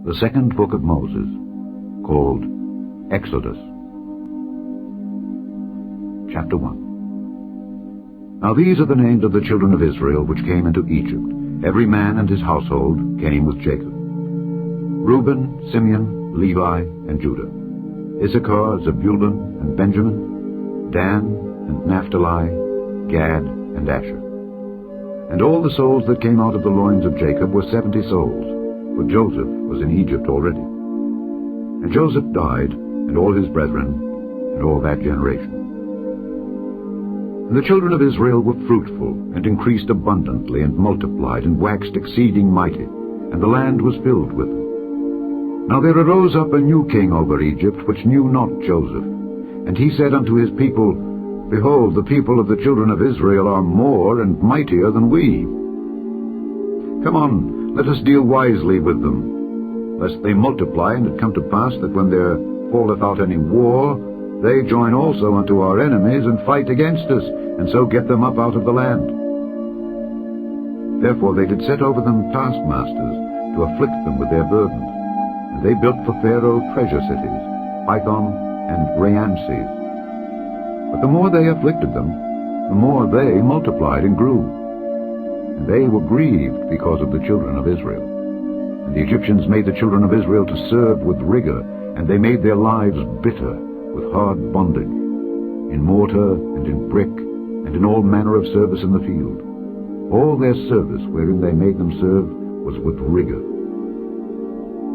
The second book of Moses, called Exodus. Chapter 1. Now these are the names of the children of Israel which came into Egypt. Every man and his household came with Jacob: Reuben, Simeon, Levi, and Judah; Issachar, Zebulun, and Benjamin; Dan, and Naphtali; Gad, and Asher. And all the souls that came out of the loins of Jacob were 70 souls, for Joseph was in Egypt already. And Joseph died, and all his brethren, and all that generation. And the children of Israel were fruitful, and increased abundantly, and multiplied, and waxed exceeding mighty, and the land was filled with them. Now there arose up a new king over Egypt, which knew not Joseph. And he said unto his people, Behold, the people of the children of Israel are more and mightier than we. Come on, let us deal wisely with them, lest they multiply, and it come to pass that when there falleth out any war, they join also unto our enemies, and fight against us, and so get them up out of the land. Therefore they did set over them taskmasters, to afflict them with their burdens. And they built for Pharaoh treasure cities, Pithom and Raamses. But the more they afflicted them, the more they multiplied and grew. And they were grieved because of the children of Israel. And the Egyptians made the children of Israel to serve with rigor, and they made their lives bitter with hard bondage, in mortar and in brick, and in all manner of service in the field. All their service wherein they made them serve was with rigor.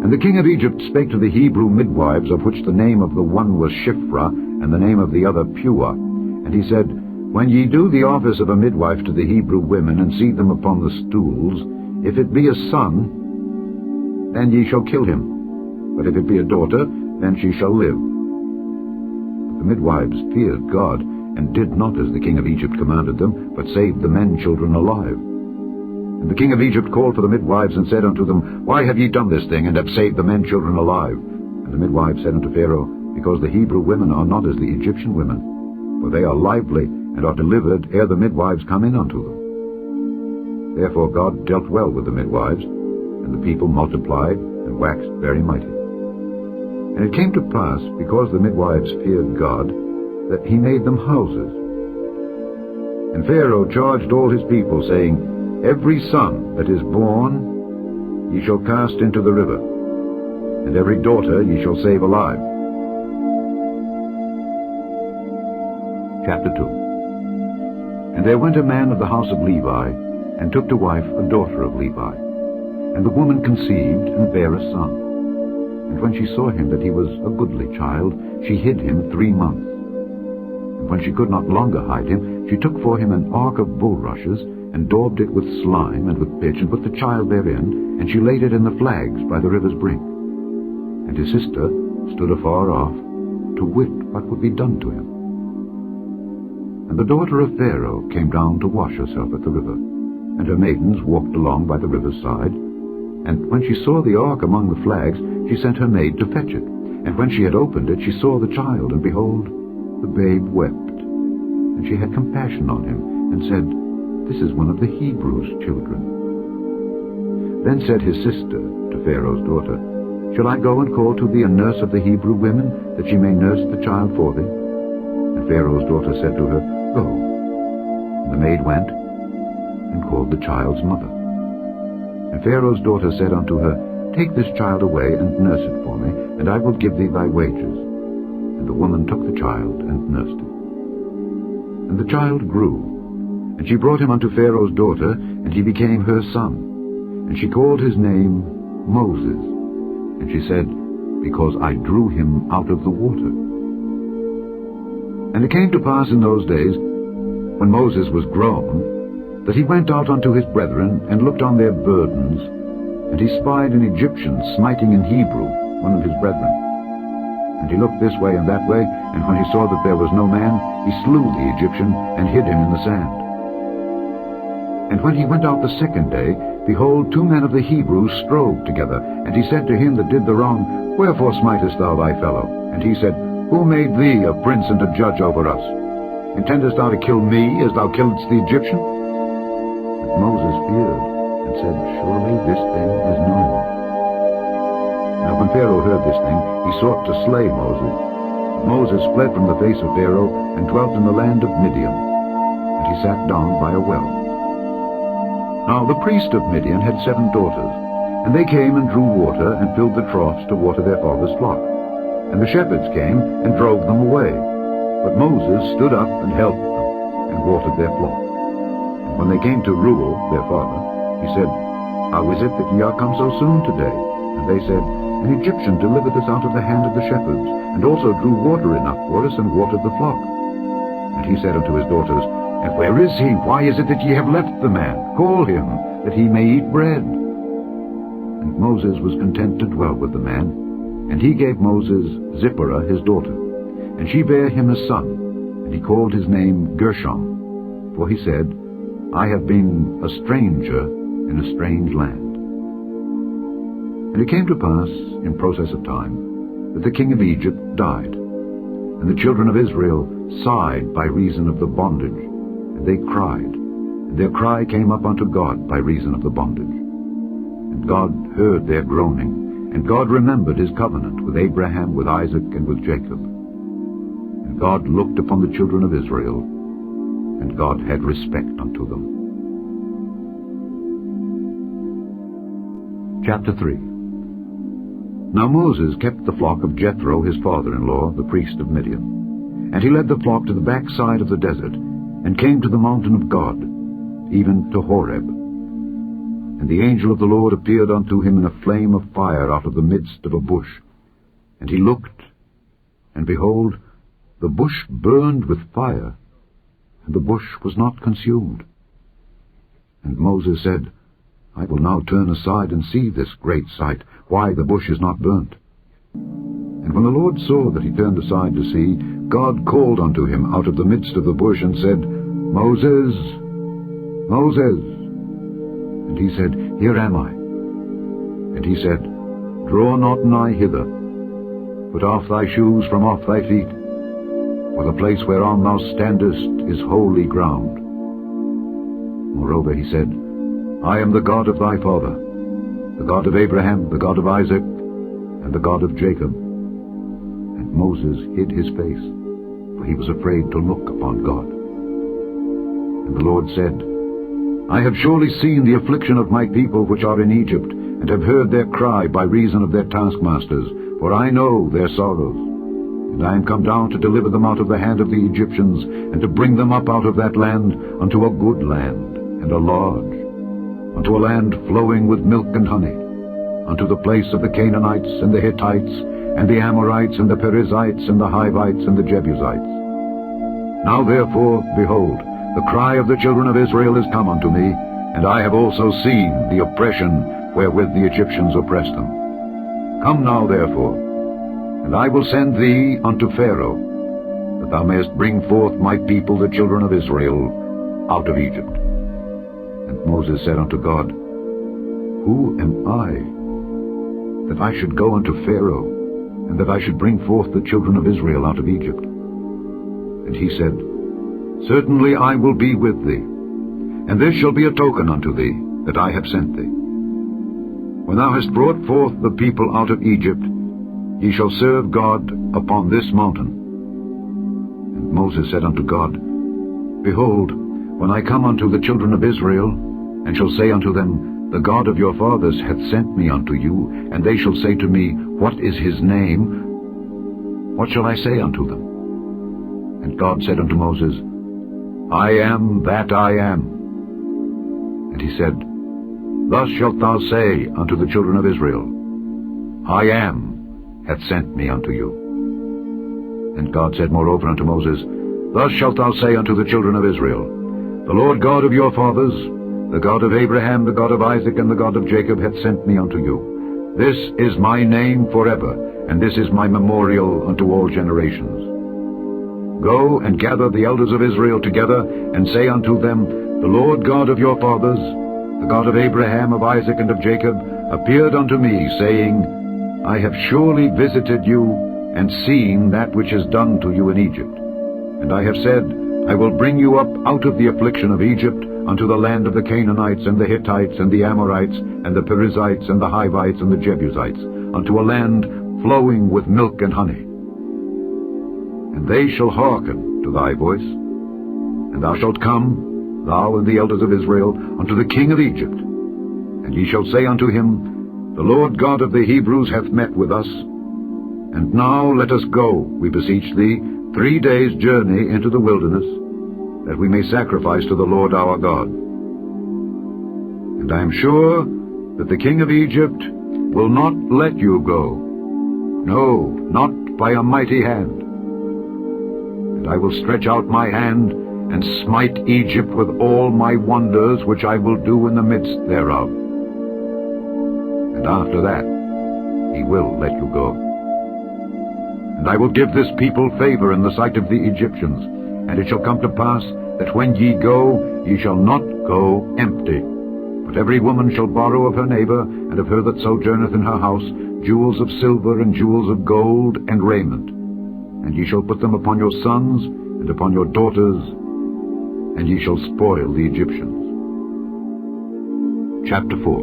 And the king of Egypt spake to the Hebrew midwives, of which the name of the one was Shiphrah, and the name of the other Puah. And he said, When ye do the office of a midwife to the Hebrew women, and seat them upon the stools, if it be a son, then ye shall kill him. But if it be a daughter, then she shall live. But the midwives feared God, and did not as the king of Egypt commanded them, but saved the men children alive. And the king of Egypt called for the midwives, and said unto them, Why have ye done this thing, and have saved the men children alive? And the midwives said unto Pharaoh, Because the Hebrew women are not as the Egyptian women, for they are lively, and are delivered ere the midwives come in unto them. Therefore God dealt well with the midwives, and the people multiplied, and waxed very mighty. And it came to pass, because the midwives feared God, that he made them houses. And Pharaoh charged all his people, saying, Every son that is born ye shall cast into the river, and every daughter ye shall save alive. Chapter 2. And there went a man of the house of Levi, and took to wife a daughter of Levi. And the woman conceived, and bare a son. And when she saw him that he was a goodly child, she hid him 3 months. And when she could not longer hide him, she took for him an ark of bulrushes, and daubed it with slime and with pitch, and put the child therein, and she laid it in the flags by the river's brink. And his sister stood afar off, to wit what would be done to him. And the daughter of Pharaoh came down to wash herself at the river, and her maidens walked along by the river's side. And when she saw the ark among the flags, she sent her maid to fetch it. And when she had opened it, she saw the child, and behold, the babe wept. And she had compassion on him, and said, This is one of the Hebrews' children. Then said his sister to Pharaoh's daughter, Shall I go and call to thee a nurse of the Hebrew women, that she may nurse the child for thee? And Pharaoh's daughter said to her, Go. And the maid went, and called the child's mother. And Pharaoh's daughter said unto her, Take this child away, and nurse it for me, and I will give thee thy wages. And the woman took the child, and nursed it. And the child grew, and she brought him unto Pharaoh's daughter, and he became her son. And she called his name Moses. And she said, Because I drew him out of the water. And it came to pass in those days, when Moses was grown, that he went out unto his brethren, and looked on their burdens. And he spied an Egyptian smiting an Hebrew, one of his brethren. And he looked this way and that way, and when he saw that there was no man, he slew the Egyptian, and hid him in the sand. And when he went out the second day, behold, 2 men of the Hebrews strove together. And he said to him that did the wrong, Wherefore smitest thou thy fellow? And he said, Who made thee a prince and a judge over us? Intendest thou to kill me, as thou killedst the Egyptian? And Moses feared, and said, Surely this thing is known. when Pharaoh heard this thing, he sought to slay Moses. Moses fled from the face of Pharaoh and dwelt in the land of Midian, and he sat down by a well. Now the priest of Midian had 7 daughters, and they came and drew water and filled the troughs to water their father's flock. And the shepherds came and drove them away. But Moses stood up and helped them, and watered their flock. And when they came to Reuel, their father, he said, How is it that ye are come so soon today? And they said, An Egyptian delivered us out of the hand of the shepherds, and also drew water enough for us, and watered the flock. And he said unto his daughters, And where is he? Why is it that ye have left the man? Call him, that he may eat bread. And Moses was content to dwell with the man, and he gave Moses Zipporah his daughter, and she bare him a son, and he called his name Gershom, for he said, I have been a stranger in a strange land. And it came to pass, in process of time, that the king of Egypt died, and the children of Israel sighed by reason of the bondage, and they cried, and their cry came up unto God by reason of the bondage. And God heard their groaning, and God remembered his covenant with Abraham, with Isaac, and with Jacob. And God looked upon the children of Israel, and God had respect unto them. Chapter 3. Now Moses kept the flock of Jethro his father-in-law, the priest of Midian. And he led the flock to the backside of the desert, and came to the mountain of God, even to Horeb. And the angel of the Lord appeared unto him in a flame of fire out of the midst of a bush. And he looked, and behold, the bush burned with fire, and the bush was not consumed. And Moses said, I will now turn aside and see this great sight, why the bush is not burnt. And when the Lord saw that he turned aside to see, God called unto him out of the midst of the bush, and said, Moses, Moses. And he said, Here am I. And he said, Draw not nigh hither. Put off thy shoes from off thy feet, for the place whereon thou standest is holy ground. Moreover he said, I am the God of thy father, the God of Abraham, the God of Isaac, and the God of Jacob. And Moses hid his face, for he was afraid to look upon God. And the Lord said, I have surely seen the affliction of my people which are in Egypt, and have heard their cry by reason of their taskmasters, for I know their sorrows. And I am come down to deliver them out of the hand of the Egyptians, and to bring them up out of that land unto a good land, and a large, unto a land flowing with milk and honey, unto the place of the Canaanites, and the Hittites, and the Amorites, and the Perizzites, and the Hivites, and the Jebusites. Now therefore, behold, the cry of the children of Israel is come unto me, and I have also seen the oppression wherewith the Egyptians oppressed them. Come now therefore, and I will send thee unto Pharaoh, that thou mayest bring forth my people the children of Israel out of Egypt. And Moses said unto God, Who am I, that I should go unto Pharaoh, and that I should bring forth the children of Israel out of Egypt? And he said, Certainly I will be with thee, and this shall be a token unto thee, that I have sent thee. When thou hast brought forth the people out of Egypt, ye shall serve God upon this mountain. And Moses said unto God, Behold, when I come unto the children of Israel, and shall say unto them, The God of your fathers hath sent me unto you, and they shall say to me, What is his name? What shall I say unto them? And God said unto Moses, I am that I am. And he said, Thus shalt thou say unto the children of Israel, I am hath sent me unto you. And God said moreover unto Moses, Thus shalt thou say unto the children of Israel, The Lord God of your fathers, the God of Abraham, the God of Isaac, and the God of Jacob hath sent me unto you. This is my name forever, and this is my memorial unto all generations. Go and gather the elders of Israel together, and say unto them, The Lord God of your fathers, the God of Abraham, of Isaac, and of Jacob, appeared unto me, saying, I have surely visited you, and seen that which is done to you in Egypt. And I have said, I will bring you up out of the affliction of Egypt, unto the land of the Canaanites, and the Hittites, and the Amorites, and the Perizzites, and the Hivites, and the Jebusites, unto a land flowing with milk and honey. And they shall hearken to thy voice, and thou shalt come, thou and the elders of Israel, unto the king of Egypt. And ye shall say unto him, The Lord God of the Hebrews hath met with us. And now let us go, we beseech thee, 3 days' journey into the wilderness, that we may sacrifice to the Lord our God. And I am sure that the king of Egypt will not let you go, no, not by a mighty hand. And I will stretch out my hand, and smite Egypt with all my wonders, which I will do in the midst thereof. And after that he will let you go. And I will give this people favor in the sight of the Egyptians, and it shall come to pass that when ye go, ye shall not go empty. But every woman shall borrow of her neighbor, and of her that sojourneth in her house, jewels of silver, and jewels of gold, and raiment. And ye shall put them upon your sons, and upon your daughters, and ye shall spoil the Egyptians. Chapter 4.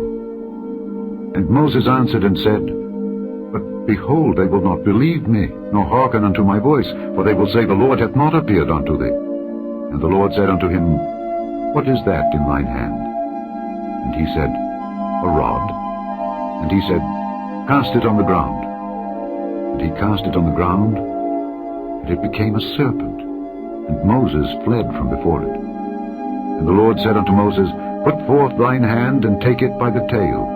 And Moses answered and said, But behold, they will not believe me, nor hearken unto my voice, for they will say, The Lord hath not appeared unto thee. And the Lord said unto him, What is that in thine hand? And he said, A rod. And he said, Cast it on the ground. And he cast it on the ground, and it became a serpent, and Moses fled from before it. And the Lord said unto Moses, Put forth thine hand, and take it by the tail.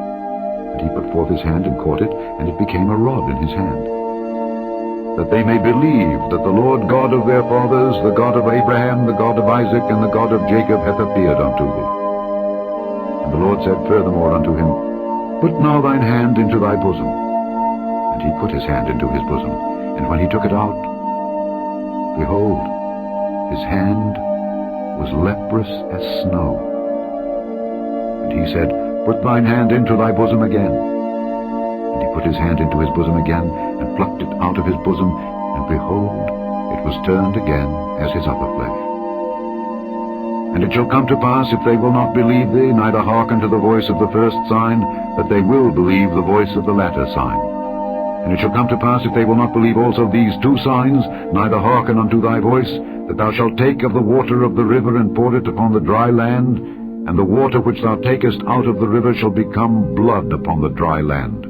And he put forth his hand, and caught it, and it became a rod in his hand. That they may believe that the Lord God of their fathers, the God of Abraham, the God of Isaac, and the God of Jacob, hath appeared unto thee. And the Lord said furthermore unto him, Put now thine hand into thy bosom. And he put his hand into his bosom, and when he took it out, behold, his hand was leprous as snow. And he said, Put thine hand into thy bosom again. And he put his hand into his bosom again, and plucked it out of his bosom, and behold, it was turned again as his other flesh. And it shall come to pass, if they will not believe thee, neither hearken to the voice of the first sign, that they will believe the voice of the latter sign. And it shall come to pass, if they will not believe also these 2 signs, neither hearken unto thy voice, that thou shalt take of the water of the river, and pour it upon the dry land, and the water which thou takest out of the river shall become blood upon the dry land.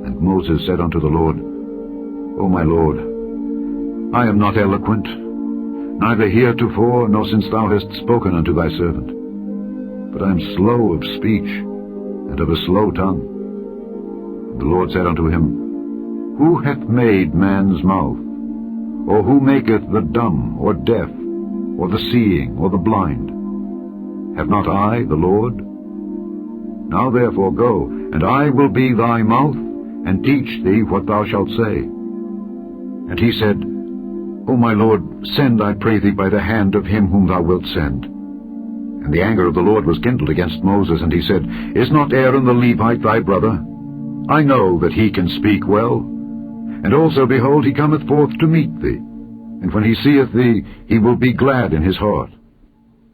And Moses said unto the Lord, O my Lord, I am not eloquent, neither heretofore, nor since thou hast spoken unto thy servant. But I am slow of speech, and of a slow tongue. And the Lord said unto him, Who hath made man's mouth? Or who maketh the dumb, or deaf, or the seeing, or the blind? Have not I, the Lord? Now therefore go, and I will be thy mouth, and teach thee what thou shalt say. And he said, O my Lord, send, I pray thee, by the hand of him whom thou wilt send. And the anger of the Lord was kindled against Moses, and he said, Is not Aaron the Levite thy brother? I know that he can speak well. And also, behold, he cometh forth to meet thee. And when he seeth thee, he will be glad in his heart.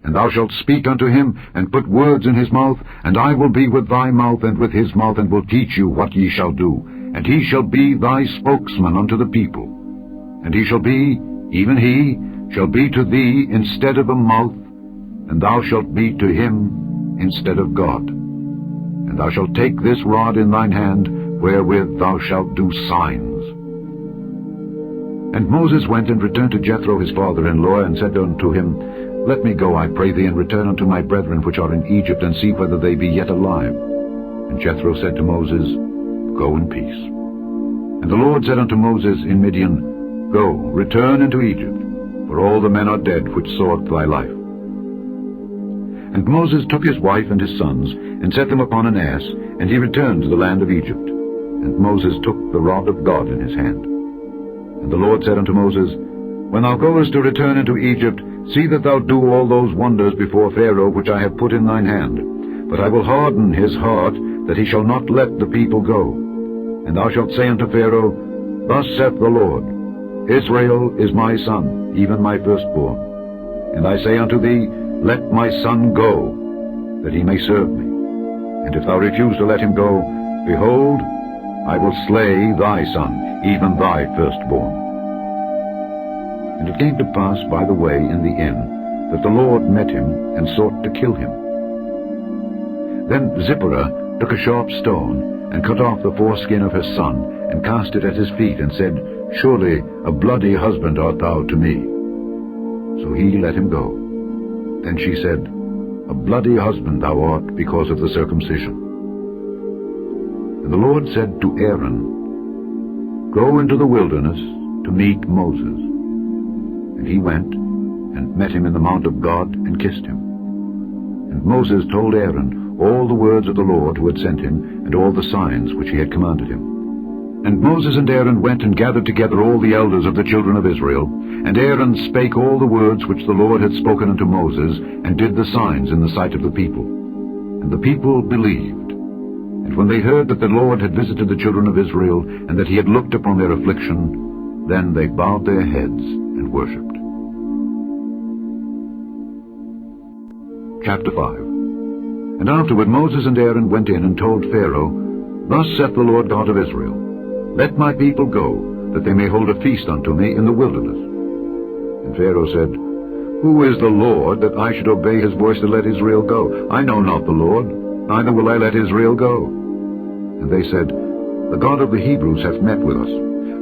And thou shalt speak unto him, and put words in his mouth, and I will be with thy mouth and with his mouth, and will teach you what ye shall do. And he shall be thy spokesman unto the people. And he shall be, even he, shall be to thee instead of a mouth, and thou shalt be to him instead of God. And thou shalt take this rod in thine hand, wherewith thou shalt do signs. And Moses went and returned to Jethro his father-in-law, and said unto him, Let me go, I pray thee, and return unto my brethren which are in Egypt, and see whether they be yet alive. And Jethro said to Moses, Go in peace. And the Lord said unto Moses in Midian, Go, return into Egypt, for all the men are dead which sought thy life. And Moses took his wife and his sons, and set them upon an ass, and he returned to the land of Egypt. And Moses took the rod of God in his hand. And the Lord said unto Moses, When thou goest to return into Egypt, see that thou do all those wonders before Pharaoh which I have put in thine hand. But I will harden his heart, that he shall not let the people go. And thou shalt say unto Pharaoh, Thus saith the Lord, Israel is my son, even my firstborn. And I say unto thee, Let my son go, that he may serve me. And if thou refuse to let him go, behold, I will slay thy son, even thy firstborn. And it came to pass by the way in the inn, that the Lord met him, and sought to kill him. Then Zipporah took a sharp stone, and cut off the foreskin of her son, and cast it at his feet, and said, Surely a bloody husband art thou to me. So he let him go. Then she said, A bloody husband thou art because of the circumcision. And the Lord said to Aaron, Go into the wilderness to meet Moses. And he went, and met him in the mount of God, and kissed him. And Moses told Aaron all the words of the Lord who had sent him, and all the signs which he had commanded him. And Moses and Aaron went and gathered together all the elders of the children of Israel. And Aaron spake all the words which the Lord had spoken unto Moses, and did the signs in the sight of the people. And the people believed. And when they heard that the Lord had visited the children of Israel, and that he had looked upon their affliction, then they bowed their heads and worshipped. Chapter 5. And afterward Moses and Aaron went in and told Pharaoh, Thus saith the Lord God of Israel, Let my people go, that they may hold a feast unto me in the wilderness. And Pharaoh said, Who is the Lord, that I should obey his voice to let Israel go? I know not the Lord, neither will I let Israel go. And they said, The God of the Hebrews hath met with us.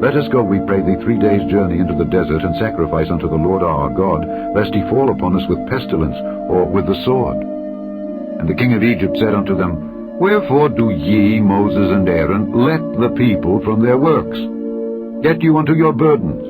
Let us go, we pray thee, 3 days' journey into the desert, and sacrifice unto the Lord our God, lest he fall upon us with pestilence, or with the sword. And the king of Egypt said unto them, Wherefore do ye, Moses and Aaron, let the people from their works? Get you unto your burdens.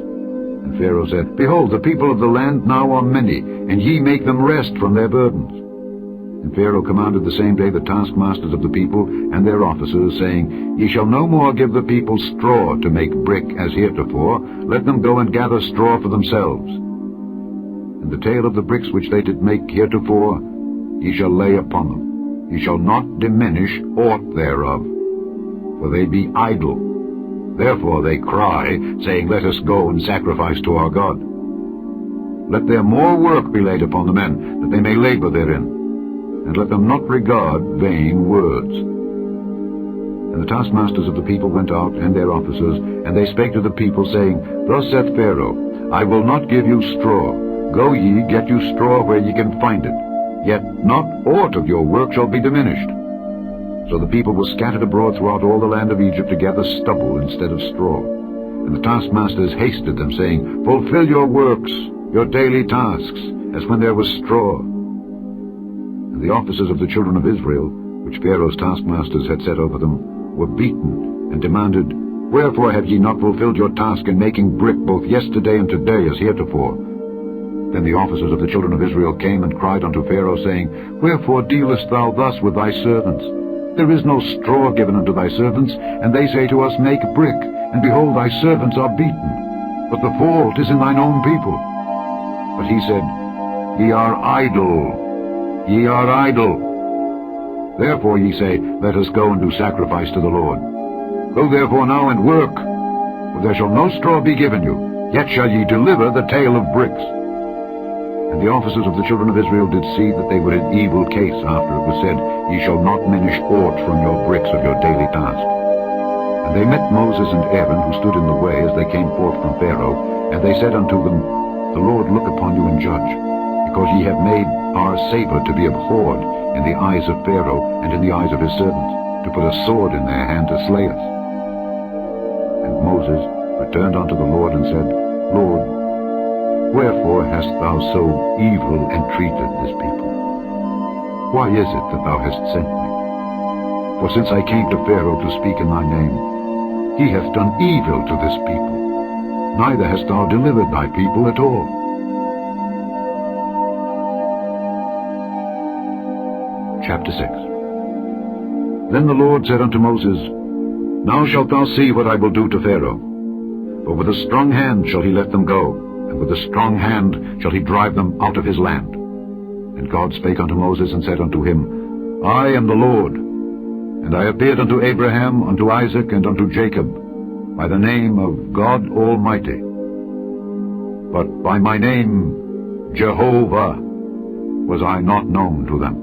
And Pharaoh said, Behold, the people of the land now are many, and ye make them rest from their burdens. And Pharaoh commanded the same day the taskmasters of the people and their officers, saying, Ye shall no more give the people straw to make brick as heretofore. Let them go and gather straw for themselves. And the tale of the bricks which they did make heretofore, ye shall lay upon them. Ye shall not diminish aught thereof, for they be idle. Therefore they cry, saying, Let us go and sacrifice to our God. Let their more work be laid upon the men, that they may labor therein. And let them not regard vain words. And the taskmasters of the people went out, and their officers, and they spake to the people, saying, Thus saith Pharaoh, I will not give you straw. Go ye, get you straw where ye can find it. Yet not aught of your work shall be diminished. So the people were scattered abroad throughout all the land of Egypt to gather stubble instead of straw. And the taskmasters hasted them, saying, Fulfill your works, your daily tasks, as when there was straw. And the officers of the children of Israel, which Pharaoh's taskmasters had set over them, were beaten, and demanded, Wherefore have ye not fulfilled your task in making brick both yesterday and today as heretofore? Then the officers of the children of Israel came and cried unto Pharaoh, saying, Wherefore dealest thou thus with thy servants? There is no straw given unto thy servants, and they say to us, Make brick, and behold, thy servants are beaten. But the fault is in thine own people. But he said, Ye are idle. Ye are idle. Therefore ye say, Let us go and do sacrifice to the Lord. Go therefore now and work, for there shall no straw be given you, yet shall ye deliver the tale of bricks. And the officers of the children of Israel did see that they were in evil case after it was said, Ye shall not diminish aught from your bricks of your daily task. And they met Moses and Aaron, who stood in the way as they came forth from Pharaoh, and they said unto them, The Lord look upon you and judge, because ye have made our savor to be abhorred in the eyes of Pharaoh and in the eyes of his servants, to put a sword in their hand to slay us. And Moses returned unto the Lord and said, Lord, wherefore hast thou so evil entreated this people? Why is it that thou hast sent me? For since I came to Pharaoh to speak in thy name, he hath done evil to this people, neither hast thou delivered thy people at all. Chapter 6. Then the Lord said unto Moses, Now shalt thou see what I will do to Pharaoh. For with a strong hand shall he let them go, and with a strong hand shall he drive them out of his land. And God spake unto Moses, and said unto him, I am the Lord, and I appeared unto Abraham, unto Isaac, and unto Jacob, by the name of God Almighty. But by my name, Jehovah, was I not known to them.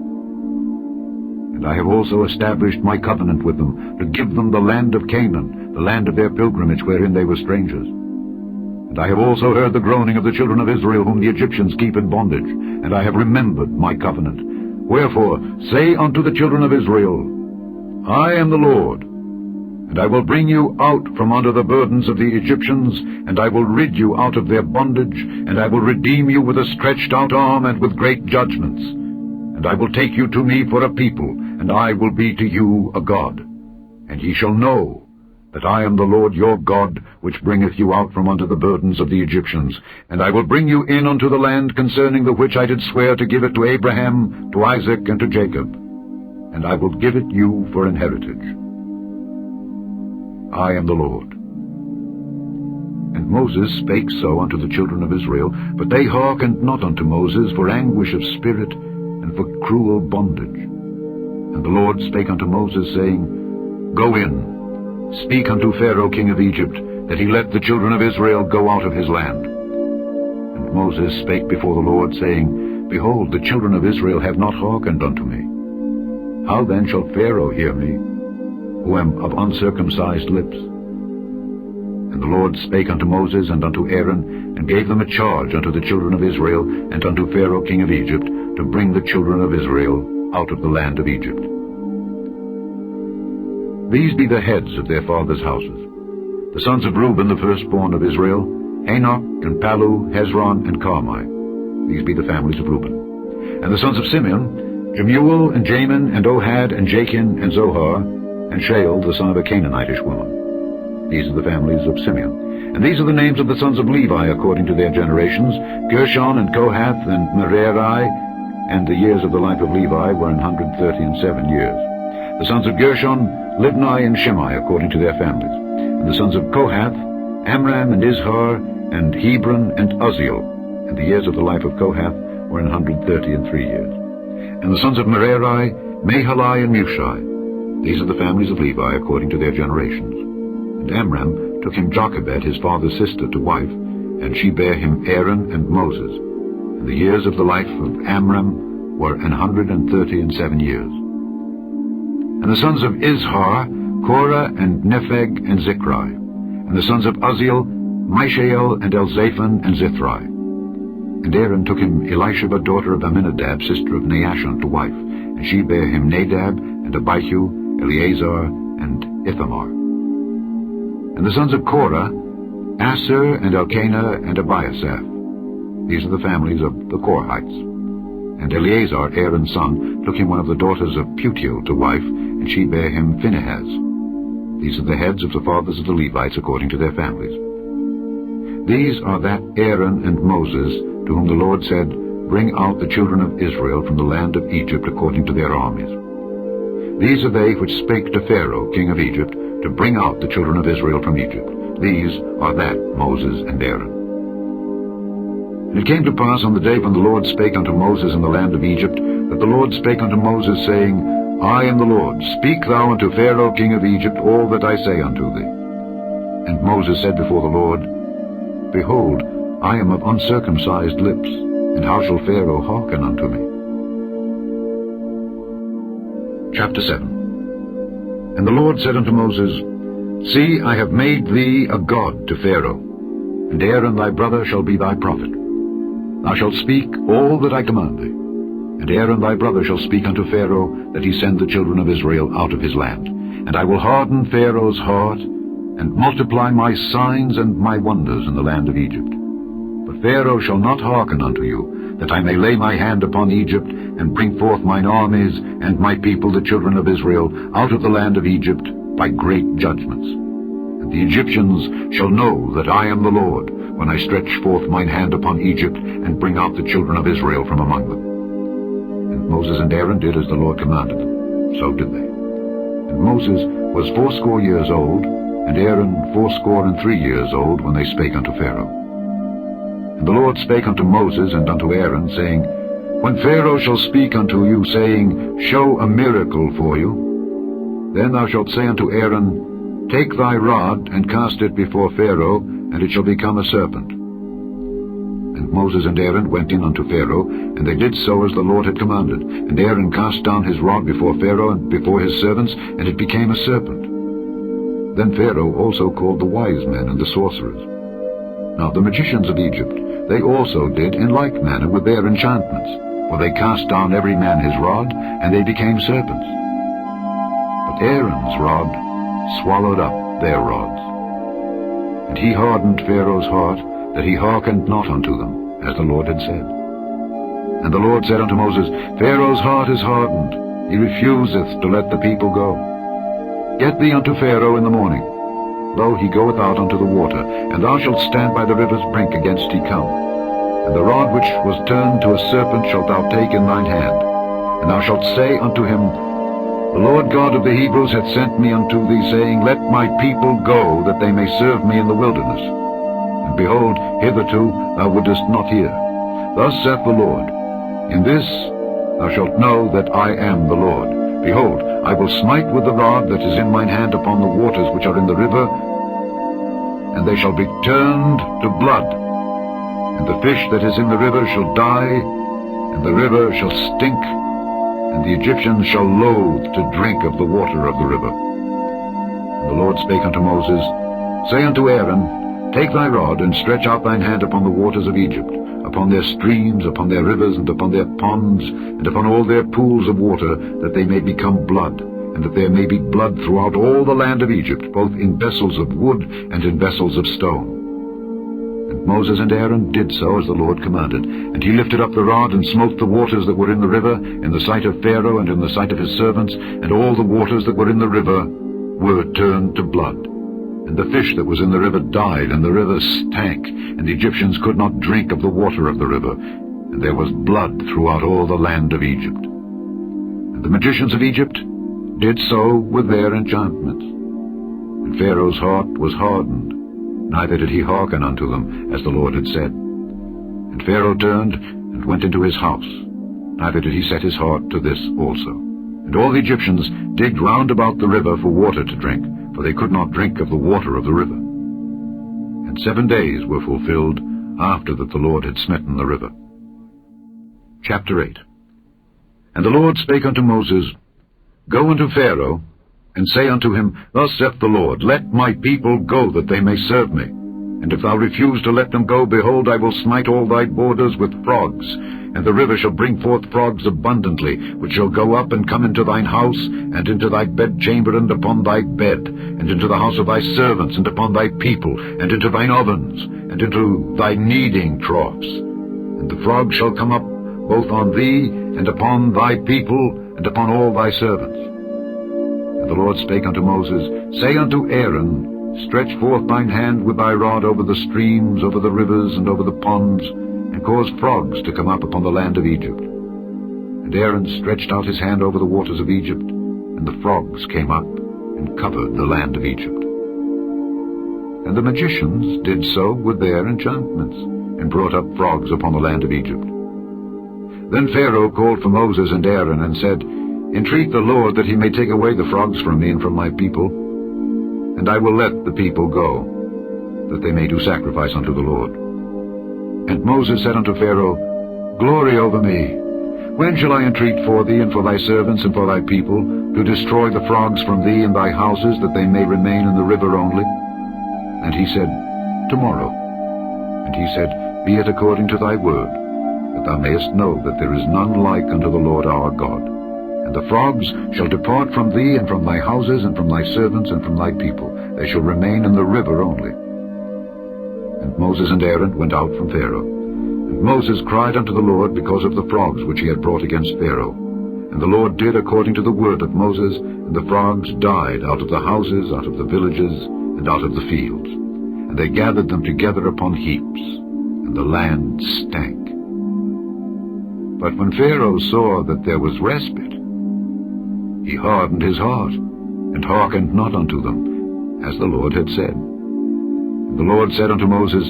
And I have also established my covenant with them, to give them the land of Canaan, the land of their pilgrimage, wherein they were strangers. And I have also heard the groaning of the children of Israel, whom the Egyptians keep in bondage, and I have remembered my covenant. Wherefore say unto the children of Israel, I am the Lord, and I will bring you out from under the burdens of the Egyptians, and I will rid you out of their bondage, and I will redeem you with a stretched out arm and with great judgments. And I will take you to me for a people, and I will be to you a God. And ye shall know that I am the Lord your God, which bringeth you out from under the burdens of the Egyptians. And I will bring you in unto the land concerning the which I did swear to give it to Abraham, to Isaac, and to Jacob. And I will give it you for an heritage. I am the Lord. And Moses spake so unto the children of Israel, but they hearkened not unto Moses for anguish of spirit, and for cruel bondage. And the Lord spake unto Moses, saying, Go in, speak unto Pharaoh king of Egypt, that he let the children of Israel go out of his land. And Moses spake before the Lord, saying, Behold, the children of Israel have not hearkened unto me. How then shall Pharaoh hear me, who am of uncircumcised lips? And the Lord spake unto Moses and unto Aaron, and gave them a charge unto the children of Israel, and unto Pharaoh king of Egypt, to bring the children of Israel out of the land of Egypt. These be the heads of their fathers' houses. The sons of Reuben, the firstborn of Israel, Enoch, and Palu, Hezron, and Carmi. These be the families of Reuben. And the sons of Simeon, Jemuel, and Jamin, and Ohad, and Jachin, and Zohar, and Shael, the son of a Canaanitish woman. These are the families of Simeon. And these are the names of the sons of Levi according to their generations, Gershon, and Kohath, and Merari. And the years of the life of Levi were 137 years. The sons of Gershon, Libni, and Shimei according to their families. And the sons of Kohath, Amram, and Izhar, and Hebron, and Uzziel. And the years of the life of Kohath were 133 years. And the sons of Merari, Mahali, and Mushi. These are the families of Levi according to their generations. And Amram took him Jochebed, his father's sister, to wife, and she bare him Aaron and Moses. And the years of the life of Amram were 137 years. And the sons of Izhar, Korah, and Nepheg, and Zikri. And the sons of Uzziel, Mishael, and Elzaphan, and Zithri. And Aaron took him Elisheba, daughter of Amminadab, sister of Naashon, to wife, and she bare him Nadab, and Abihu, Eleazar, and Ithamar. And the sons of Korah, Asher, and Elkanah, and Abiasaph. These are the families of the Korahites. And Eleazar, Aaron's son, took him one of the daughters of Putiel to wife, and she bare him Phinehas. These are the heads of the fathers of the Levites according to their families. These are that Aaron and Moses, to whom the Lord said, Bring out the children of Israel from the land of Egypt according to their armies. These are they which spake to Pharaoh king of Egypt, to bring out the children of Israel from Egypt. These are that Moses and Aaron. And it came to pass on the day when the Lord spake unto Moses in the land of Egypt, that the Lord spake unto Moses, saying, I am the Lord, speak thou unto Pharaoh king of Egypt all that I say unto thee. And Moses said before the Lord, Behold, I am of uncircumcised lips, and how shall Pharaoh hearken unto me? Chapter 7. And the Lord said unto Moses, See, I have made thee a god to Pharaoh, and Aaron thy brother shall be thy prophet. Thou shalt speak all that I command thee, and Aaron thy brother shall speak unto Pharaoh, that he send the children of Israel out of his land. And I will harden Pharaoh's heart, and multiply my signs and my wonders in the land of Egypt. But Pharaoh shall not hearken unto you, that I may lay my hand upon Egypt, and bring forth mine armies and my people, the children of Israel, out of the land of Egypt by great judgments. And the Egyptians shall know that I am the Lord, when I stretch forth mine hand upon Egypt, and bring out the children of Israel from among them. And Moses and Aaron did as the Lord commanded them. So did they. And Moses was 80 years old, and Aaron 83 years old, when they spake unto Pharaoh. And the Lord spake unto Moses and unto Aaron, saying, When Pharaoh shall speak unto you, saying, Show a miracle for you, then thou shalt say unto Aaron, Take thy rod, and cast it before Pharaoh, and it shall become a serpent. And Moses and Aaron went in unto Pharaoh, and they did so as the Lord had commanded. And Aaron cast down his rod before Pharaoh and before his servants, and it became a serpent. Then Pharaoh also called the wise men and the sorcerers. Now the magicians of Egypt, they also did in like manner with their enchantments, for they cast down every man his rod, and they became serpents. But Aaron's rod swallowed up their rods. And he hardened Pharaoh's heart, that he hearkened not unto them, as the Lord had said. And the Lord said unto Moses, Pharaoh's heart is hardened, he refuseth to let the people go. Get thee unto Pharaoh in the morning. Lo, he goeth out unto the water, and thou shalt stand by the river's brink against he come. And the rod which was turned to a serpent shalt thou take in thine hand. And thou shalt say unto him, The Lord God of the Hebrews hath sent me unto thee, saying, Let my people go, that they may serve me in the wilderness. And behold, hitherto thou wouldest not hear. Thus saith the Lord, In this thou shalt know that I am the Lord. Behold, I will smite with the rod that is in mine hand upon the waters which are in the river, and they shall be turned to blood. And the fish that is in the river shall die, and the river shall stink, and the Egyptians shall loathe to drink of the water of the river. And the Lord spake unto Moses, Say unto Aaron, Take thy rod, and stretch out thine hand upon the waters of Egypt, upon their streams, upon their rivers, and upon their ponds, and upon all their pools of water, that they may become blood, and that there may be blood throughout all the land of Egypt, both in vessels of wood and in vessels of stone. And Moses and Aaron did so as the Lord commanded. And he lifted up the rod, and smote the waters that were in the river, in the sight of Pharaoh and in the sight of his servants, and all the waters that were in the river were turned to blood. And the fish that was in the river died, and the river stank, and the Egyptians could not drink of the water of the river, and there was blood throughout all the land of Egypt. And the magicians of Egypt did so with their enchantments. And Pharaoh's heart was hardened, neither did he hearken unto them, as the Lord had said. And Pharaoh turned and went into his house, neither did he set his heart to this also. And all the Egyptians digged round about the river for water to drink, for they could not drink of the water of the river. And 7 days were fulfilled after that the Lord had smitten the river. Chapter 8. And the Lord spake unto Moses, Go unto Pharaoh, and say unto him, Thus saith the Lord, Let my people go, that they may serve me. And if thou refuse to let them go, behold, I will smite all thy borders with frogs, and the river shall bring forth frogs abundantly, which shall go up and come into thine house, and into thy bedchamber, and upon thy bed, and into the house of thy servants, and upon thy people, and into thine ovens, and into thy kneading troughs. And the frogs shall come up both on thee, and upon thy people, and upon all thy servants. And the Lord spake unto Moses, Say unto Aaron, Stretch forth thine hand with thy rod over the streams, over the rivers, and over the ponds, and cause frogs to come up upon the land of Egypt. And Aaron stretched out his hand over the waters of Egypt, and the frogs came up and covered the land of Egypt. And the magicians did so with their enchantments, and brought up frogs upon the land of Egypt. Then Pharaoh called for Moses and Aaron, and said, Entreat the Lord that he may take away the frogs from me and from my people, and I will let the people go, that they may do sacrifice unto the Lord. And Moses said unto Pharaoh, Glory over me. When shall I entreat for thee and for thy servants and for thy people, to destroy the frogs from thee and thy houses, that they may remain in the river only? And he said, Tomorrow. And he said, Be it according to thy word, that thou mayest know that there is none like unto the Lord our God. And the frogs shall depart from thee, and from thy houses, and from thy servants, and from thy people. They shall remain in the river only. And Moses and Aaron went out from Pharaoh. And Moses cried unto the Lord because of the frogs which he had brought against Pharaoh. And the Lord did according to the word of Moses, and the frogs died out of the houses, out of the villages, and out of the fields. And they gathered them together upon heaps, and the land stank. But when Pharaoh saw that there was respite, he hardened his heart, and hearkened not unto them, as the Lord had said. And the Lord said unto Moses,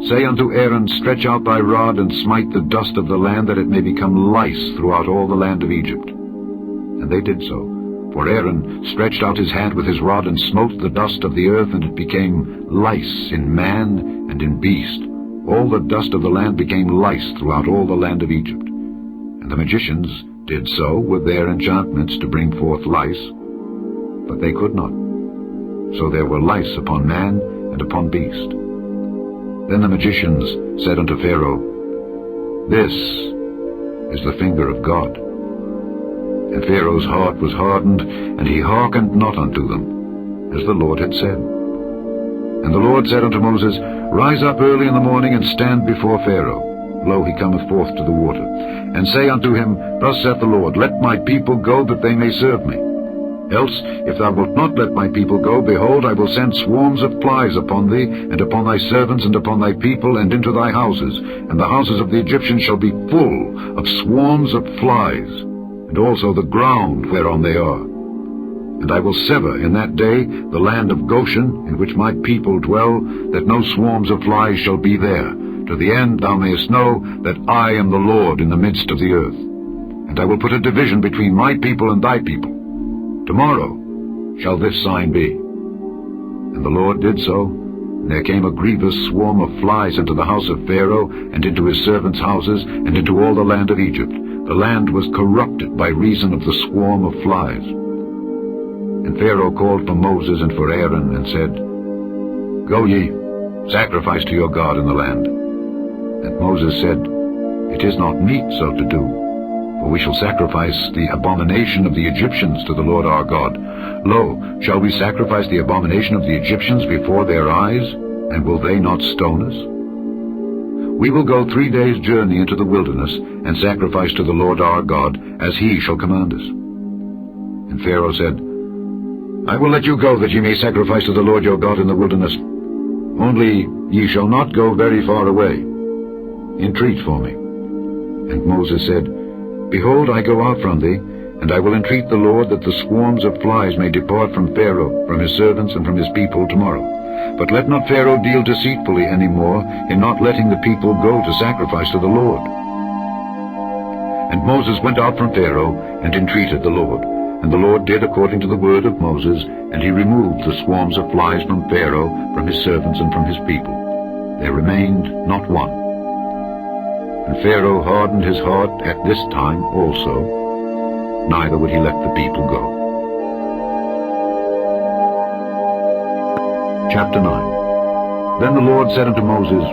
Say unto Aaron, Stretch out thy rod, and smite the dust of the land, that it may become lice throughout all the land of Egypt. And they did so. For Aaron stretched out his hand with his rod, and smote the dust of the earth, and it became lice in man and in beast, all the dust of the land became lice throughout all the land of Egypt. And the magicians did so with their enchantments to bring forth lice, but they could not. So there were lice upon man and upon beast. Then the magicians said unto Pharaoh, This is the finger of God. And Pharaoh's heart was hardened, and he hearkened not unto them, as the Lord had said. And the Lord said unto Moses, Rise up early in the morning, and stand before Pharaoh. Lo, he cometh forth to the water. And say unto him, Thus saith the Lord, Let my people go, that they may serve me. Else, if thou wilt not let my people go, behold, I will send swarms of flies upon thee, and upon thy servants, and upon thy people, and into thy houses. And the houses of the Egyptians shall be full of swarms of flies, and also the ground whereon they are. And I will sever in that day the land of Goshen, in which my people dwell, that no swarms of flies shall be there, to the end thou mayest know that I am the Lord in the midst of the earth. And I will put a division between my people and thy people. Tomorrow shall this sign be. And the Lord did so, and there came a grievous swarm of flies into the house of Pharaoh, and into his servants' houses, and into all the land of Egypt. The land was corrupted by reason of the swarm of flies. And Pharaoh called for Moses and for Aaron, and said, Go ye, sacrifice to your God in the land. And Moses said, It is not meet so to do, for we shall sacrifice the abomination of the Egyptians to the Lord our God. Lo, shall we sacrifice the abomination of the Egyptians before their eyes, and will they not stone us? We will go 3 days' journey into the wilderness, and sacrifice to the Lord our God, as he shall command us. And Pharaoh said, I will let you go, that ye may sacrifice to the Lord your God in the wilderness. Only ye shall not go very far away. Entreat for me. And Moses said, Behold, I go out from thee, and I will entreat the Lord that the swarms of flies may depart from Pharaoh, from his servants, and from his people tomorrow. But let not Pharaoh deal deceitfully any more in not letting the people go to sacrifice to the Lord. And Moses went out from Pharaoh, and entreated the Lord. And the Lord did according to the word of Moses, and he removed the swarms of flies from Pharaoh, from his servants, and from his people. There remained not one. And Pharaoh hardened his heart at this time also, neither would he let the people go. Chapter 9. Then the Lord said unto Moses,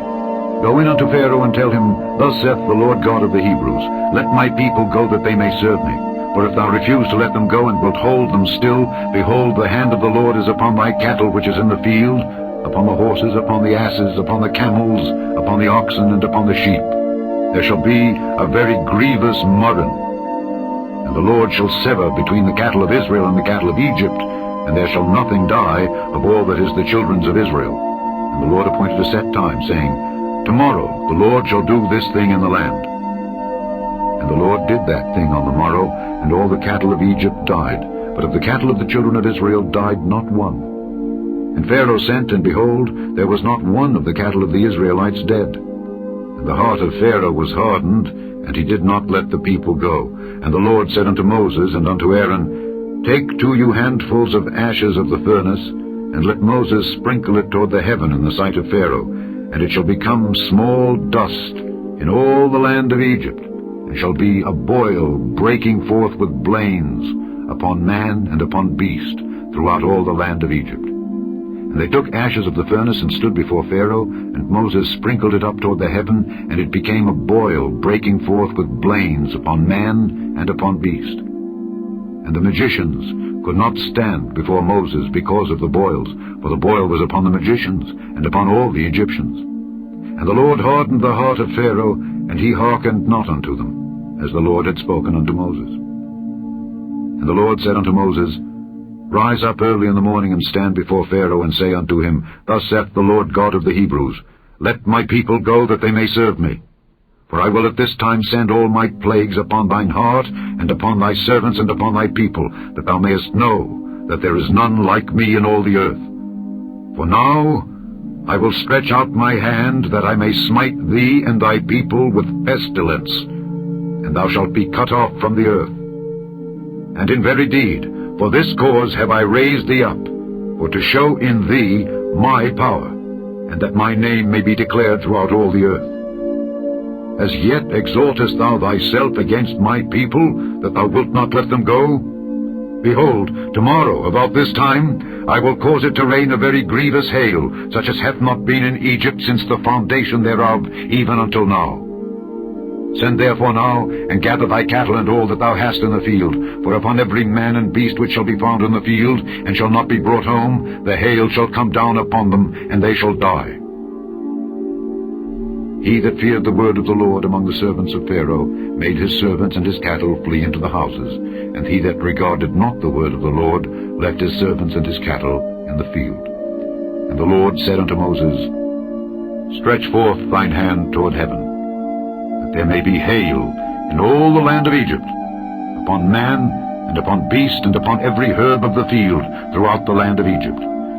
Go in unto Pharaoh, and tell him, Thus saith the Lord God of the Hebrews, Let my people go, that they may serve me. For if thou refuse to let them go, and wilt hold them still, behold, the hand of the Lord is upon thy cattle which is in the field, upon the horses, upon the asses, upon the camels, upon the oxen, and upon the sheep. There shall be a very grievous murrain. And the Lord shall sever between the cattle of Israel and the cattle of Egypt, and there shall nothing die of all that is the children's of Israel. And the Lord appointed a set time, saying, Tomorrow the Lord shall do this thing in the land. And the Lord did that thing on the morrow, and all the cattle of Egypt died, but of the cattle of the children of Israel died not one. And Pharaoh sent, and behold, there was not one of the cattle of the Israelites dead. And the heart of Pharaoh was hardened, and he did not let the people go. And the Lord said unto Moses and unto Aaron, Take to you handfuls of ashes of the furnace, and let Moses sprinkle it toward the heaven in the sight of Pharaoh, and it shall become small dust in all the land of Egypt, and shall be a boil breaking forth with blains upon man and upon beast throughout all the land of Egypt. And they took ashes of the furnace and stood before Pharaoh, and Moses sprinkled it up toward the heaven, and it became a boil breaking forth with blains upon man and upon beast. And the magicians could not stand before Moses because of the boils, for the boil was upon the magicians and upon all the Egyptians. And the Lord hardened the heart of Pharaoh, and he hearkened not unto them, as the Lord had spoken unto Moses. And the Lord said unto Moses, Rise up early in the morning, and stand before Pharaoh, and say unto him, Thus saith the Lord God of the Hebrews, Let my people go, that they may serve me. For I will at this time send all my plagues upon thine heart, and upon thy servants, and upon thy people, that thou mayest know that there is none like me in all the earth. For now I will stretch out my hand, that I may smite thee and thy people with pestilence, and thou shalt be cut off from the earth. And in very deed, for this cause have I raised thee up, for to show in thee my power, and that my name may be declared throughout all the earth. As yet exaltest thou thyself against my people, that thou wilt not let them go? Behold, tomorrow, about this time, I will cause it to rain a very grievous hail, such as hath not been in Egypt since the foundation thereof, even until now. Send therefore now, and gather thy cattle and all that thou hast in the field, for upon every man and beast which shall be found in the field, and shall not be brought home, the hail shall come down upon them, and they shall die. He that feared the word of the Lord among the servants of Pharaoh made his servants and his cattle flee into the houses, and he that regarded not the word of the Lord left his servants and his cattle in the field. And the Lord said unto Moses, Stretch forth thine hand toward heaven, that there may be hail in all the land of Egypt, upon man, and upon beast, and upon every herb of the field throughout the land of Egypt.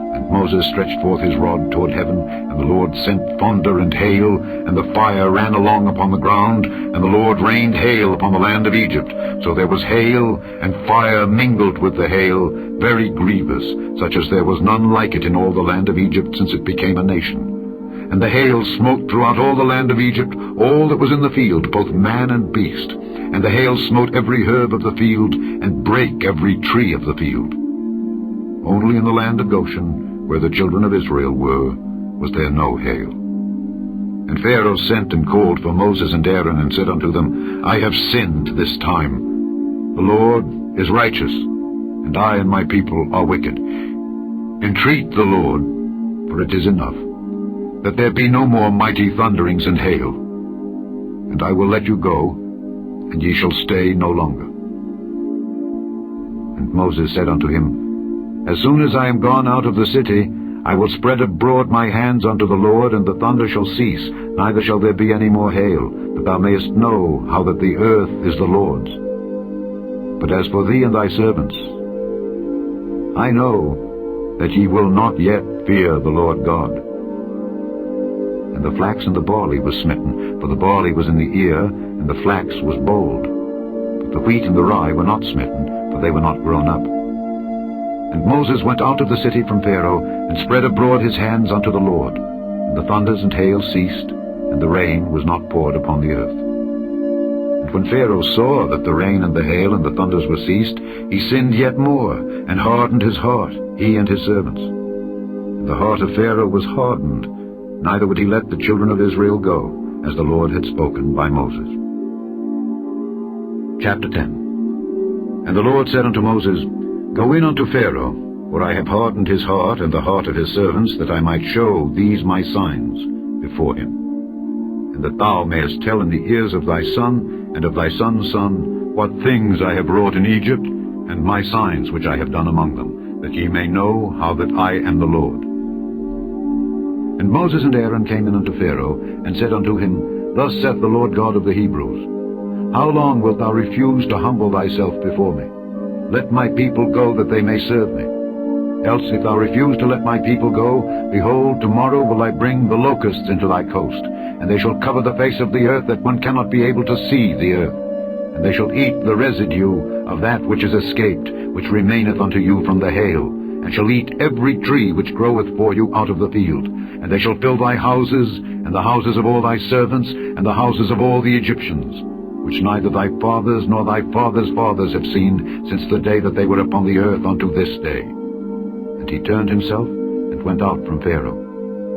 And Moses stretched forth his rod toward heaven, and the Lord sent thunder and hail, and the fire ran along upon the ground, and the Lord rained hail upon the land of Egypt. So there was hail, and fire mingled with the hail, very grievous, such as there was none like it in all the land of Egypt since it became a nation. And the hail smote throughout all the land of Egypt all that was in the field, both man and beast. And the hail smote every herb of the field, and brake every tree of the field. Only in the land of Goshen, where the children of Israel were, was there no hail. And Pharaoh sent and called for Moses and Aaron, and said unto them, I have sinned this time. The Lord is righteous, and I and my people are wicked. Entreat the Lord, for it is enough, that there be no more mighty thunderings and hail. And I will let you go, and ye shall stay no longer. And Moses said unto him, As soon as I am gone out of the city, I will spread abroad my hands unto the Lord, and the thunder shall cease, neither shall there be any more hail, that thou mayest know how that the earth is the Lord's. But as for thee and thy servants, I know that ye will not yet fear the Lord God. And the flax and the barley was smitten, for the barley was in the ear, and the flax was bold. But the wheat and the rye were not smitten, for they were not grown up. And Moses went out of the city from Pharaoh, and spread abroad his hands unto the Lord. And the thunders and hail ceased, and the rain was not poured upon the earth. And when Pharaoh saw that the rain and the hail and the thunders were ceased, he sinned yet more, and hardened his heart, he and his servants. And the heart of Pharaoh was hardened, neither would he let the children of Israel go, as the Lord had spoken by Moses. Chapter 10. And the Lord said unto Moses, Go in unto Pharaoh, for I have hardened his heart and the heart of his servants, that I might show these my signs before him, and that thou mayest tell in the ears of thy son and of thy son's son what things I have wrought in Egypt, and my signs which I have done among them, that ye may know how that I am the Lord. And Moses and Aaron came in unto Pharaoh, and said unto him, Thus saith the Lord God of the Hebrews, How long wilt thou refuse to humble thyself before me? Let my people go, that they may serve me. Else, if thou refuse to let my people go, behold, tomorrow will I bring the locusts into thy coast, and they shall cover the face of the earth, that one cannot be able to see the earth. And they shall eat the residue of that which is escaped, which remaineth unto you from the hail, and shall eat every tree which groweth for you out of the field. And they shall fill thy houses, and the houses of all thy servants, and the houses of all the Egyptians, which neither thy fathers nor thy fathers' fathers have seen since the day that they were upon the earth unto this day. And he turned himself, and went out from Pharaoh.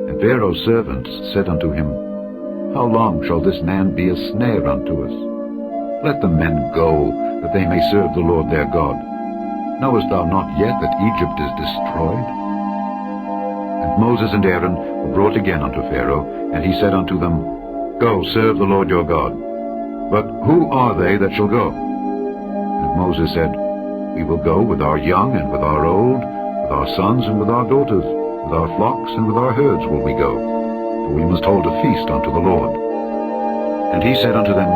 And Pharaoh's servants said unto him, How long shall this man be a snare unto us? Let the men go, that they may serve the Lord their God. Knowest thou not yet that Egypt is destroyed? And Moses and Aaron were brought again unto Pharaoh, and he said unto them, Go, serve the Lord your God. But who are they that shall go? And Moses said, We will go with our young and with our old, with our sons and with our daughters, with our flocks and with our herds will we go, for we must hold a feast unto the Lord. And he said unto them,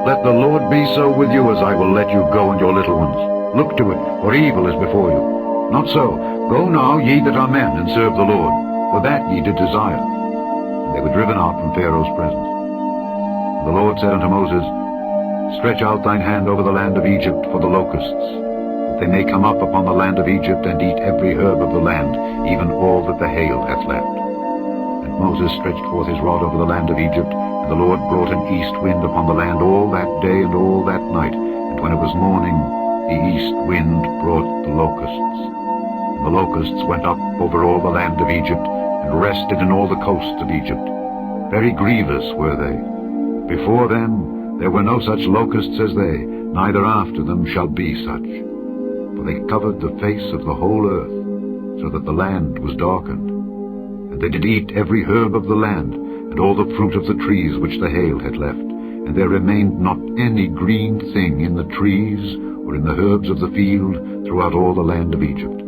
Let the Lord be so with you, as I will let you go and your little ones. Look to it, for evil is before you. Not so. Go now, ye that are men, and serve the Lord, for that ye did desire. And they were driven out from Pharaoh's presence. The Lord said unto Moses, Stretch out thine hand over the land of Egypt for the locusts, that they may come up upon the land of Egypt, and eat every herb of the land, even all that the hail hath left. And Moses stretched forth his rod over the land of Egypt, and the Lord brought an east wind upon the land all that day and all that night. And when it was morning, the east wind brought the locusts. And the locusts went up over all the land of Egypt, and rested in all the coasts of Egypt. Very grievous were they. Before then there were no such locusts as they, neither after them shall be such. For they covered the face of the whole earth, so that the land was darkened. And they did eat every herb of the land, and all the fruit of the trees which the hail had left. And there remained not any green thing in the trees or in the herbs of the field throughout all the land of Egypt.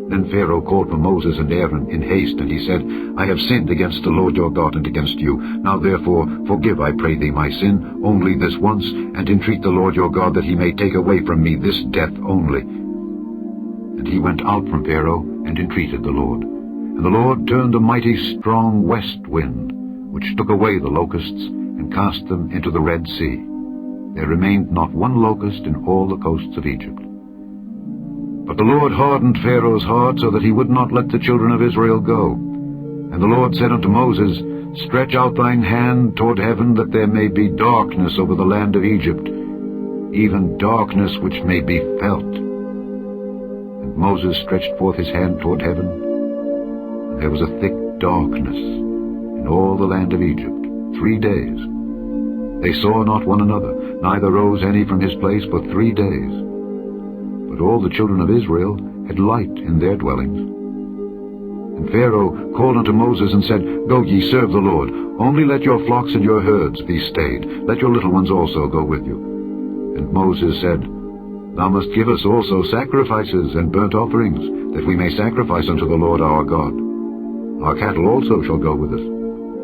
Then Pharaoh called for Moses and Aaron in haste, and he said, I have sinned against the Lord your God and against you. Now therefore forgive, I pray thee, my sin, only this once, and entreat the Lord your God that he may take away from me this death only. And he went out from Pharaoh and entreated the Lord. And the Lord turned a mighty strong west wind, which took away the locusts, and cast them into the Red Sea. There remained not one locust in all the coasts of Egypt. But the Lord hardened Pharaoh's heart, so that he would not let the children of Israel go. And the Lord said unto Moses, Stretch out thine hand toward heaven, that there may be darkness over the land of Egypt, even darkness which may be felt. And Moses stretched forth his hand toward heaven, and there was a thick darkness in all the land of Egypt 3 days. They saw not one another, neither rose any from his place for 3 days. But all the children of Israel had light in their dwellings. And Pharaoh called unto Moses and said, Go ye, serve the Lord. Only let your flocks and your herds be stayed. Let your little ones also go with you. And Moses said, Thou must give us also sacrifices and burnt offerings, that we may sacrifice unto the Lord our God. Our cattle also shall go with us.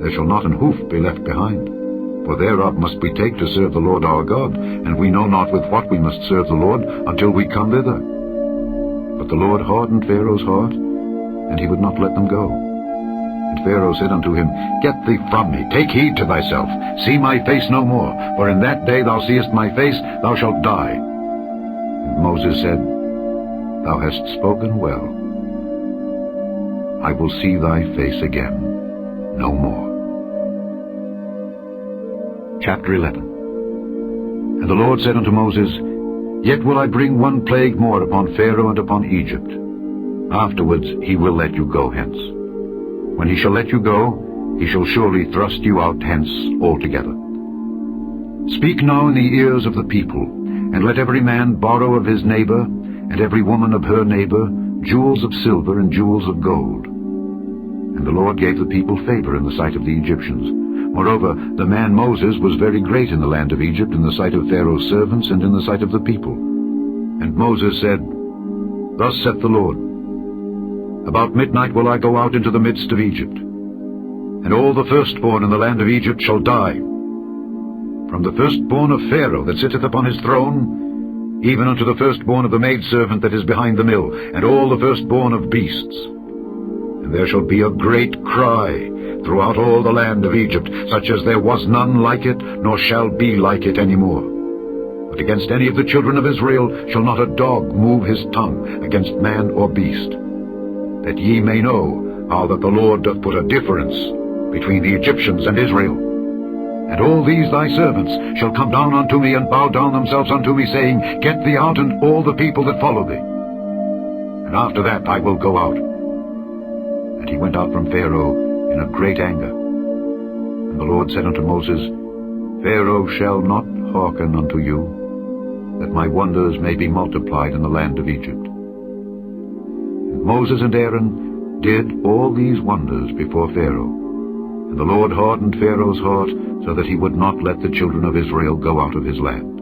There shall not an hoof be left behind. For thereof must we take to serve the Lord our God, and we know not with what we must serve the Lord until we come thither. But the Lord hardened Pharaoh's heart, and he would not let them go. And Pharaoh said unto him, Get thee from me, take heed to thyself, see my face no more, for in that day thou seest my face, thou shalt die. And Moses said, Thou hast spoken well. I will see thy face again no more. Chapter 11. And the Lord said unto Moses, Yet will I bring one plague more upon Pharaoh and upon Egypt. Afterwards he will let you go hence. When he shall let you go, he shall surely thrust you out hence altogether. Speak now in the ears of the people, and let every man borrow of his neighbor, and every woman of her neighbor, jewels of silver and jewels of gold. And the Lord gave the people favor in the sight of the Egyptians. Moreover, the man Moses was very great in the land of Egypt, in the sight of Pharaoh's servants, and in the sight of the people. And Moses said, Thus saith the Lord, About midnight will I go out into the midst of Egypt, and all the firstborn in the land of Egypt shall die, from the firstborn of Pharaoh that sitteth upon his throne, even unto the firstborn of the maidservant that is behind the mill, and all the firstborn of beasts. And there shall be a great cry throughout all the land of Egypt, such as there was none like it, nor shall be like it any more. But against any of the children of Israel shall not a dog move his tongue against man or beast, that ye may know how that the Lord doth put a difference between the Egyptians and Israel. And all these thy servants shall come down unto me, and bow down themselves unto me, saying, Get thee out, and all the people that follow thee. And after that I will go out. And he went out from Pharaoh in a great anger. And the Lord said unto Moses, Pharaoh shall not hearken unto you, that my wonders may be multiplied in the land of Egypt. And Moses and Aaron did all these wonders before Pharaoh. And the Lord hardened Pharaoh's heart, so that he would not let the children of Israel go out of his land.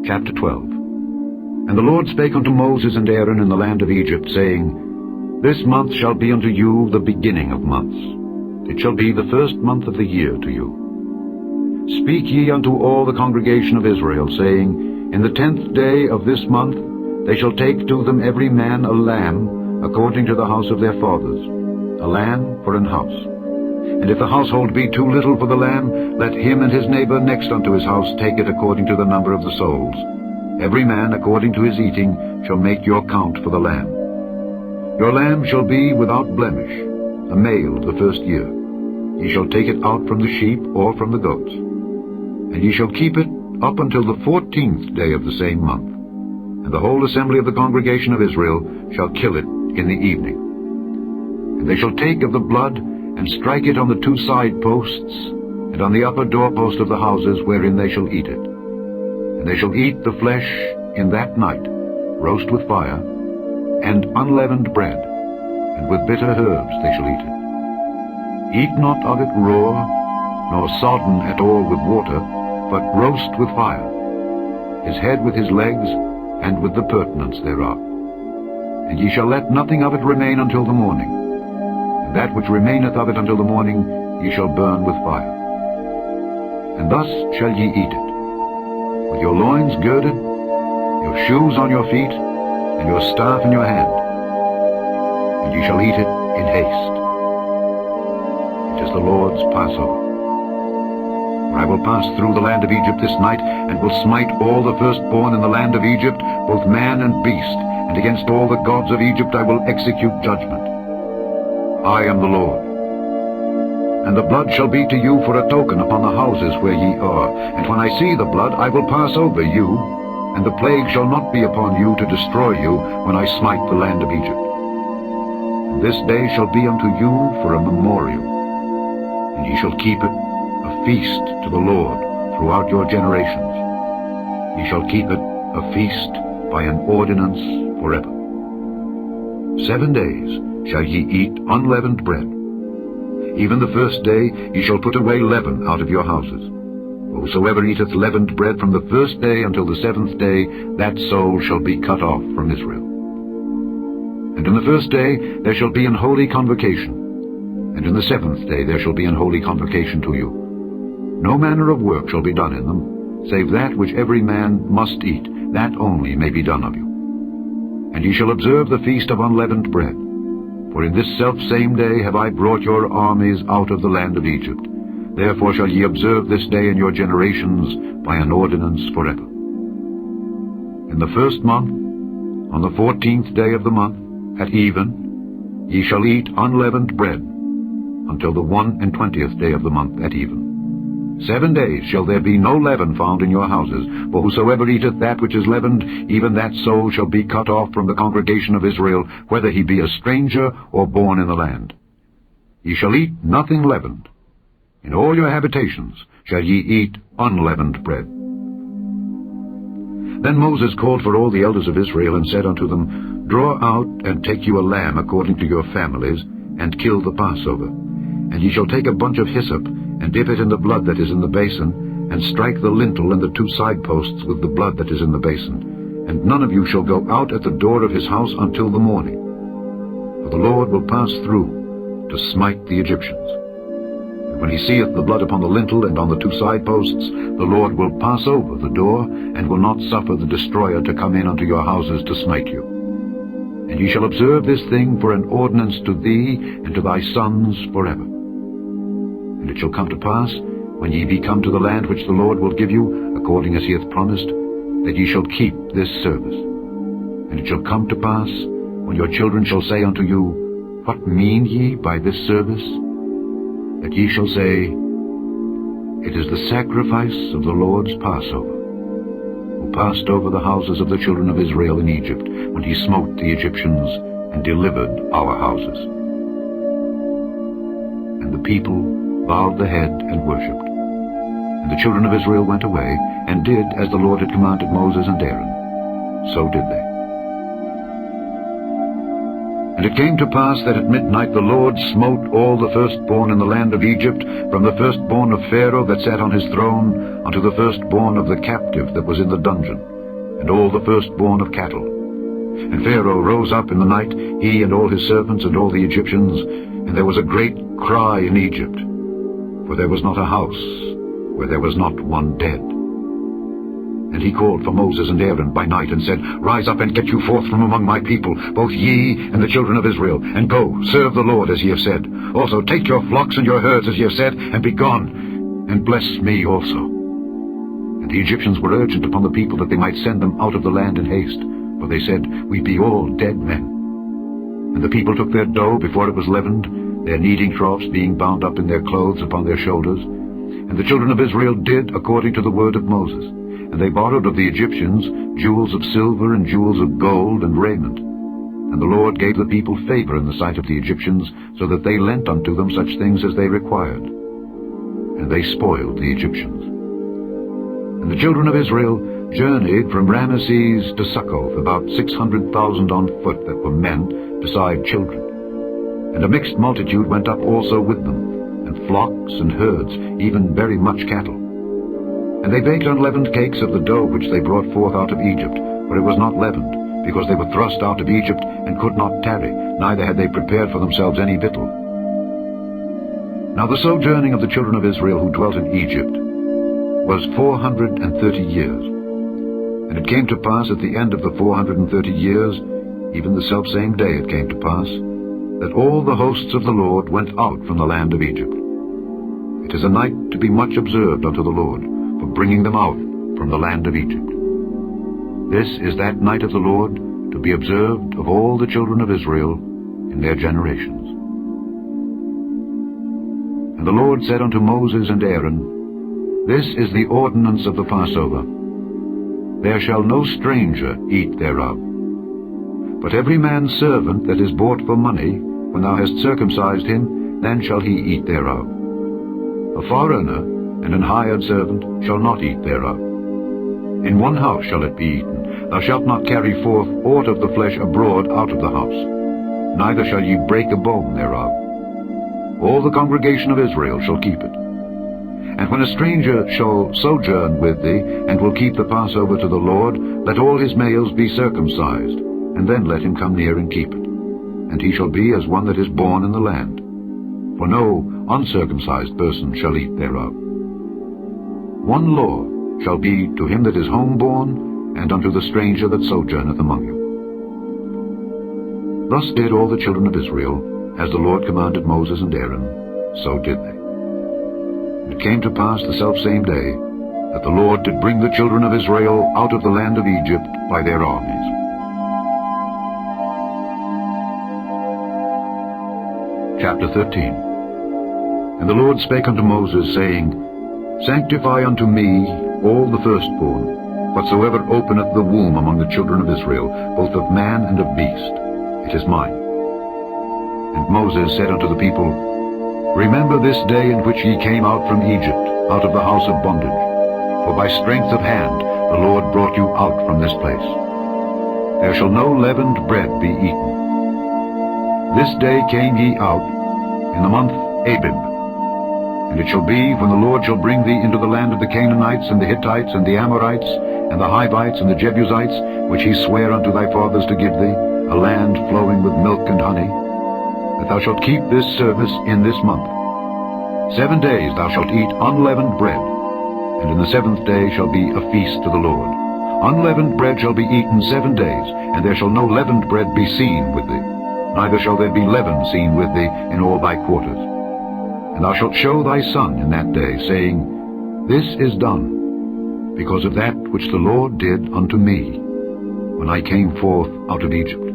Chapter 12. And the Lord spake unto Moses and Aaron in the land of Egypt, saying, This month shall be unto you the beginning of months. It shall be the first month of the year to you. Speak ye unto all the congregation of Israel, saying, In the 10th day of this month they shall take to them every man a lamb, according to the house of their fathers, a lamb for an house. And if the household be too little for the lamb, let him and his neighbor next unto his house take it according to the number of the souls. Every man according to his eating shall make your count for the lamb. Your lamb shall be without blemish, a male of the first year. Ye shall take it out from the sheep or from the goats. And ye shall keep it up until the 14th day of the same month. And the whole assembly of the congregation of Israel shall kill it in the evening. And they shall take of the blood, and strike it on the 2 side posts, and on the upper doorpost of the houses wherein they shall eat it. And they shall eat the flesh in that night, roast with fire, and unleavened bread, and with bitter herbs they shall eat it. Eat not of it raw, nor sodden at all with water, but roast with fire, his head with his legs, and with the purtenance thereof. And ye shall let nothing of it remain until the morning. And that which remaineth of it until the morning ye shall burn with fire. And thus shall ye eat it, with your loins girded, your shoes on your feet, and your staff in your hand. And ye shall eat it in haste. It is the Lord's Passover. For I will pass through the land of Egypt this night, and will smite all the firstborn in the land of Egypt, both man and beast, and against all the gods of Egypt I will execute judgment. I am the Lord. And the blood shall be to you for a token upon the houses where ye are. And when I see the blood, I will pass over you, and the plague shall not be upon you to destroy you when I smite the land of Egypt. And this day shall be unto you for a memorial, and ye shall keep it a feast to the Lord throughout your generations. Ye shall keep it a feast by an ordinance forever. 7 days shall ye eat unleavened bread. Even the first day ye shall put away leaven out of your houses. Whosoever eateth leavened bread from the first day until the 7th day, that soul shall be cut off from Israel. And in the first day there shall be an holy convocation, and in the 7th day there shall be an holy convocation to you. No manner of work shall be done in them, save that which every man must eat, that only may be done of you. And ye shall observe the feast of unleavened bread. For in this selfsame day have I brought your armies out of the land of Egypt. Therefore shall ye observe this day in your generations by an ordinance forever. In the 1st month, on the 14th day of the month, at even, ye shall eat unleavened bread, until the 21st day of the month at even. 7 days shall there be no leaven found in your houses, for whosoever eateth that which is leavened, even that soul shall be cut off from the congregation of Israel, whether he be a stranger or born in the land. Ye shall eat nothing leavened. In all your habitations shall ye eat unleavened bread. Then Moses called for all the elders of Israel, and said unto them, Draw out and take you a lamb according to your families, and kill the Passover. And ye shall take a bunch of hyssop, and dip it in the blood that is in the basin, and strike the lintel and the 2 side posts with the blood that is in the basin. And none of you shall go out at the door of his house until the morning. For the Lord will pass through to smite the Egyptians. And when he seeth the blood upon the lintel and on the 2 side posts, the Lord will pass over the door, and will not suffer the destroyer to come in unto your houses to smite you. And ye shall observe this thing for an ordinance to thee and to thy sons forever. And it shall come to pass, when ye be come to the land which the Lord will give you, according as he hath promised, that ye shall keep this service. And it shall come to pass, when your children shall say unto you, What mean ye by this service? That ye shall say, It is the sacrifice of the Lord's Passover, who passed over the houses of the children of Israel in Egypt, when he smote the Egyptians and delivered our houses. And the people bowed the head and worshipped. And the children of Israel went away, and did as the Lord had commanded Moses and Aaron. So did they. And it came to pass that at midnight the Lord smote all the firstborn in the land of Egypt, from the firstborn of Pharaoh that sat on his throne, unto the firstborn of the captive that was in the dungeon, and all the firstborn of cattle. And Pharaoh rose up in the night, he and all his servants and all the Egyptians, and there was a great cry in Egypt, for there was not a house where there was not one dead. And he called for Moses and Aaron by night, and said, Rise up and get you forth from among my people, both ye and the children of Israel, and go, serve the Lord as ye have said. Also take your flocks and your herds as ye have said, and be gone, and bless me also. And the Egyptians were urgent upon the people that they might send them out of the land in haste, for they said, We be all dead men. And the people took their dough before it was leavened, their kneading troughs being bound up in their clothes upon their shoulders. And the children of Israel did according to the word of Moses. And they borrowed of the Egyptians jewels of silver and jewels of gold and raiment. And the Lord gave the people favor in the sight of the Egyptians, so that they lent unto them such things as they required. And they spoiled the Egyptians. And the children of Israel journeyed from Ramesses to Succoth, about 600,000 on foot that were men, beside children. And a mixed multitude went up also with them, and flocks and herds, even very much cattle. And they baked unleavened cakes of the dough which they brought forth out of Egypt, for it was not leavened, because they were thrust out of Egypt, and could not tarry, neither had they prepared for themselves any victual. Now the sojourning of the children of Israel who dwelt in Egypt was 430 years. And it came to pass at the end of the 430 years, even the selfsame day it came to pass, that all the hosts of the Lord went out from the land of Egypt. It is a night to be much observed unto the Lord, for bringing them out from the land of Egypt. This is that night of the Lord, to be observed of all the children of Israel in their generations. And the Lord said unto Moses and Aaron, This is the ordinance of the Passover. There shall no stranger eat thereof. But every man's servant that is bought for money, when thou hast circumcised him, then shall he eat thereof. A foreigner and an hired servant shall not eat thereof. In one house shall it be eaten. Thou shalt not carry forth aught of the flesh abroad out of the house, neither shall ye break a bone thereof. All the congregation of Israel shall keep it. And when a stranger shall sojourn with thee, and will keep the Passover to the Lord, let all his males be circumcised, and then let him come near and keep it. And he shall be as one that is born in the land. For no uncircumcised person shall eat thereof. One law shall be to him that is homeborn, and unto the stranger that sojourneth among you. Thus did all the children of Israel, as the Lord commanded Moses and Aaron, so did they. And it came to pass the selfsame day, that the Lord did bring the children of Israel out of the land of Egypt by their armies. Chapter 13. And the Lord spake unto Moses, saying, Sanctify unto me all the firstborn, whatsoever openeth the womb among the children of Israel, both of man and of beast. It is mine. And Moses said unto the people, Remember this day in which ye came out from Egypt, out of the house of bondage. For by strength of hand the Lord brought you out from this place. There shall no leavened bread be eaten. This day came ye out, in the month Abib. And it shall be, when the Lord shall bring thee into the land of the Canaanites, and the Hittites, and the Amorites, and the Hivites, and the Jebusites, which he sware unto thy fathers to give thee, a land flowing with milk and honey, that thou shalt keep this service in this month. 7 days thou shalt eat unleavened bread, and in the 7th day shall be a feast to the Lord. Unleavened bread shall be eaten 7 days, and there shall no leavened bread be seen with thee, neither shall there be leaven seen with thee in all thy quarters. And thou shalt show thy son in that day, saying, This is done, because of that which the Lord did unto me, when I came forth out of Egypt.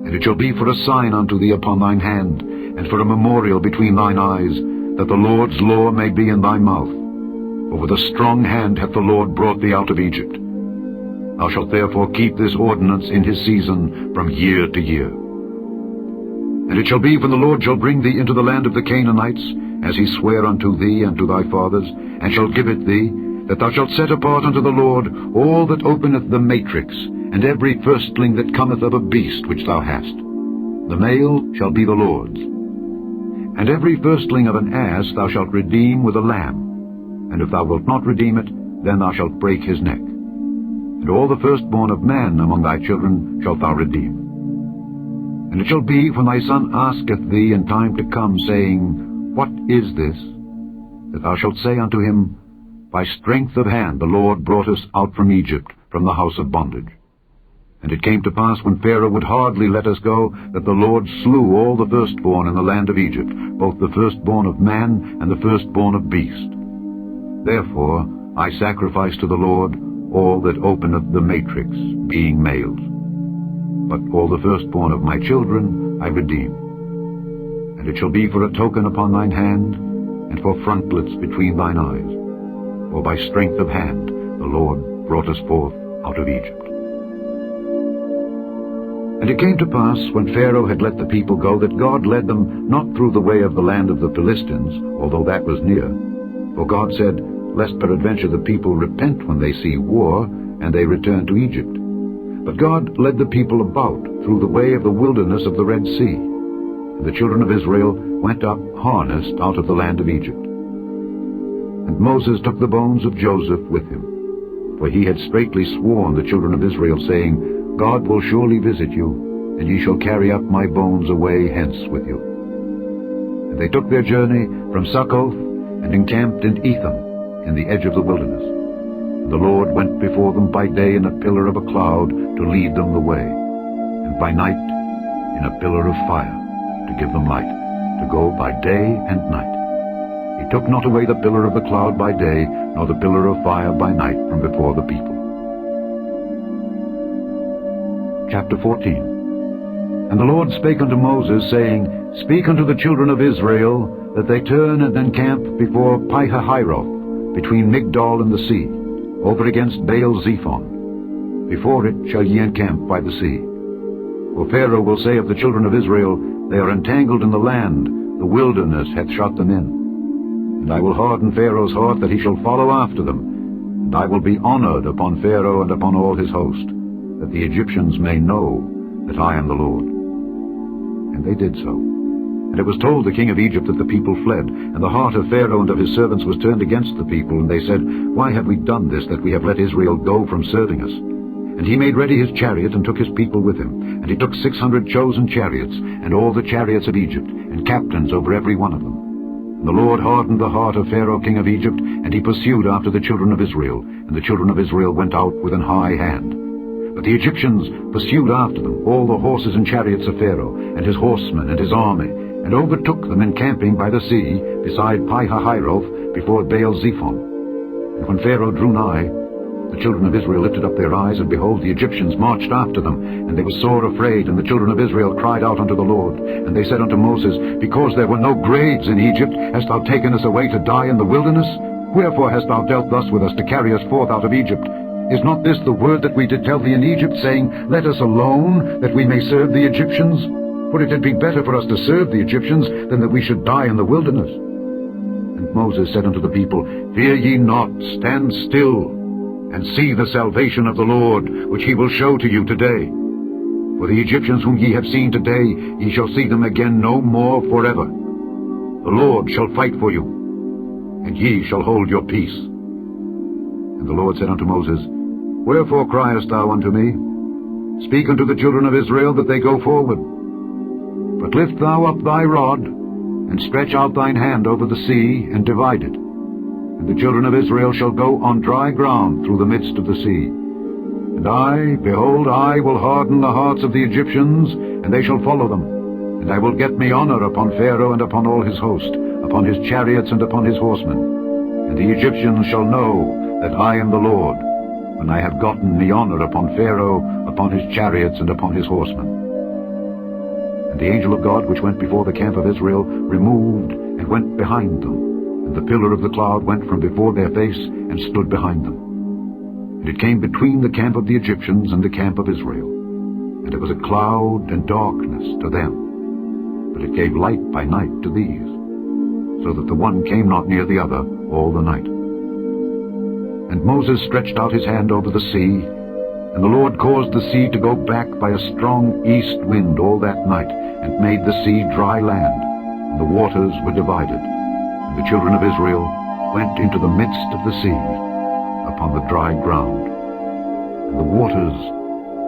And it shall be for a sign unto thee upon thine hand, and for a memorial between thine eyes, that the Lord's law may be in thy mouth. For with a strong hand hath the Lord brought thee out of Egypt. Thou shalt therefore keep this ordinance in his season from year to year. And it shall be, when the Lord shall bring thee into the land of the Canaanites, as he sware unto thee and to thy fathers, and shall give it thee, that thou shalt set apart unto the Lord all that openeth the matrix, and every firstling that cometh of a beast which thou hast. The male shall be the Lord's. And every firstling of an ass thou shalt redeem with a lamb, and if thou wilt not redeem it, then thou shalt break his neck. And all the firstborn of man among thy children shalt thou redeem. And it shall be, when thy son asketh thee in time to come, saying, What is this? that thou shalt say unto him, By strength of hand the Lord brought us out from Egypt, from the house of bondage. And it came to pass, when Pharaoh would hardly let us go, that the Lord slew all the firstborn in the land of Egypt, both the firstborn of man and the firstborn of beast. Therefore I sacrifice to the Lord all that openeth the matrix, being males. But all the firstborn of my children I redeem. And it shall be for a token upon thine hand, and for frontlets between thine eyes. For by strength of hand the Lord brought us forth out of Egypt. And it came to pass, when Pharaoh had let the people go, that God led them not through the way of the land of the Philistines, although that was near. For God said, Lest peradventure the people repent when they see war, and they return to Egypt. But God led the people about through the way of the wilderness of the Red Sea. And the children of Israel went up harnessed out of the land of Egypt. And Moses took the bones of Joseph with him, for he had straitly sworn the children of Israel, saying, God will surely visit you, and ye shall carry up my bones away hence with you. And they took their journey from Succoth, and encamped in Etham, in the edge of the wilderness. And the Lord went before them by day in a pillar of a cloud to lead them the way, and by night in a pillar of fire to give them light, to go by day and night. He took not away the pillar of the cloud by day, nor the pillar of fire by night from before the people. Chapter 14. And the Lord spake unto Moses, saying, Speak unto the children of Israel, that they turn and encamp before Pi-hahiroth, between Migdol and the sea, over against Baal-zephon. Before it shall ye encamp by the sea. For Pharaoh will say of the children of Israel, They are entangled in the land, the wilderness hath shut them in. And I will harden Pharaoh's heart, that he shall follow after them. And I will be honored upon Pharaoh and upon all his host, that the Egyptians may know that I am the Lord. And they did so. And it was told the king of Egypt that the people fled, and the heart of Pharaoh and of his servants was turned against the people, and they said, Why have we done this, that we have let Israel go from serving us? And he made ready his chariot, and took his people with him. And he took 600 chosen chariots, and all the chariots of Egypt, and captains over every one of them. And the Lord hardened the heart of Pharaoh king of Egypt, and he pursued after the children of Israel. And the children of Israel went out with an high hand. But the Egyptians pursued after them, all the horses and chariots of Pharaoh, and his horsemen and his army, and overtook them encamping by the sea, beside Pi-hahiroth, before Baal-zephon. And when Pharaoh drew nigh, the children of Israel lifted up their eyes, and behold, the Egyptians marched after them, and they were sore afraid. And the children of Israel cried out unto the Lord. And they said unto Moses, Because there were no graves in Egypt, hast thou taken us away to die in the wilderness? Wherefore hast thou dealt thus with us, to carry us forth out of Egypt? Is not this the word that we did tell thee in Egypt, saying, Let us alone, that we may serve the Egyptians? For it had been better for us to serve the Egyptians, than that we should die in the wilderness. And Moses said unto the people, Fear ye not, stand still, and see the salvation of the Lord, which he will show to you today. For the Egyptians whom ye have seen today, ye shall see them again no more forever. The Lord shall fight for you, and ye shall hold your peace. And the Lord said unto Moses, Wherefore criest thou unto me? Speak unto the children of Israel, that they go forward. But lift thou up thy rod, and stretch out thine hand over the sea, and divide it. And the children of Israel shall go on dry ground through the midst of the sea. And I, behold, I will harden the hearts of the Egyptians, and they shall follow them. And I will get me honor upon Pharaoh and upon all his host, upon his chariots and upon his horsemen. And the Egyptians shall know that I am the Lord, when I have gotten me honor upon Pharaoh, upon his chariots, and upon his horsemen. And the angel of God, which went before the camp of Israel, removed and went behind them. And the pillar of the cloud went from before their face, and stood behind them. And it came between the camp of the Egyptians and the camp of Israel. And it was a cloud and darkness to them, but it gave light by night to these, so that the one came not near the other all the night. And Moses stretched out his hand over the sea, and the Lord caused the sea to go back by a strong east wind all that night, and made the sea dry land, and the waters were divided. And the children of Israel went into the midst of the sea upon the dry ground. And the waters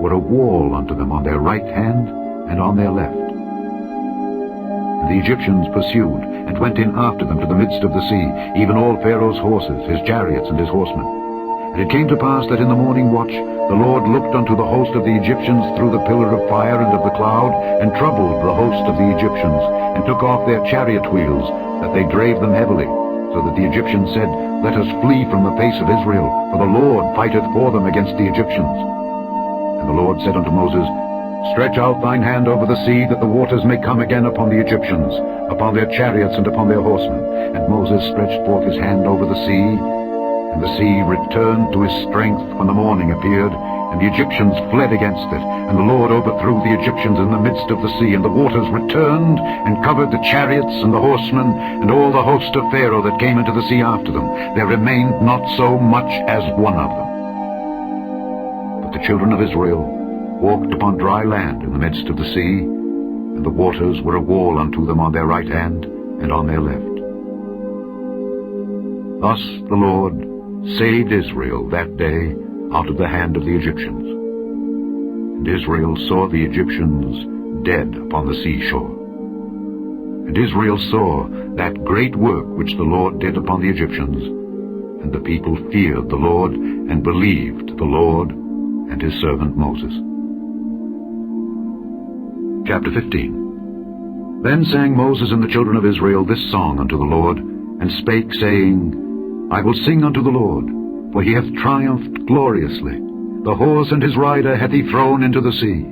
were a wall unto them on their right hand and on their left. And the Egyptians pursued, and went in after them to the midst of the sea, even all Pharaoh's horses, his chariots, and his horsemen. And it came to pass that in the morning watch the Lord looked unto the host of the Egyptians through the pillar of fire and of the cloud, and troubled the host of the Egyptians, and took off their chariot wheels, that they drave them heavily, so that the Egyptians said, Let us flee from the face of Israel, for the Lord fighteth for them against the Egyptians. And the Lord said unto Moses, Stretch out thine hand over the sea, that the waters may come again upon the Egyptians, upon their chariots and upon their horsemen. And Moses stretched forth his hand over the sea, and the sea returned to his strength when the morning appeared, and the Egyptians fled against it. And the Lord overthrew the Egyptians in the midst of the sea, and the waters returned and covered the chariots and the horsemen, and all the host of Pharaoh that came into the sea after them. There remained not so much as one of them. But the children of Israel walked upon dry land in the midst of the sea, and the waters were a wall unto them on their right hand and on their left. Thus the Lord saved Israel that day out of the hand of the Egyptians. And Israel saw the Egyptians dead upon the seashore. And Israel saw that great work which the Lord did upon the Egyptians, and the people feared the Lord and believed the Lord and his servant Moses. Chapter 15. Then sang Moses and the children of Israel this song unto the Lord, and spake, saying, I will sing unto the Lord, for he hath triumphed gloriously. The horse and his rider hath he thrown into the sea.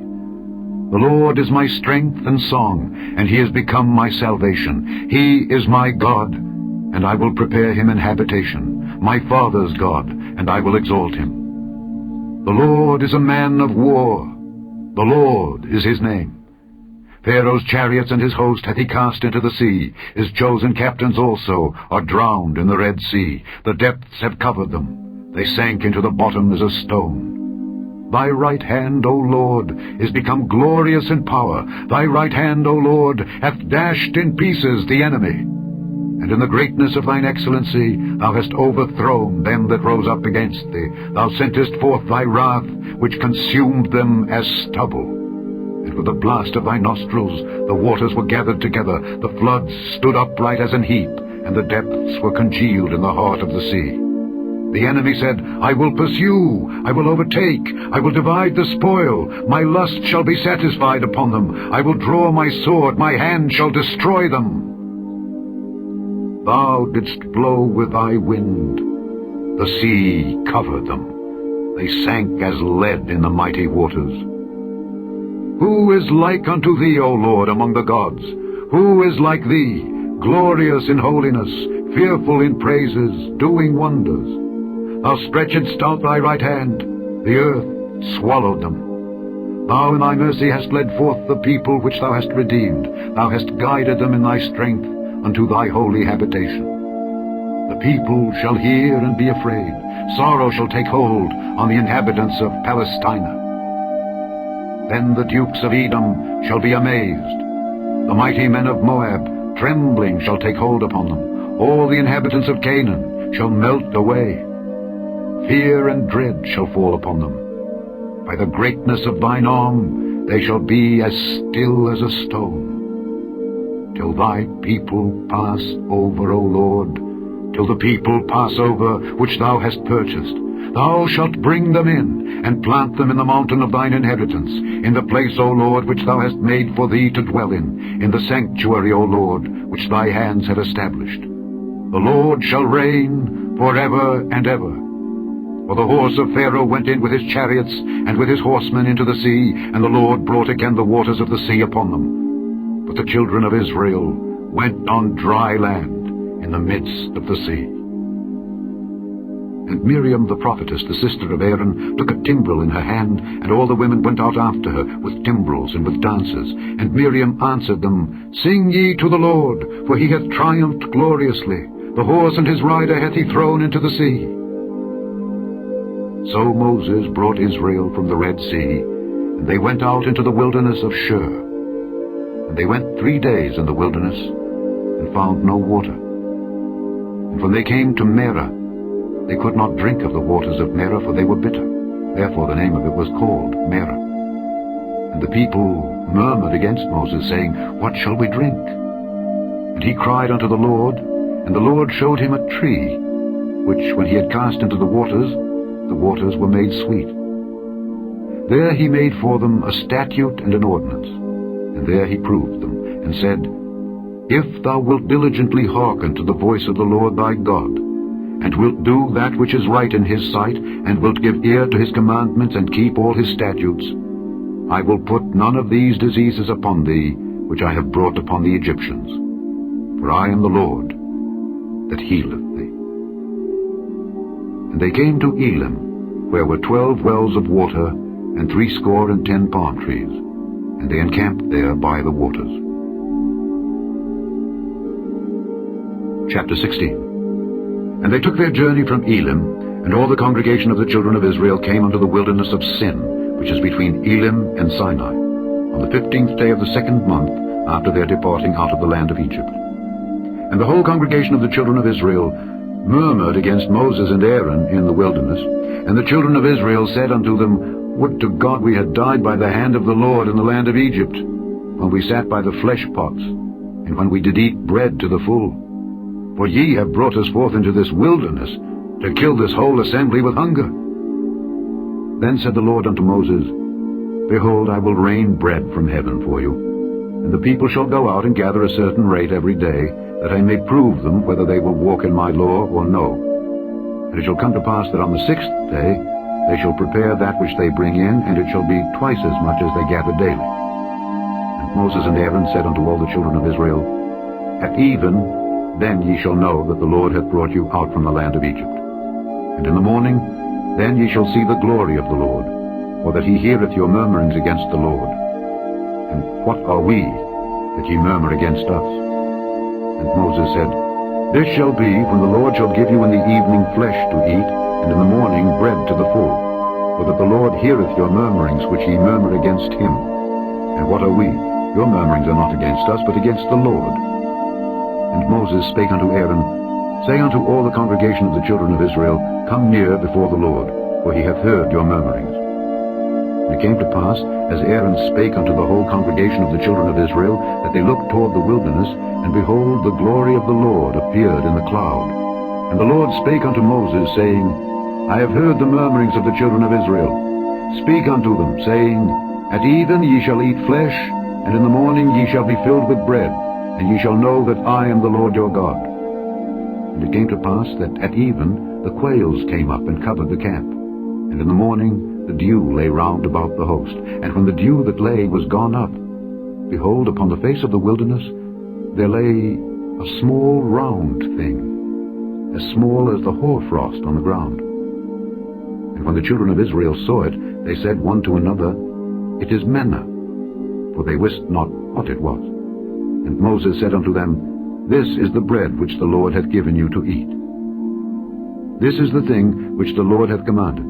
The Lord is my strength and song, and he is become my salvation. He is my God, and I will prepare him an habitation, my father's God, and I will exalt him. The Lord is a man of war. The Lord is his name. Pharaoh's chariots and his host hath he cast into the sea. His chosen captains also are drowned in the Red Sea. The depths have covered them. They sank into the bottom as a stone. Thy right hand, O Lord, is become glorious in power. Thy right hand, O Lord, hath dashed in pieces the enemy. And in the greatness of thine excellency thou hast overthrown them that rose up against thee. Thou sentest forth thy wrath, which consumed them as stubble. And with the blast of thy nostrils the waters were gathered together, the floods stood upright as an heap, and the depths were congealed in the heart of the sea. The enemy said, I will pursue, I will overtake, I will divide the spoil, my lust shall be satisfied upon them, I will draw my sword, my hand shall destroy them. Thou didst blow with thy wind, the sea covered them, they sank as lead in the mighty waters. Who is like unto thee, O Lord, among the gods? Who is like thee, glorious in holiness, fearful in praises, doing wonders? Thou stretchedst out thy right hand, the earth swallowed them. Thou in thy mercy hast led forth the people which thou hast redeemed. Thou hast guided them in thy strength unto thy holy habitation. The people shall hear and be afraid. Sorrow shall take hold on the inhabitants of Palestina. Then the dukes of Edom shall be amazed. The mighty men of Moab, trembling, shall take hold upon them. All the inhabitants of Canaan shall melt away. Fear and dread shall fall upon them. By the greatness of thine arm they shall be as still as a stone. Till thy people pass over, O Lord, till the people pass over which thou hast purchased. Thou shalt bring them in, and plant them in the mountain of thine inheritance, in the place, O Lord, which thou hast made for thee to dwell in the sanctuary, O Lord, which thy hands have established. The Lord shall reign forever and ever. For the horse of Pharaoh went in with his chariots and with his horsemen into the sea, and the Lord brought again the waters of the sea upon them. But the children of Israel went on dry land in the midst of the sea. And Miriam the prophetess, the sister of Aaron, took a timbrel in her hand, and all the women went out after her with timbrels and with dances. And Miriam answered them, Sing ye to the Lord, for he hath triumphed gloriously. The horse and his rider hath he thrown into the sea. So Moses brought Israel from the Red Sea, and they went out into the wilderness of Shur. And they went 3 days in the wilderness, and found no water. And when they came to Merah, they could not drink of the waters of Merah, for they were bitter. Therefore the name of it was called Merah. And the people murmured against Moses, saying, What shall we drink? And he cried unto the Lord, and the Lord showed him a tree, which when he had cast into the waters were made sweet. There he made for them a statute and an ordinance, and there he proved them, and said, If thou wilt diligently hearken to the voice of the Lord thy God, and wilt do that which is right in his sight, and wilt give ear to his commandments, and keep all his statutes, I will put none of these diseases upon thee, which I have brought upon the Egyptians. For I am the Lord that healeth thee. And they came to Elim, where were 12 wells of water, and 70 palm trees, and they encamped there by the waters. Chapter 16. And they took their journey from Elim, and all the congregation of the children of Israel came unto the wilderness of Sin, which is between Elim and Sinai, on the 15th day of the 2nd month after their departing out of the land of Egypt. And the whole congregation of the children of Israel murmured against Moses and Aaron in the wilderness. And the children of Israel said unto them, Would to God we had died by the hand of the Lord in the land of Egypt, when we sat by the flesh pots, and when we did eat bread to the full. For ye have brought us forth into this wilderness, to kill this whole assembly with hunger. Then said the Lord unto Moses, Behold, I will rain bread from heaven for you, and the people shall go out and gather a certain rate every day, that I may prove them whether they will walk in my law or no. And it shall come to pass that on the 6th day they shall prepare that which they bring in, and it shall be twice as much as they gather daily. And Moses and Aaron said unto all the children of Israel, At even then ye shall know that the Lord hath brought you out from the land of Egypt. And in the morning then ye shall see the glory of the Lord, for that he heareth your murmurings against the Lord. And what are we, that ye murmur against us? And Moses said, This shall be, when the Lord shall give you in the evening flesh to eat, and in the morning bread to the full, for that the Lord heareth your murmurings which ye murmur against him. And what are we? Your murmurings are not against us, but against the Lord. And Moses spake unto Aaron, Say unto all the congregation of the children of Israel, Come near before the Lord, for he hath heard your murmurings. And it came to pass, as Aaron spake unto the whole congregation of the children of Israel, that they looked toward the wilderness, and behold, the glory of the Lord appeared in the cloud. And the Lord spake unto Moses, saying, I have heard the murmurings of the children of Israel. Speak unto them, saying, At even ye shall eat flesh, and in the morning ye shall be filled with bread, and ye shall know that I am the Lord your God. And it came to pass that at even the quails came up and covered the camp. And in the morning the dew lay round about the host. And when the dew that lay was gone up, behold, upon the face of the wilderness there lay a small round thing, as small as the hoarfrost on the ground. And when the children of Israel saw it, they said one to another, It is manna, for they wist not what it was. And Moses said unto them, This is the bread which the Lord hath given you to eat. This is the thing which the Lord hath commanded.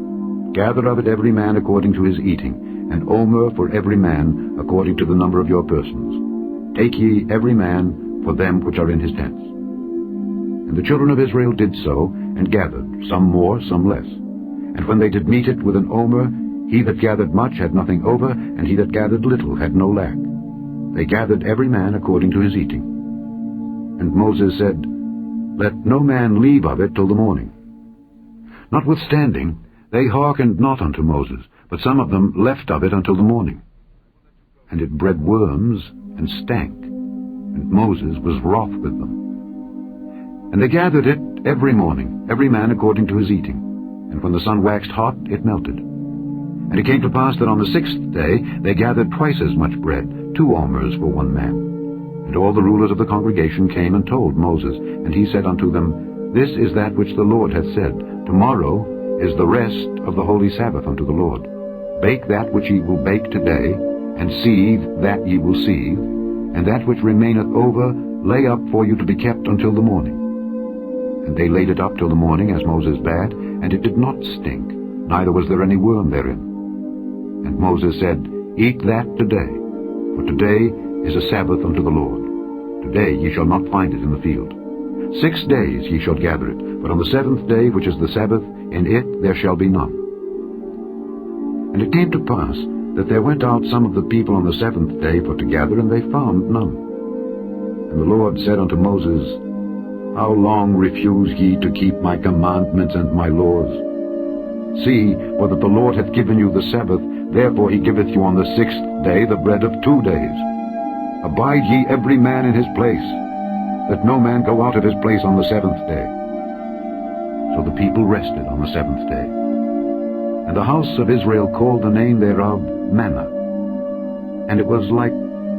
Gather of it every man according to his eating, an omer for every man according to the number of your persons. Take ye every man for them which are in his tents. And the children of Israel did so, and gathered, some more, some less. And when they did meet it with an omer, he that gathered much had nothing over, and he that gathered little had no lack. They gathered every man according to his eating. And Moses said, Let no man leave of it till the morning. Notwithstanding, they hearkened not unto Moses, but some of them left of it until the morning. And it bred worms, and stank, and Moses was wroth with them. And they gathered it every morning, every man according to his eating. And when the sun waxed hot, it melted. And it came to pass that on the 6th day they gathered twice as much bread, 2 omers for one man. And all the rulers of the congregation came and told Moses, and he said unto them, This is that which the Lord hath said, Tomorrow is the rest of the holy Sabbath unto the Lord. Bake that which ye will bake today, and seethe that ye will seethe, and that which remaineth over lay up for you to be kept until the morning. And they laid it up till the morning, as Moses bade, and it did not stink, neither was there any worm therein. And Moses said, Eat that today, for today is a Sabbath unto the Lord. Today ye shall not find it in the field. 6 days ye shall gather it, but on the 7th day, which is the Sabbath, in it there shall be none. And it came to pass that there went out some of the people on the 7th day for to gather, and they found none. And the Lord said unto Moses, How long refuse ye to keep my commandments and my laws? See, for that the Lord hath given you the Sabbath, therefore he giveth you on the 6th day the bread of 2 days. Abide ye every man in his place, that no man go out of his place on the 7th day. So the people rested on the 7th day. And the house of Israel called the name thereof manna, and it was like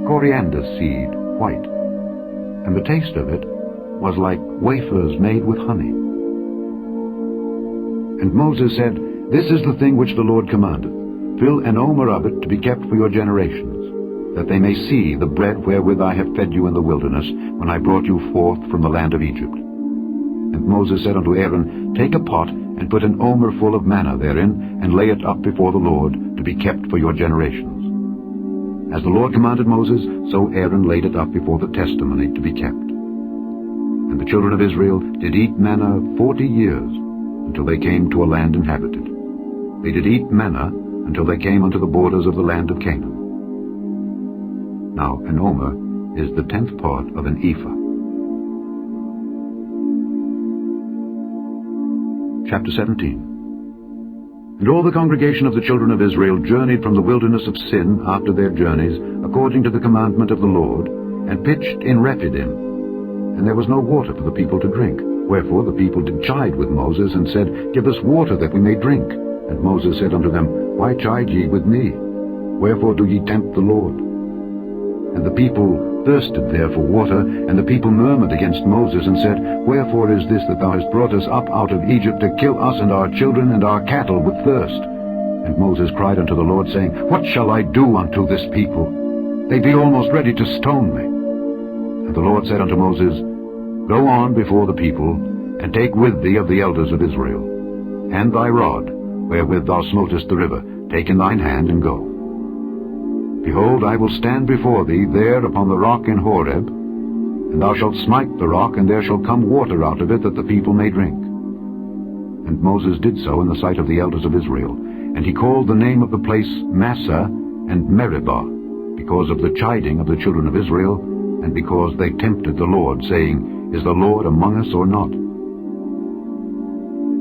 coriander seed, white, and the taste of it was like wafers made with honey. And Moses said, This is the thing which the Lord commanded. Fill an omer of it to be kept for your generations, that they may see the bread wherewith I have fed you in the wilderness, when I brought you forth from the land of Egypt. And Moses said unto Aaron, Take a pot, and put an omer full of manna therein, and lay it up before the Lord, to be kept for your generations. As the Lord commanded Moses, so Aaron laid it up before the testimony to be kept. And the children of Israel did eat manna 40 years, until they came to a land inhabited. They did eat manna until they came unto the borders of the land of Canaan. Now an omer is the 10th part of an ephah. Chapter 17. And all the congregation of the children of Israel journeyed from the wilderness of Sin after their journeys, according to the commandment of the Lord, and pitched in Rephidim. And there was no water for the people to drink. Wherefore the people did chide with Moses, and said, Give us water that we may drink. And Moses said unto them, Why chide ye with me? Wherefore do ye tempt the Lord? And the people thirsted there for water, and the people murmured against Moses, and said, Wherefore is this that thou hast brought us up out of Egypt to kill us and our children and our cattle with thirst? And Moses cried unto the Lord, saying, What shall I do unto this people? They be almost ready to stone me. And the Lord said unto Moses, Go on before the people, and take with thee of the elders of Israel, and thy rod, wherewith thou smotest the river, take in thine hand, and go. Behold, I will stand before thee there upon the rock in Horeb, and thou shalt smite the rock, and there shall come water out of it, that the people may drink. And Moses did so in the sight of the elders of Israel, and he called the name of the place Massah and Meribah, because of the chiding of the children of Israel, and because they tempted the Lord, saying, Is the Lord among us or not?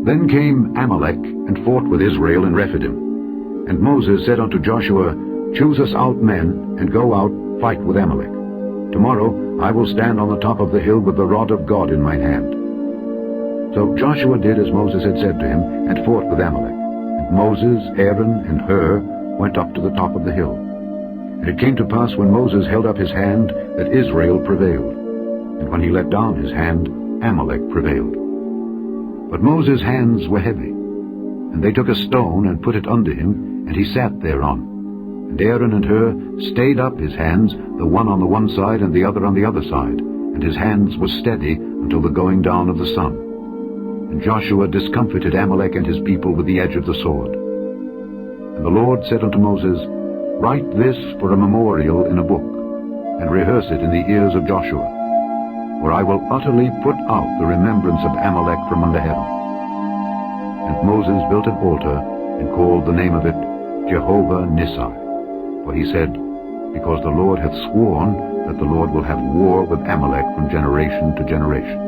Then came Amalek, and fought with Israel in Rephidim. And Moses said unto Joshua, Choose us out men, and go out, fight with Amalek. Tomorrow I will stand on the top of the hill with the rod of God in mine hand. So Joshua did as Moses had said to him, and fought with Amalek. And Moses, Aaron, and Hur went up to the top of the hill. And it came to pass, when Moses held up his hand, that Israel prevailed. And when he let down his hand, Amalek prevailed. But Moses' hands were heavy. And they took a stone, and put it unto him, and he sat thereon. And Aaron and Hur stayed up his hands, the one on the one side, and the other on the other side. And his hands were steady until the going down of the sun. And Joshua discomfited Amalek and his people with the edge of the sword. And the Lord said unto Moses, Write this for a memorial in a book, and rehearse it in the ears of Joshua. For I will utterly put out the remembrance of Amalek from under heaven. And Moses built an altar, and called the name of it Jehovah Nissi. For he said, Because the Lord hath sworn that the Lord will have war with Amalek from generation to generation.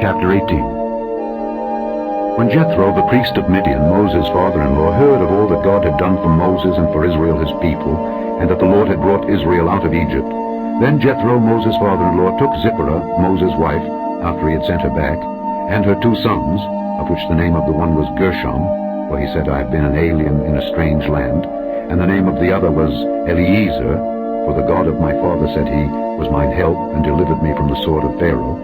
Chapter 18. When Jethro, the priest of Midian, Moses' father-in-law, heard of all that God had done for Moses and for Israel his people, and that the Lord had brought Israel out of Egypt, then Jethro, Moses' father-in-law, took Zipporah, Moses' wife, after he had sent her back, and her 2 sons, of which the name of the one was Gershom, for he said, I have been an alien in a strange land, and the name of the other was Eliezer, for the God of my father, said he, was mine help, and delivered me from the sword of Pharaoh.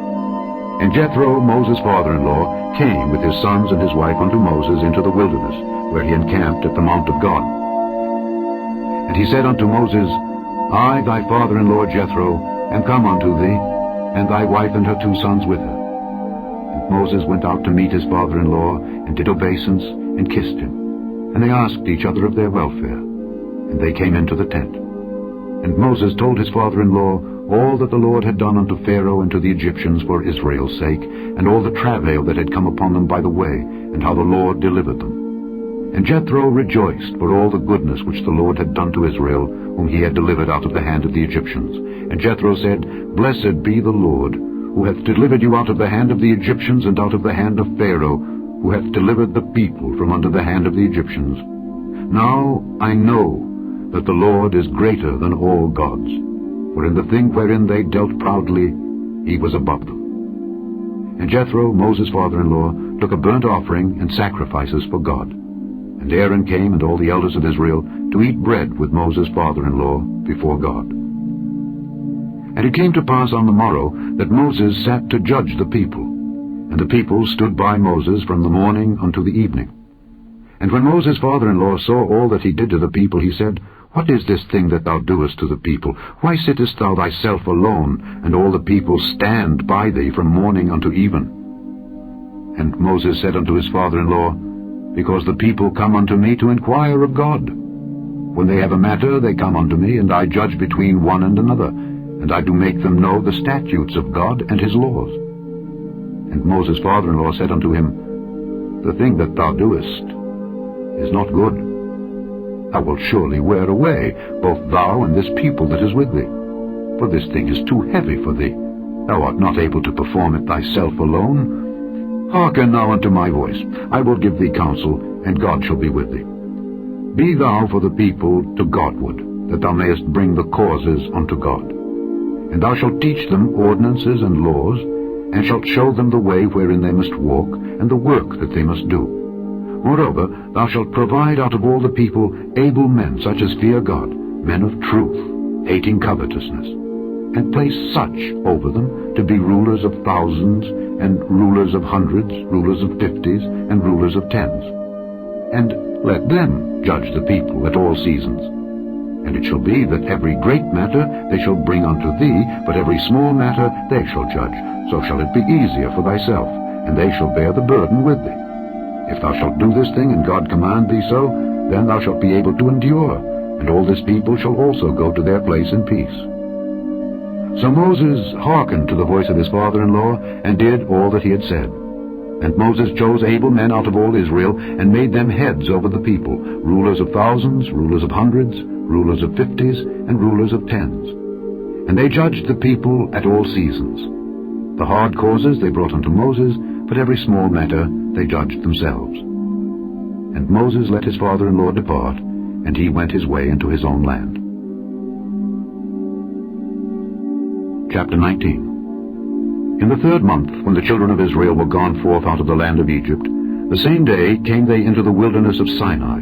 And Jethro, Moses' father-in-law, came with his sons and his wife unto Moses into the wilderness, where he encamped at the mount of God. And he said unto Moses, I, thy father-in-law Jethro, am come unto thee, and thy wife and her 2 sons with her. And Moses went out to meet his father-in-law, and did obeisance, and kissed him. And they asked each other of their welfare. And they came into the tent. And Moses told his father-in-law all that the Lord had done unto Pharaoh and to the Egyptians for Israel's sake, and all the travail that had come upon them by the way, and how the Lord delivered them. And Jethro rejoiced for all the goodness which the Lord had done to Israel, whom he had delivered out of the hand of the Egyptians. And Jethro said, Blessed be the Lord, who hath delivered you out of the hand of the Egyptians, and out of the hand of Pharaoh, who hath delivered the people from under the hand of the Egyptians. Now I know that the Lord is greater than all gods, for in the thing wherein they dealt proudly, he was above them. And Jethro, Moses' father-in-law, took a burnt offering and sacrifices for God. And Aaron came and all the elders of Israel to eat bread with Moses' father-in-law before God. And it came to pass on the morrow that Moses sat to judge the people. And the people stood by Moses from the morning unto the evening. And when Moses' father-in-law saw all that he did to the people, he said, What is this thing that thou doest to the people? Why sittest thou thyself alone, and all the people stand by thee from morning unto even? And Moses said unto his father-in-law, Because the people come unto me to inquire of God. When they have a matter, they come unto me, and I judge between one and another, and I do make them know the statutes of God and his laws. And Moses' father-in-law said unto him, The thing that thou doest is not good. Thou wilt surely wear away, both thou and this people that is with thee. For this thing is too heavy for thee. Thou art not able to perform it thyself alone. Hearken now unto my voice. I will give thee counsel, and God shall be with thee. Be thou for the people to Godward, that thou mayest bring the causes unto God. And thou shalt teach them ordinances and laws, and shalt show them the way wherein they must walk, and the work that they must do. Moreover, thou shalt provide out of all the people able men such as fear God, men of truth, hating covetousness, and place such over them to be rulers of thousands, and rulers of hundreds, rulers of fifties, and rulers of tens. And let them judge the people at all seasons. And it shall be that every great matter they shall bring unto thee, but every small matter they shall judge. So shall it be easier for thyself, and they shall bear the burden with thee. If thou shalt do this thing, and God command thee so, then thou shalt be able to endure, and all this people shall also go to their place in peace. So Moses hearkened to the voice of his father-in-law, and did all that he had said. And Moses chose able men out of all Israel, and made them heads over the people, rulers of thousands, rulers of hundreds, rulers of fifties, and rulers of tens. And they judged the people at all seasons. The hard causes they brought unto Moses, but every small matter they judged themselves. And Moses let his father-in-law depart, and he went his way into his own land. Chapter 19. In the 3rd month, when the children of Israel were gone forth out of the land of Egypt, the same day came they into the wilderness of Sinai.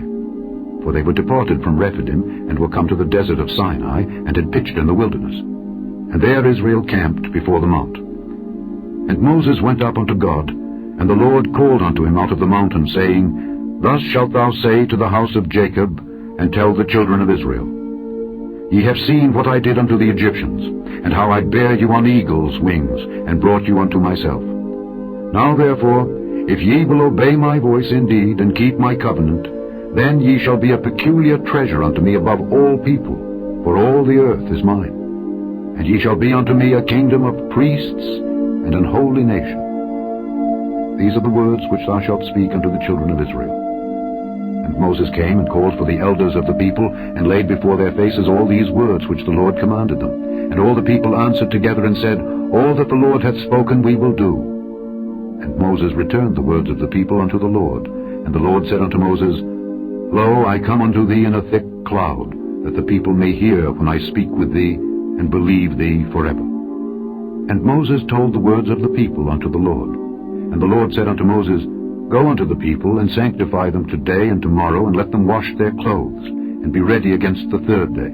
For they were departed from Rephidim, and were come to the desert of Sinai, and had pitched in the wilderness. And there Israel camped before the mount. And Moses went up unto God, and the Lord called unto him out of the mountain, saying, Thus shalt thou say to the house of Jacob, and tell the children of Israel, Ye have seen what I did unto the Egyptians, and how I bare you on eagles' wings, and brought you unto myself. Now therefore, if ye will obey my voice indeed, and keep my covenant, then ye shall be a peculiar treasure unto me above all people, for all the earth is mine. And ye shall be unto me a kingdom of priests, and an holy nation. These are the words which thou shalt speak unto the children of Israel. And Moses came and called for the elders of the people, and laid before their faces all these words which the Lord commanded them. And all the people answered together and said, All that the Lord hath spoken we will do. And Moses returned the words of the people unto the Lord. And the Lord said unto Moses, Lo, I come unto thee in a thick cloud, that the people may hear when I speak with thee, and believe thee forever. And Moses told the words of the people unto the Lord. And the Lord said unto Moses, Go unto the people, and sanctify them today and tomorrow, and let them wash their clothes, and be ready against the 3rd day.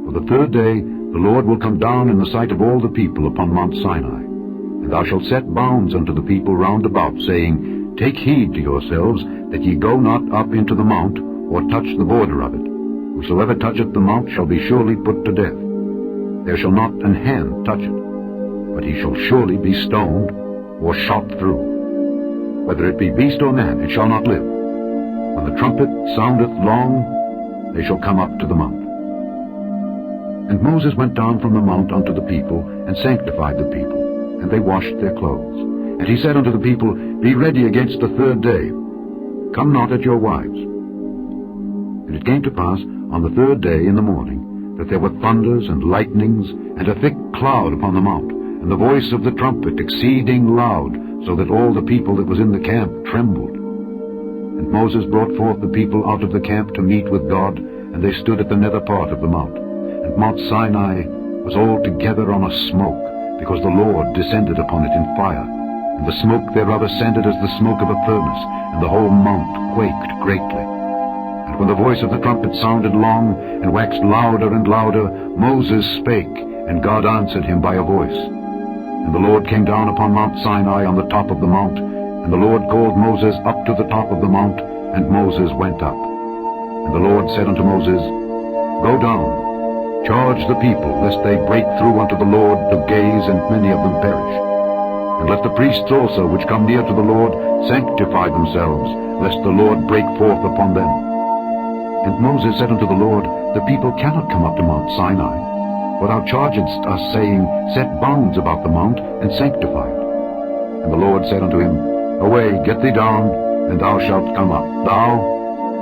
For the 3rd day the Lord will come down in the sight of all the people upon Mount Sinai. And thou shalt set bounds unto the people round about, saying, Take heed to yourselves, that ye go not up into the mount, or touch the border of it. Whosoever toucheth the mount shall be surely put to death. There shall not an hand touch it, but he shall surely be stoned, or shot through. Whether it be beast or man, it shall not live. When the trumpet soundeth long, they shall come up to the mount. And Moses went down from the mount unto the people, and sanctified the people, and they washed their clothes. And he said unto the people, Be ready against the 3rd day. Come not at your wives. And it came to pass on the 3rd day in the morning, that there were thunders and lightnings, and a thick cloud upon the mount, and the voice of the trumpet exceeding loud, so that all the people that was in the camp trembled. And Moses brought forth the people out of the camp to meet with God, and they stood at the nether part of the mount. And Mount Sinai was altogether on a smoke, because the Lord descended upon it in fire. and the smoke thereof ascended as the smoke of a furnace, and the whole mount quaked greatly. And when the voice of the trumpet sounded long, and waxed louder and louder, Moses spake, and God answered him by a voice. And the Lord came down upon Mount Sinai on the top of the mount, and the Lord called Moses up to the top of the mount, and Moses went up. And the Lord said unto Moses, Go down, charge the people, lest they break through unto the Lord to gaze, and many of them perish. And let the priests also, which come near to the Lord, sanctify themselves, lest the Lord break forth upon them. And Moses said unto the Lord, The people cannot come up to Mount Sinai, for thou chargedst us, saying, Set bounds about the mount, and sanctify it. And the Lord said unto him, Away, get thee down, and thou shalt come up, thou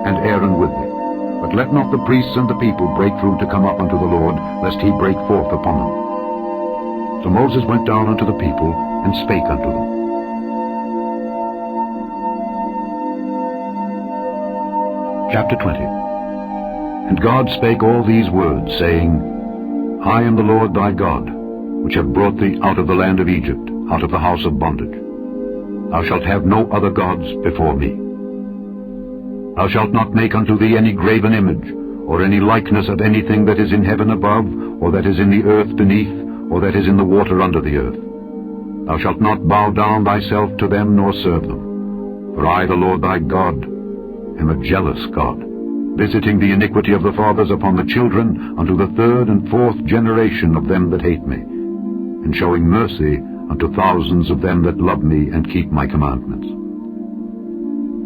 and Aaron with thee. But let not the priests and the people break through to come up unto the Lord, lest he break forth upon them. So Moses went down unto the people, and spake unto them. Chapter 20. And God spake all these words, saying, I am the Lord thy God, which have brought thee out of the land of Egypt, out of the house of bondage. Thou shalt have no other gods before me. Thou shalt not make unto thee any graven image, or any likeness of anything that is in heaven above, or that is in the earth beneath, or that is in the water under the earth. Thou shalt not bow down thyself to them, nor serve them. For I, the Lord thy God, am a jealous God, visiting the iniquity of the fathers upon the children unto the third and fourth generation of them that hate me, and showing mercy unto thousands of them that love me and keep my commandments.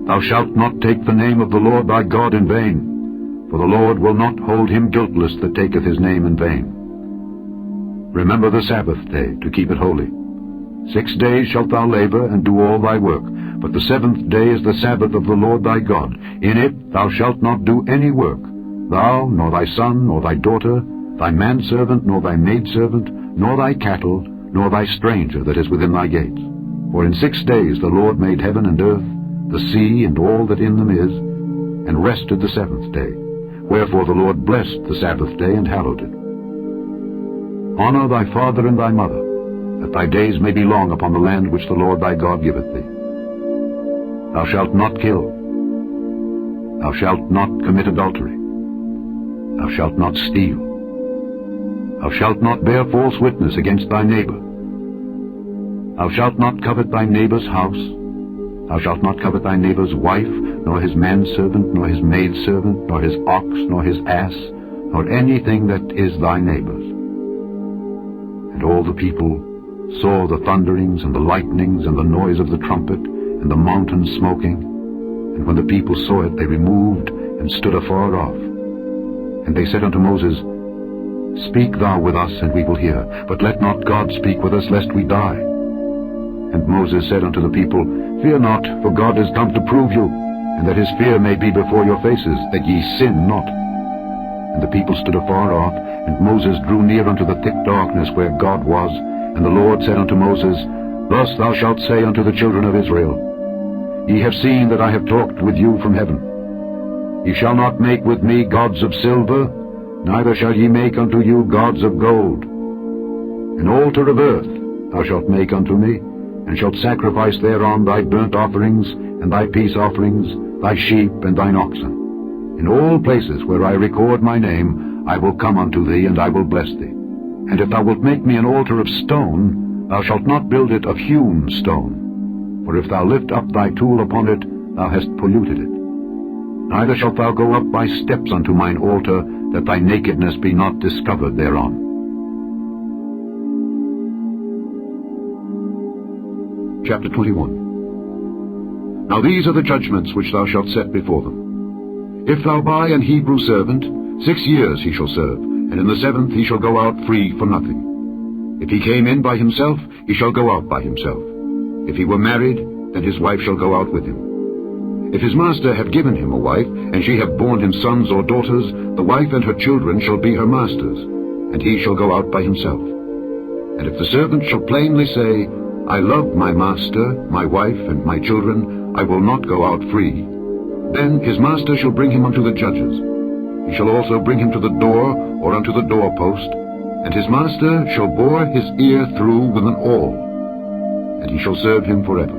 Thou shalt not take the name of the Lord thy God in vain, for the Lord will not hold him guiltless that taketh his name in vain. Remember the Sabbath day, to keep it holy. 6 days shalt thou labor, and do all thy work, but the 7th day is the Sabbath of the Lord thy God. In it thou shalt not do any work, thou, nor thy son, nor thy daughter, thy manservant, nor thy maidservant, nor thy cattle, nor thy stranger that is within thy gates. For in 6 days the Lord made heaven and earth, the sea, and all that in them is, and rested the 7th day. Wherefore the Lord blessed the Sabbath day, and hallowed it. Honor thy father and thy mother, that thy days may be long upon the land which the Lord thy God giveth thee. Thou shalt not kill. Thou shalt not commit adultery. Thou shalt not steal. Thou shalt not bear false witness against thy neighbor. Thou shalt not covet thy neighbor's house. Thou shalt not covet thy neighbor's wife, nor his manservant, nor his maidservant, nor his ox, nor his ass, nor anything that is thy neighbor's. And all the people saw the thunderings and the lightnings and the noise of the trumpet and the mountain smoking. And when the people saw it, they removed and stood afar off. And they said unto Moses, Speak thou with us, and we will hear, but let not God speak with us, lest we die. And Moses said unto the people, Fear not, for God is come to prove you, and that his fear may be before your faces, that ye sin not. And the people stood afar off, and Moses drew near unto the thick darkness where God was. And the Lord said unto Moses, Thus thou shalt say unto the children of Israel, Ye have seen that I have talked with you from heaven. Ye shall not make with me gods of silver, neither shall ye make unto you gods of gold. An altar of earth thou shalt make unto me, and shalt sacrifice thereon thy burnt offerings, and thy peace offerings, thy sheep, and thine oxen. In all places where I record my name, I will come unto thee, and I will bless thee. And if thou wilt make me an altar of stone, thou shalt not build it of hewn stone. For if thou lift up thy tool upon it, thou hast polluted it. Neither shalt thou go up by steps unto mine altar, that thy nakedness be not discovered thereon. Chapter 21. Now these are the judgments which thou shalt set before them. If thou buy an Hebrew servant, 6 years he shall serve, and in the 7th he shall go out free for nothing. If he came in by himself, he shall go out by himself. If he were married, then his wife shall go out with him. If his master have given him a wife, and she have borne him sons or daughters, the wife and her children shall be her master's, and he shall go out by himself. And if the servant shall plainly say, I love my master, my wife, and my children, I will not go out free, then his master shall bring him unto the judges. He shall also bring him to the door, or unto the doorpost, and his master shall bore his ear through with an awl. and he shall serve him forever.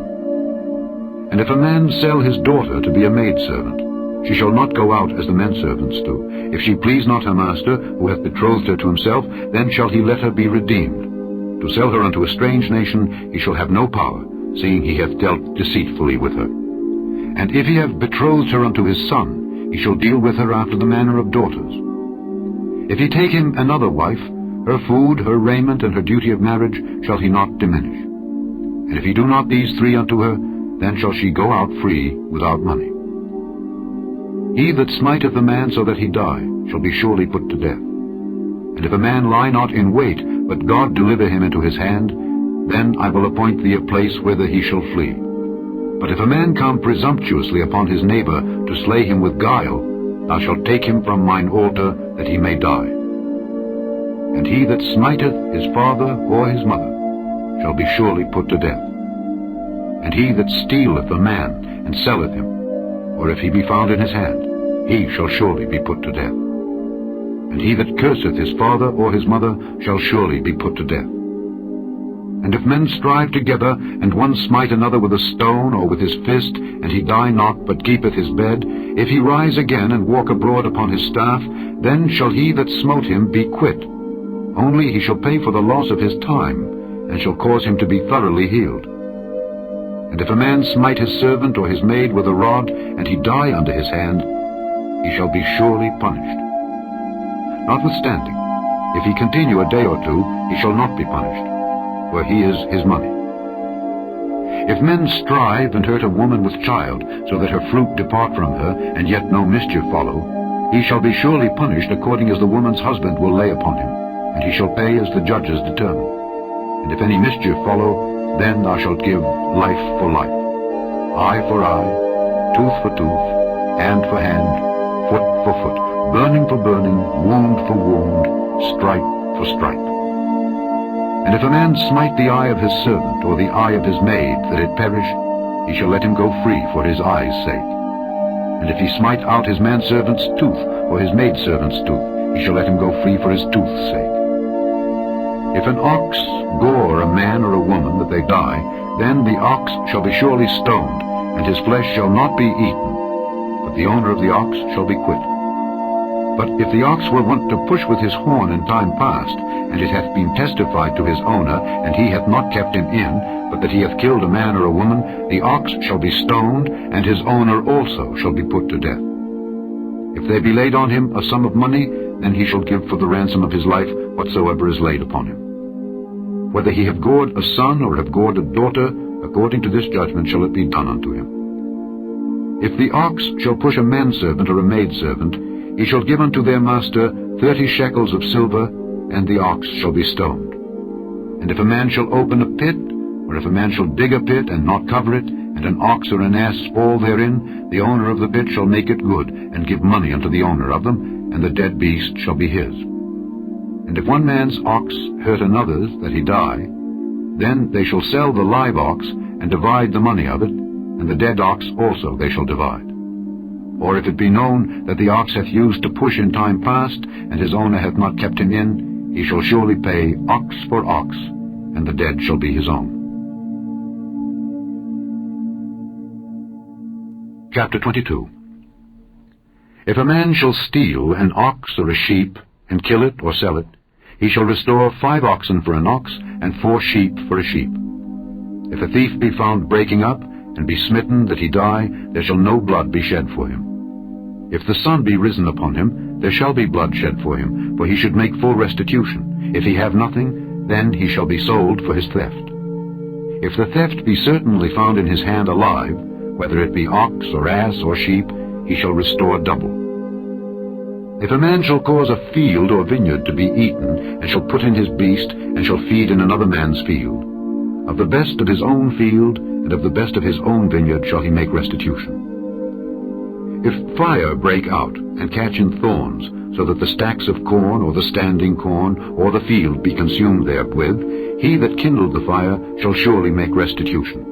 And if a man sell his daughter to be a maidservant, she shall not go out as the men servants do. If she please not her master, who hath betrothed her to himself, then shall he let her be redeemed. To sell her unto a strange nation he shall have no power, seeing he hath dealt deceitfully with her. And if he have betrothed her unto his son, he shall deal with her after the manner of daughters. If he take him another wife, her food, her raiment, and her duty of marriage shall he not diminish. And if he do not these three unto her, then shall she go out free without money. He that smiteth a man so that he die shall be surely put to death. And if a man lie not in wait, but God deliver him into his hand, then I will appoint thee a place whither he shall flee. But if a man come presumptuously upon his neighbor to slay him with guile, thou shalt take him from mine altar, that he may die. And he that smiteth his father or his mother shall be surely put to death. And he that stealeth a man and selleth him, or if he be found in his hand, he shall surely be put to death. And he that curseth his father or his mother shall surely be put to death. And if men strive together, and one smite another with a stone or with his fist, and he die not, but keepeth his bed, if he rise again and walk abroad upon his staff, then shall he that smote him be quit. Only he shall pay for the loss of his time, and shall cause him to be thoroughly healed. And if a man smite his servant or his maid with a rod, and he die under his hand, he shall be surely punished. Notwithstanding, if he continue a day or two, he shall not be punished, for he is his money. If men strive and hurt a woman with child, so that her fruit depart from her, and yet no mischief follow, he shall be surely punished according as the woman's husband will lay upon him, and he shall pay as the judges determine. And if any mischief follow, then thou shalt give life for life, eye for eye, tooth for tooth, hand for hand, foot for foot, burning for burning, wound for wound, stripe for stripe. And if a man smite the eye of his servant, or the eye of his maid, that it perish, he shall let him go free for his eye's sake. And if he smite out his manservant's tooth, or his maidservant's tooth, he shall let him go free for his tooth's sake. If an ox gore a man or a woman that they die, then the ox shall be surely stoned, and his flesh shall not be eaten, but the owner of the ox shall be quit. But if the ox were wont to push with his horn in time past, and it hath been testified to his owner, and he hath not kept him in, but that he hath killed a man or a woman, the ox shall be stoned, and his owner also shall be put to death. If there be laid on him a sum of money, then he shall give for the ransom of his life whatsoever is laid upon him. Whether he have gored a son or have gored a daughter, according to this judgment shall it be done unto him. If the ox shall push a manservant or a maidservant, he shall give unto their master 30 shekels of silver, and the ox shall be stoned. And if a man shall open a pit, or if a man shall dig a pit and not cover it, and an ox or an ass fall therein, the owner of the pit shall make it good, and give money unto the owner of them, and the dead beast shall be his. And if one man's ox hurt another's, that he die, then they shall sell the live ox, and divide the money of it, and the dead ox also they shall divide. Or if it be known that the ox hath used to push in time past, and his owner hath not kept him in, he shall surely pay ox for ox, and the dead shall be his own. Chapter 22. If a man shall steal an ox or a sheep, and kill it or sell it, he shall restore 5 oxen for an ox, and 4 sheep for a sheep. If a thief be found breaking up, and be smitten that he die, there shall no blood be shed for him. If the sun be risen upon him, there shall be blood shed for him, for he should make full restitution. If he have nothing, then he shall be sold for his theft. If the theft be certainly found in his hand alive, whether it be ox or ass or sheep, he shall restore double. If a man shall cause a field or vineyard to be eaten, and shall put in his beast, and shall feed in another man's field, of the best of his own field, and of the best of his own vineyard shall he make restitution. If fire break out, and catch in thorns, so that the stacks of corn, or the standing corn, or the field be consumed therewith, he that kindled the fire shall surely make restitution.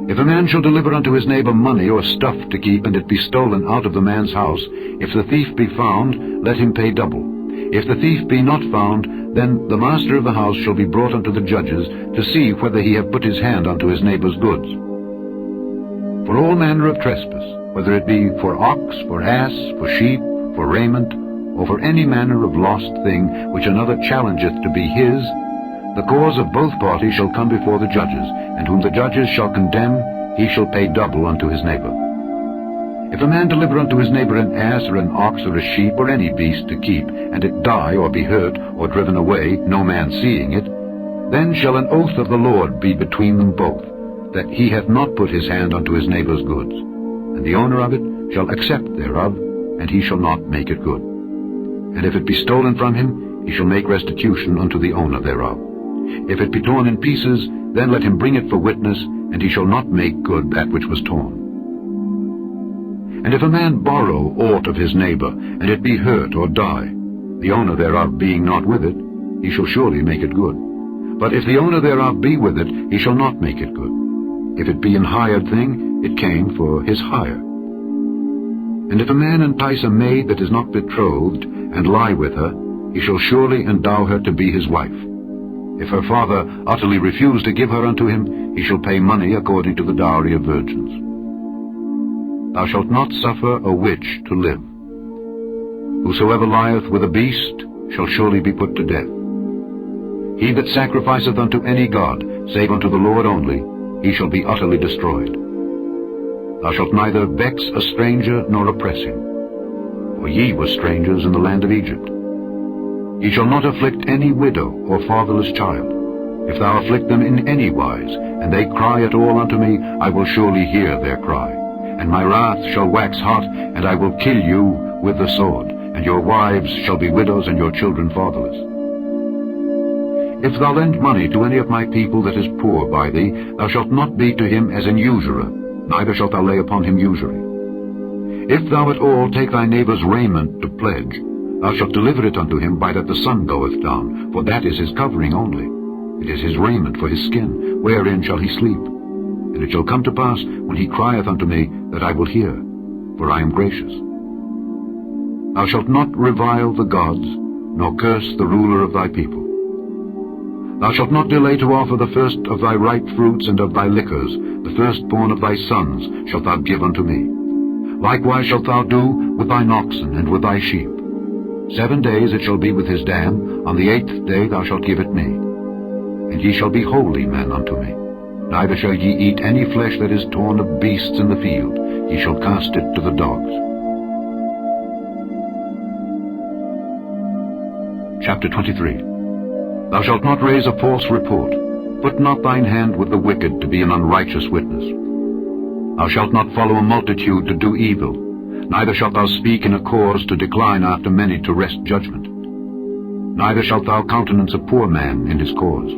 If a man shall deliver unto his neighbor money or stuff to keep, and it be stolen out of the man's house, if the thief be found, let him pay double. If the thief be not found, then the master of the house shall be brought unto the judges, to see whether he have put his hand unto his neighbor's goods. For all manner of trespass, whether it be for ox, for ass, for sheep, for raiment, or for any manner of lost thing which another challengeth to be his, the cause of both parties shall come before the judges, and whom the judges shall condemn, he shall pay double unto his neighbor. If a man deliver unto his neighbor an ass, or an ox, or a sheep, or any beast to keep, and it die, or be hurt, or driven away, no man seeing it, then shall an oath of the Lord be between them both, that he hath not put his hand unto his neighbor's goods. And the owner of it shall accept thereof, and he shall not make it good. And if it be stolen from him, he shall make restitution unto the owner thereof. If it be torn in pieces, then let him bring it for witness, and he shall not make good that which was torn. And if a man borrow aught of his neighbor, and it be hurt or die, the owner thereof being not with it, he shall surely make it good. But if the owner thereof be with it, he shall not make it good. If it be an hired thing, it came for his hire. And if a man entice a maid that is not betrothed, and lie with her, he shall surely endow her to be his wife. If her father utterly refuse to give her unto him, he shall pay money according to the dowry of virgins. Thou shalt not suffer a witch to live. Whosoever lieth with a beast shall surely be put to death. He that sacrificeth unto any god, save unto the Lord only, he shall be utterly destroyed. Thou shalt neither vex a stranger nor oppress him, for ye were strangers in the land of Egypt. Ye shall not afflict any widow or fatherless child. If thou afflict them in any wise, and they cry at all unto me, I will surely hear their cry. And my wrath shall wax hot, and I will kill you with the sword, and your wives shall be widows, and your children fatherless. If thou lend money to any of my people that is poor by thee, thou shalt not be to him as an usurer, neither shalt thou lay upon him usury. If thou at all take thy neighbor's raiment to pledge, thou shalt deliver it unto him by that the sun goeth down, for that is his covering only. It is his raiment for his skin, wherein shall he sleep. And it shall come to pass, when he crieth unto me, that I will hear, for I am gracious. Thou shalt not revile the gods, nor curse the ruler of thy people. Thou shalt not delay to offer the first of thy ripe fruits and of thy liquors, the firstborn of thy sons shalt thou give unto me. Likewise shalt thou do with thine oxen and with thy sheep. 7 days it shall be with his dam, on the 8th day thou shalt give it me. And ye shall be holy men unto me. Neither shall ye eat any flesh that is torn of beasts in the field. Ye shall cast it to the dogs. Chapter 23. Thou shalt not raise a false report. Put not thine hand with the wicked to be an unrighteous witness. Thou shalt not follow a multitude to do evil, neither shalt thou speak in a cause to decline after many to wrest judgment. Neither shalt thou countenance a poor man in his cause.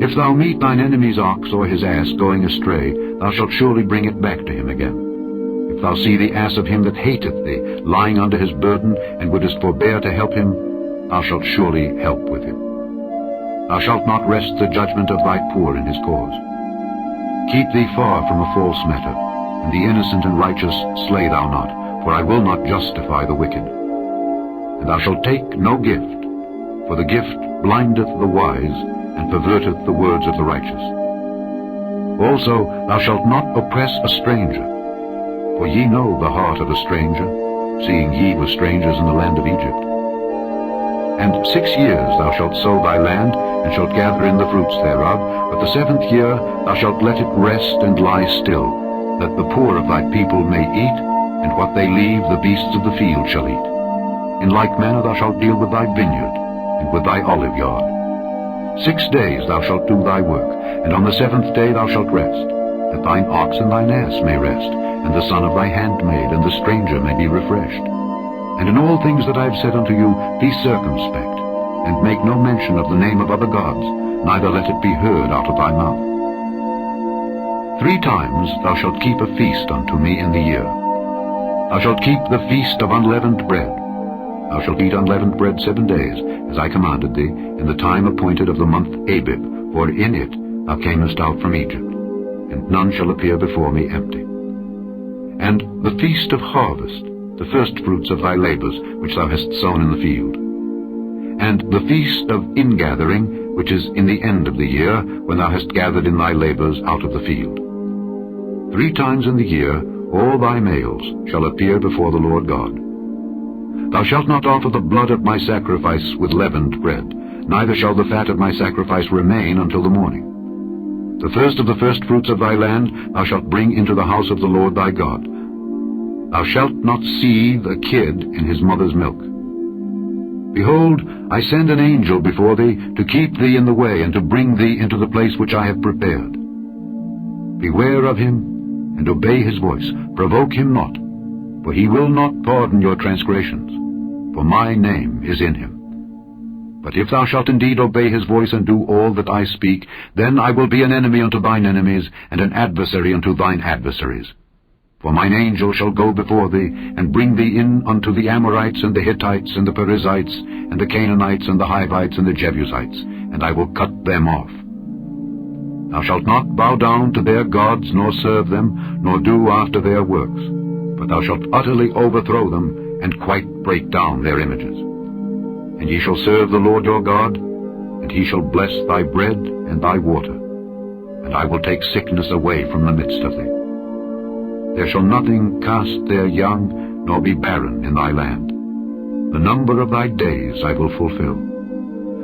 If thou meet thine enemy's ox or his ass going astray, thou shalt surely bring it back to him again. If thou see the ass of him that hateth thee lying under his burden, and wouldest forbear to help him, thou shalt surely help with him. Thou shalt not wrest the judgment of thy poor in his cause. Keep thee far from a false matter, and the innocent and righteous slay thou not, for I will not justify the wicked. And thou shalt take no gift, for the gift blindeth the wise, and perverteth the words of the righteous. Also thou shalt not oppress a stranger, for ye know the heart of a stranger, seeing ye were strangers in the land of Egypt. And 6 years thou shalt sow thy land, and shalt gather in the fruits thereof, but the 7th year thou shalt let it rest and lie still, that the poor of thy people may eat, and what they leave the beasts of the field shall eat. In like manner thou shalt deal with thy vineyard, and with thy olive yard. 6 days thou shalt do thy work, and on the 7th day thou shalt rest, that thine ox and thine ass may rest, and the son of thy handmaid and the stranger may be refreshed. And in all things that I have said unto you, be circumspect, and make no mention of the name of other gods, neither let it be heard out of thy mouth. 3 times thou shalt keep a feast unto me in the year. Thou shalt keep the feast of unleavened bread. Thou shalt eat unleavened bread 7 days, as I commanded thee, in the time appointed of the month Abib, for in it thou camest out from Egypt, and none shall appear before me empty. And the feast of harvest the firstfruits of thy labors which thou hast sown in the field. And the feast of ingathering, which is in the end of the year, when thou hast gathered in thy labors out of the field. 3 times in the year all thy males shall appear before the Lord God. Thou shalt not offer the blood of my sacrifice with leavened bread, neither shall the fat of my sacrifice remain until the morning. The first of the firstfruits of thy land thou shalt bring into the house of the Lord thy God. Thou shalt not seethe a kid in his mother's milk. Behold, I send an angel before thee to keep thee in the way, and to bring thee into the place which I have prepared. Beware of him, and obey his voice. Provoke him not, for he will not pardon your transgressions, for my name is in him. But if thou shalt indeed obey his voice, and do all that I speak, then I will be an enemy unto thine enemies, and an adversary unto thine adversaries. For mine angel shall go before thee, and bring thee in unto the Amorites, and the Hittites, and the Perizzites, and the Canaanites, and the Hivites, and the Jebusites, and I will cut them off. Thou shalt not bow down to their gods, nor serve them, nor do after their works, but thou shalt utterly overthrow them, and quite break down their images. And ye shall serve the Lord your God, and he shall bless thy bread and thy water, and I will take sickness away from the midst of thee. There shall nothing cast their young, nor be barren in thy land. The number of thy days I will fulfill.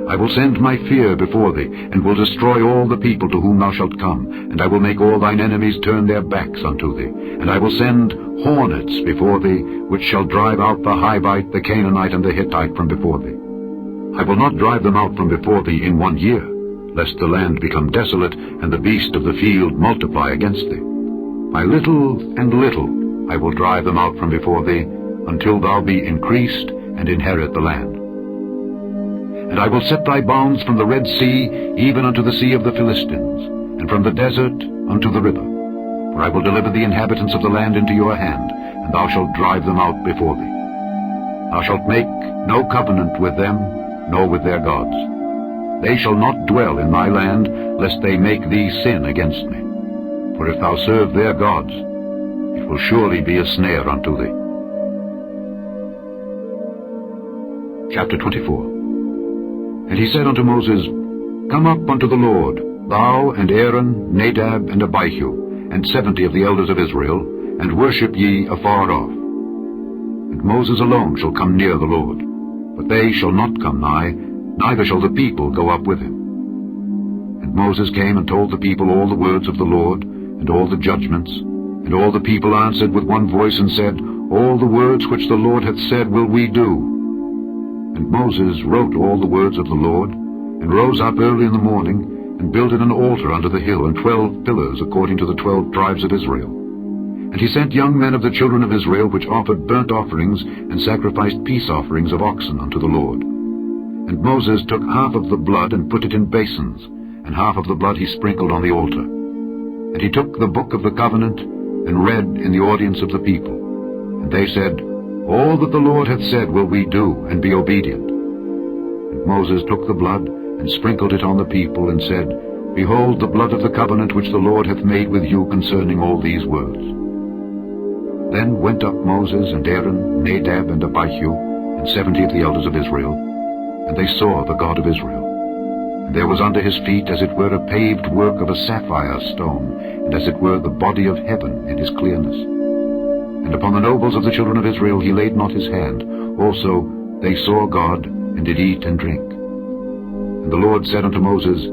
I will send my fear before thee, and will destroy all the people to whom thou shalt come, and I will make all thine enemies turn their backs unto thee. And I will send hornets before thee, which shall drive out the Hivite, the Canaanite, and the Hittite from before thee. I will not drive them out from before thee in 1 year, lest the land become desolate, and the beast of the field multiply against thee. By little and little I will drive them out from before thee, until thou be increased, and inherit the land. And I will set thy bounds from the Red Sea, even unto the sea of the Philistines, and from the desert unto the river. For I will deliver the inhabitants of the land into your hand, and thou shalt drive them out before thee. Thou shalt make no covenant with them, nor with their gods. They shall not dwell in thy land, lest they make thee sin against me. For if thou serve their gods, it will surely be a snare unto thee. Chapter 24. And he said unto Moses, Come up unto the Lord, thou and Aaron, Nadab, and Abihu, and 70 of the elders of Israel, and worship ye afar off. And Moses alone shall come near the Lord, but they shall not come nigh, neither shall the people go up with him. And Moses came and told the people all the words of the Lord, and all the judgments. And all the people answered with one voice, and said, All the words which the Lord hath said will we do. And Moses wrote all the words of the Lord, and rose up early in the morning, and builded an altar under the hill, and 12 pillars according to the 12 tribes of Israel. And he sent young men of the children of Israel, which offered burnt offerings, and sacrificed peace offerings of oxen unto the Lord. And Moses took half of the blood, and put it in basins, and half of the blood he sprinkled on the altar. And he took the book of the covenant, and read in the audience of the people. And they said, All that the Lord hath said will we do, and be obedient. And Moses took the blood, and sprinkled it on the people, and said, Behold the blood of the covenant which the Lord hath made with you concerning all these words. Then went up Moses and Aaron, Nadab and Abihu, and 70 of the elders of Israel, and they saw the God of Israel. And there was under his feet as it were a paved work of a sapphire stone, and as it were the body of heaven in his clearness. And upon the nobles of the children of Israel he laid not his hand. Also they saw God, and did eat and drink. And the Lord said unto Moses,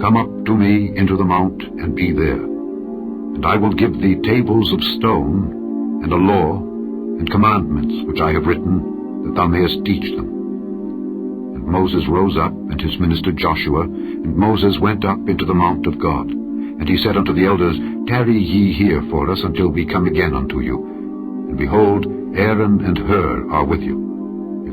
Come up to me into the mount, and be there. And I will give thee tables of stone, and a law, and commandments which I have written, that thou mayest teach them. And Moses rose up, and his minister Joshua, and Moses went up into the mount of God. And he said unto the elders, Tarry ye here for us until we come again unto you. And behold, Aaron and Hur are with you.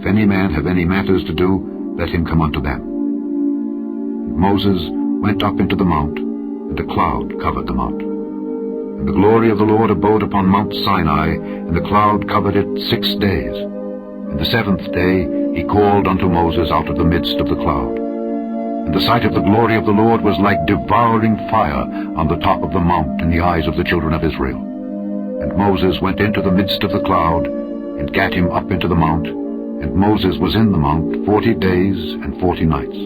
If any man have any matters to do, let him come unto them. And Moses went up into the mount, and a cloud covered the mount. And the glory of the Lord abode upon Mount Sinai, and the cloud covered it 6 days. And the 7th day he called unto Moses out of the midst of the cloud. And the sight of the glory of the Lord was like devouring fire on the top of the mount in the eyes of the children of Israel. And Moses went into the midst of the cloud, and gat him up into the mount, and Moses was in the mount 40 days and 40 nights.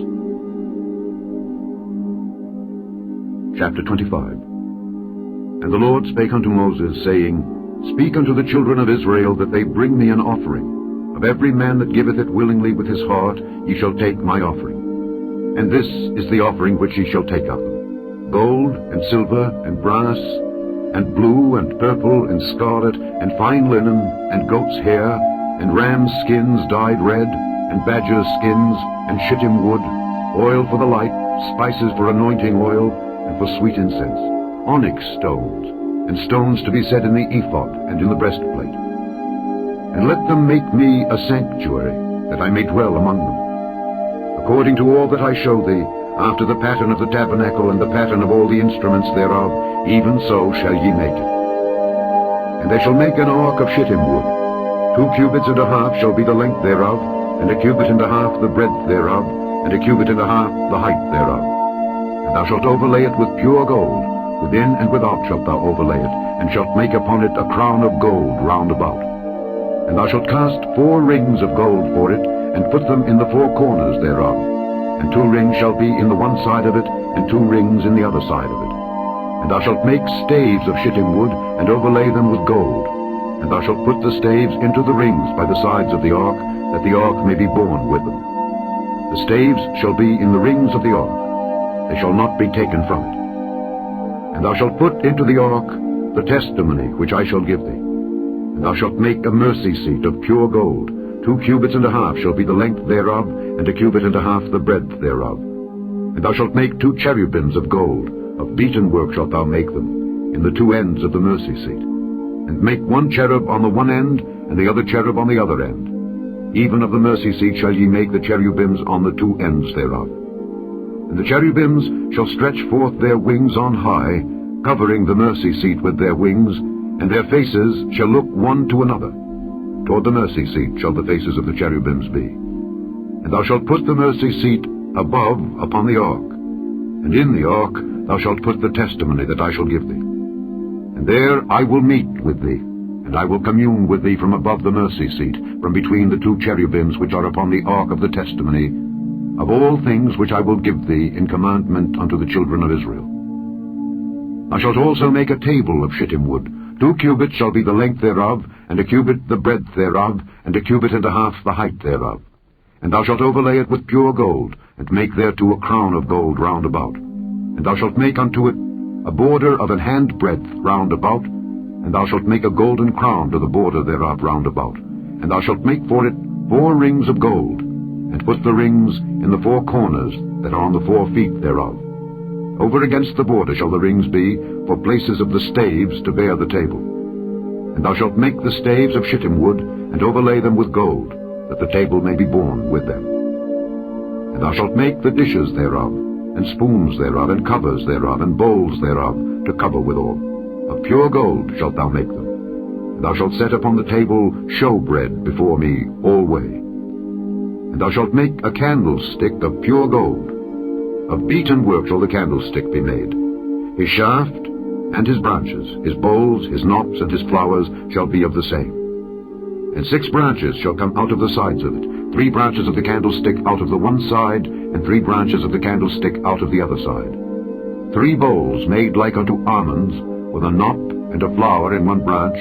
Chapter 25. And the Lord spake unto Moses, saying, Speak unto the children of Israel, that they bring me an offering. Of every man that giveth it willingly with his heart, ye shall take my offering. And this is the offering which ye shall take of them: gold, and silver, and brass, and blue, and purple, and scarlet, and fine linen, and goat's hair, and rams' skins dyed red, and badgers' skins, and shittim wood, oil for the light, spices for anointing oil, and for sweet incense, onyx stones, and stones to be set in the ephod and in the breastplate. And let them make me a sanctuary, that I may dwell among them. According to all that I show thee, after the pattern of the tabernacle and the pattern of all the instruments thereof, even so shall ye make it. And they shall make an ark of shittim wood. 2 cubits and a half shall be the length thereof, and 1 cubit and a half the breadth thereof, and 1 cubit and a half the height thereof. And thou shalt overlay it with pure gold, within and without shalt thou overlay it, and shalt make upon it a crown of gold round about. And thou shalt cast 4 rings of gold for it, and put them in the 4 corners thereof. And 2 rings shall be in the one side of it, and 2 rings in the other side of it. And thou shalt make staves of shittim wood, and overlay them with gold. And thou shalt put the staves into the rings by the sides of the ark, that the ark may be borne with them. The staves shall be in the rings of the ark. They shall not be taken from it. And thou shalt put into the ark the testimony which I shall give thee. And thou shalt make a mercy seat of pure gold. 2 cubits and a half shall be the length thereof, and 1 cubit and a half the breadth thereof. And thou shalt make 2 cherubims of gold. Of beaten work shalt thou make them, in the 2 ends of the mercy seat. And make 1 cherub on the one end, and the other cherub on the other end. Even of the mercy seat shall ye make the cherubims on the 2 ends thereof. And the cherubims shall stretch forth their wings on high, covering the mercy seat with their wings, and their faces shall look one to another. Toward the mercy seat shall the faces of the cherubims be. And thou shalt put the mercy seat above upon the ark. And in the ark thou shalt put the testimony that I shall give thee. And there I will meet with thee, and I will commune with thee from above the mercy seat, from between the 2 cherubims which are upon the ark of the testimony, of all things which I will give thee in commandment unto the children of Israel. Thou shalt also make a table of shittim wood. 2 cubits shall be the length thereof, and 1 cubit the breadth thereof, and 1 cubit and a half the height thereof. And thou shalt overlay it with pure gold, and make thereto a crown of gold round about. And thou shalt make unto it a border of an hand breadth round about, and thou shalt make a golden crown to the border thereof round about. And thou shalt make for it 4 rings of gold, and put the rings in the 4 corners that are on the 4 feet thereof. Over against the border shall the rings be, for places of the staves to bear the table. And thou shalt make the staves of shittim wood, and overlay them with gold, that the table may be borne with them. And thou shalt make the dishes thereof, and spoons thereof, and covers thereof, and bowls thereof, to cover withal. Of pure gold shalt thou make them. And thou shalt set upon the table showbread before me alway. And thou shalt make a candlestick of pure gold. Of beaten work shall the candlestick be made. His shaft and his branches, his bowls, his knops, and his flowers shall be of the same. And 6 branches shall come out of the sides of it, 3 branches of the candlestick out of the one side, and 3 branches of the candlestick out of the other side. 3 bowls made like unto almonds, with a knop and a flower in one branch,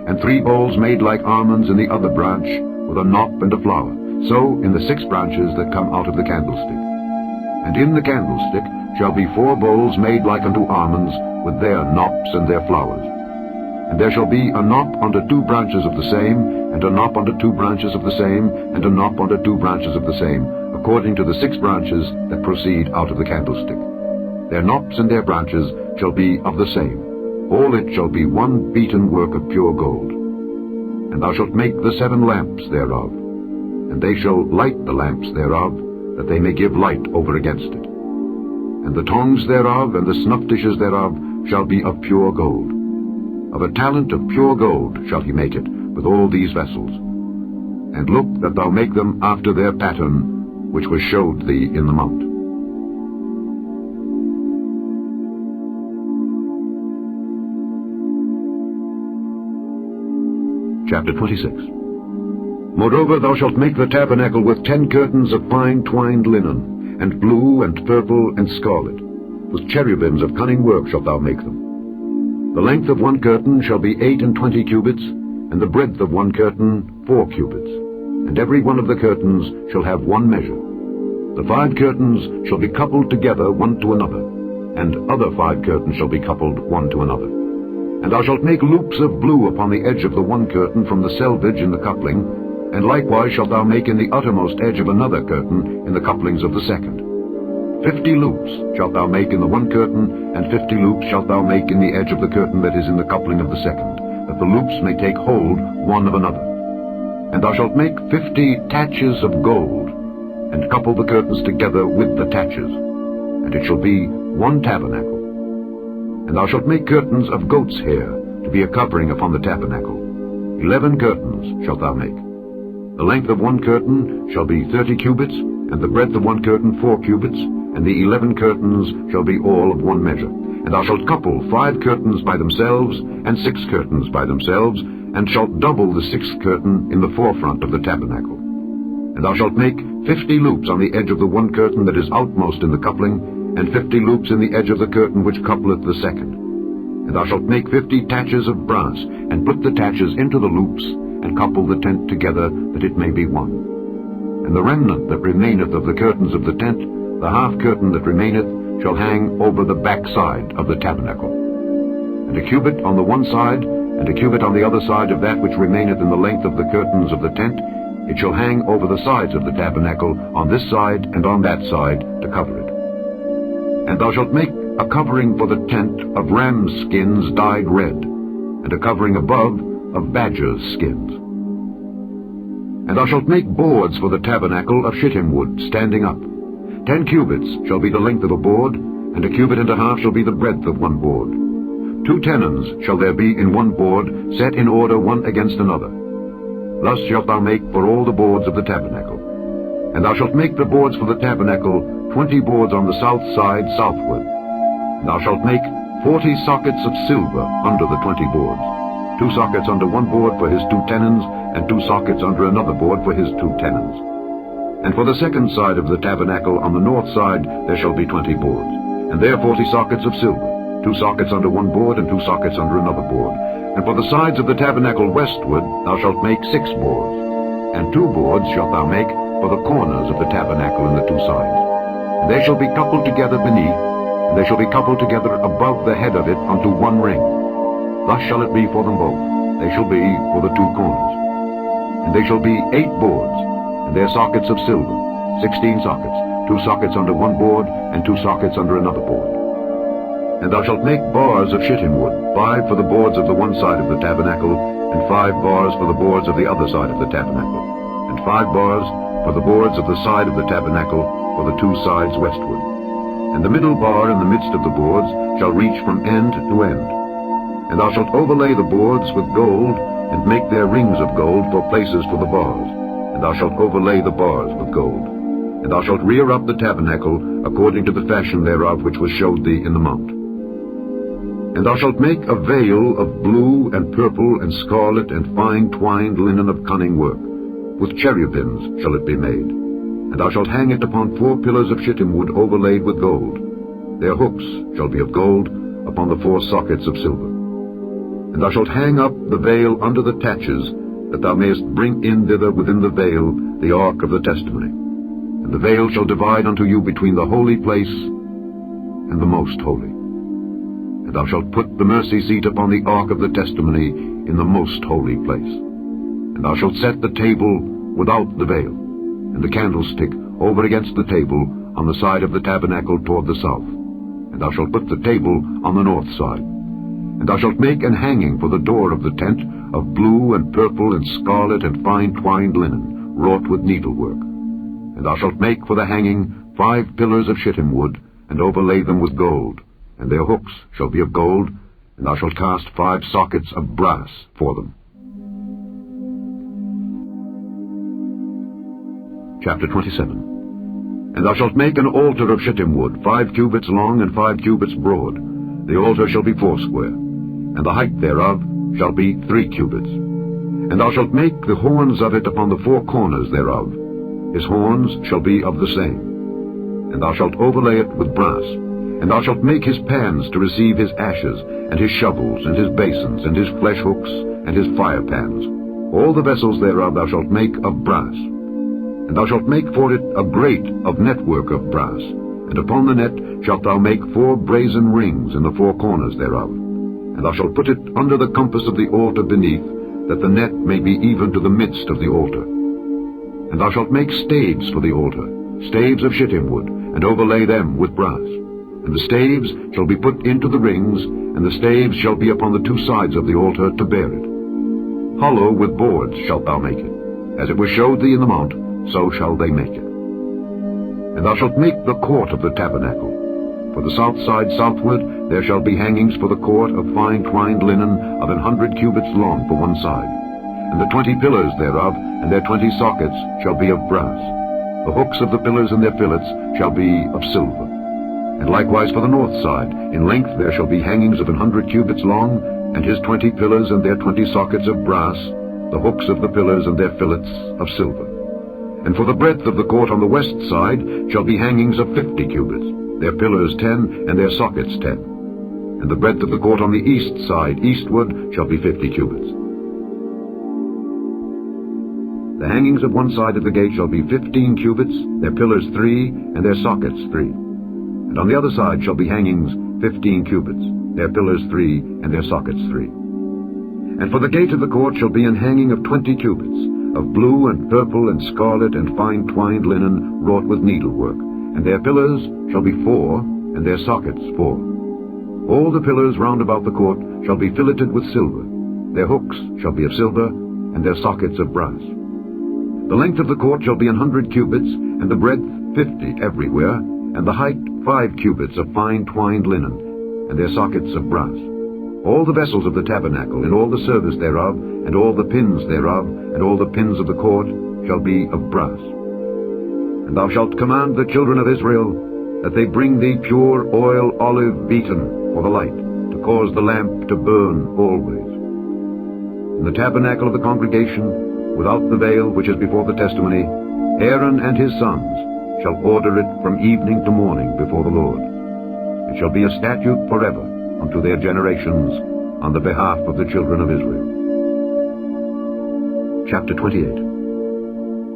and 3 bowls made like almonds in the other branch, with a knop and a flower. So in the 6 branches that come out of the candlestick. And in the candlestick shall be 4 bowls made like unto almonds, with their knops and their flowers. And there shall be a knop unto 2 branches of the same, and a knop unto 2 branches of the same, and a knop unto 2 branches of the same, according to the 6 branches that proceed out of the candlestick. Their knops and their branches shall be of the same. All it shall be one beaten work of pure gold. And thou shalt make the 7 lamps thereof, and they shall light the lamps thereof, that they may give light over against it. And the tongs thereof and the snuff dishes thereof shall be of pure gold. Of a talent of pure gold shall he make it, with all these vessels. And look that thou make them after their pattern, which was showed thee in the mount. Chapter 26. Moreover, thou shalt make the tabernacle with 10 curtains of fine twined linen, and blue, and purple, and scarlet. With cherubims of cunning work shalt thou make them. The length of one curtain shall be 28 cubits, and the breadth of one curtain 4 cubits. And every one of the curtains shall have one measure. The 5 curtains shall be coupled together one to another, and other 5 curtains shall be coupled one to another. And thou shalt make loops of blue upon the edge of the one curtain from the selvage in the coupling, and likewise shalt thou make in the uttermost edge of another curtain in the couplings of the second. 50 loops shalt thou make in the one curtain, and 50 loops shalt thou make in the edge of the curtain that is in the coupling of the second, that the loops may take hold one of another. And thou shalt make 50 taches of gold, and couple the curtains together with the taches, and it shall be one tabernacle. And thou shalt make curtains of goat's hair, to be a covering upon the tabernacle. 11 curtains shalt thou make. The length of one curtain shall be 30 cubits, and the breadth of one curtain 4 cubits, and the 11 curtains shall be all of one measure. And thou shalt couple 5 curtains by themselves, and 6 curtains by themselves, and shalt double the 6th curtain in the forefront of the tabernacle. And thou shalt make 50 loops on the edge of the one curtain that is outmost in the coupling, and 50 loops in the edge of the curtain which coupleth the second. And thou shalt make 50 taches of brass, and put the taches into the loops, and couple the tent together, that it may be one. And the remnant that remaineth of the curtains of the tent, the half curtain that remaineth, shall hang over the back side of the tabernacle. And a cubit on the one side, and a cubit on the other side of that which remaineth in the length of the curtains of the tent, it shall hang over the sides of the tabernacle, on this side and on that side, to cover it. And thou shalt make a covering for the tent of rams' skins dyed red, and a covering above of badgers' skins. And thou shalt make boards for the tabernacle of shittim wood, standing up. 10 cubits shall be the length of a board, and a cubit and a half shall be the breadth of one board. 2 tenons shall there be in one board, set in order one against another. Thus shalt thou make for all the boards of the tabernacle. And thou shalt make the boards for the tabernacle 20 boards on the south side southward. And thou shalt make 40 sockets of silver under the 20 boards, 2 sockets under one board for his 2 tenons, and 2 sockets under another board for his 2 tenons. And for the second side of the tabernacle on the north side there shall be 20 boards, and there 40 sockets of silver, 2 sockets under one board and 2 sockets under another board. And for the sides of the tabernacle westward thou shalt make 6 boards, and 2 boards shalt thou make for the corners of the tabernacle in the 2 sides. And they shall be coupled together beneath, and they shall be coupled together above the head of it unto one ring. Thus shall it be for them both. They shall be for the 2 corners. And they shall be 8 boards, and their sockets of silver, 16 sockets, 2 sockets under one board, and 2 sockets under another board. And thou shalt make bars of shittim wood, 5 for the boards of the one side of the tabernacle, and 5 bars for the boards of the other side of the tabernacle, and 5 bars for the boards of the side of the tabernacle for the 2 sides westward. And the middle bar in the midst of the boards shall reach from end to end. And thou shalt overlay the boards with gold, and make their rings of gold for places for the bars. And thou shalt overlay the bars with gold. And thou shalt rear up the tabernacle according to the fashion thereof which was showed thee in the mount. And thou shalt make a veil of blue and purple and scarlet and fine twined linen of cunning work. With cherubims shall it be made. And thou shalt hang it upon 4 pillars of shittim wood overlaid with gold. Their hooks shall be of gold upon the 4 sockets of silver. And thou shalt hang up the veil under the taches, that thou mayest bring in thither within the veil the ark of the testimony. And the veil shall divide unto you between the holy place and the most holy. And thou shalt put the mercy seat upon the ark of the testimony in the most holy place. And thou shalt set the table without the veil, and the candlestick over against the table on the side of the tabernacle toward the south. And thou shalt put the table on the north side. And thou shalt make an hanging for the door of the tent of blue and purple and scarlet and fine twined linen, wrought with needlework. And thou shalt make for the hanging 5 pillars of shittim wood, and overlay them with gold, and their hooks shall be of gold, and thou shalt cast 5 sockets of brass for them. Chapter 27. And thou shalt make an altar of shittim wood, 5 cubits long and 5 cubits broad. The altar shall be 4 square, and the height thereof shall be 3 cubits. And thou shalt make the horns of it upon the four corners thereof. His horns shall be of the same. And thou shalt overlay it with brass. And thou shalt make his pans to receive his ashes, and his shovels, and his basins, and his flesh hooks, and his fire pans. All the vessels thereof thou shalt make of brass. And thou shalt make for it a grate of network of brass. And upon the net shalt thou make 4 brazen rings in the 4 corners thereof. And thou shalt put it under the compass of the altar beneath, that the net may be even to the midst of the altar. And thou shalt make staves for the altar, staves of shittim wood, and overlay them with brass. And the staves shall be put into the rings, and the staves shall be upon the 2 sides of the altar to bear it. Hollow with boards shalt thou make it. As it was showed thee in the mount, so shall they make it. And thou shalt make the court of the tabernacle. For the south side southward there shall be hangings for the court of fine twined linen of 100 cubits long for one side. And the 20 pillars thereof, and their 20 sockets, shall be of brass. The hooks of the pillars and their fillets shall be of silver. And likewise for the north side, in length there shall be hangings of 100 cubits long, and his 20 pillars and their 20 sockets of brass, the hooks of the pillars and their fillets of silver. And for the breadth of the court on the west side shall be hangings of 50 cubits, their pillars 10, and their sockets 10. And the breadth of the court on the east side eastward shall be 50 cubits. The hangings of one side of the gate shall be 15 cubits, their pillars 3, and their sockets 3. And on the other side shall be hangings 15 cubits, their pillars 3, and their sockets 3. And for the gate of the court shall be an hanging of 20 cubits, of blue and purple and scarlet and fine twined linen wrought with needlework. And their pillars shall be 4, and their sockets 4. All the pillars round about the court shall be filleted with silver. Their hooks shall be of silver, and their sockets of brass. The length of the court shall be 100 cubits, and the breadth 50 everywhere, and the height 5 cubits of fine twined linen, and their sockets of brass. All the vessels of the tabernacle, and all the service thereof, and all the pins thereof, and all the pins of the court, shall be of brass. And thou shalt command the children of Israel that they bring thee pure oil olive beaten for the light, to cause the lamp to burn always. In the tabernacle of the congregation, without the veil which is before the testimony, Aaron and his sons shall order it from evening to morning before the Lord. It shall be a statute forever unto their generations on the behalf of the children of Israel. Chapter 28.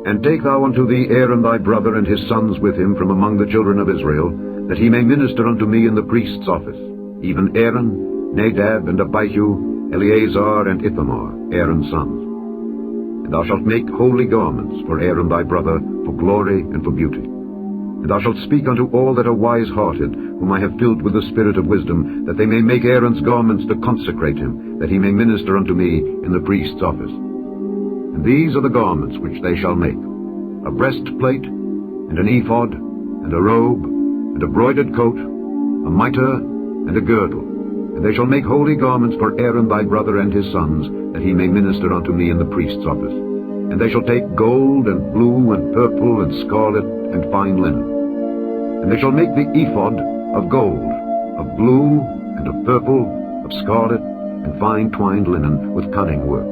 And take thou unto thee Aaron thy brother and his sons with him from among the children of Israel, that he may minister unto me in the priest's office, even Aaron, Nadab, and Abihu, Eleazar, and Ithamar, Aaron's sons. And thou shalt make holy garments for Aaron thy brother, for glory and for beauty. And thou shalt speak unto all that are wise-hearted, whom I have filled with the spirit of wisdom, that they may make Aaron's garments to consecrate him, that he may minister unto me in the priest's office. And these are the garments which they shall make: a breastplate, and an ephod, and a robe, and a broidered coat, a mitre, and a girdle. And they shall make holy garments for Aaron thy brother and his sons, that he may minister unto me in the priest's office. And they shall take gold, and blue, and purple, and scarlet, and fine linen. And they shall make the ephod of gold, of blue, and of purple, of scarlet, and fine twined linen with cunning work.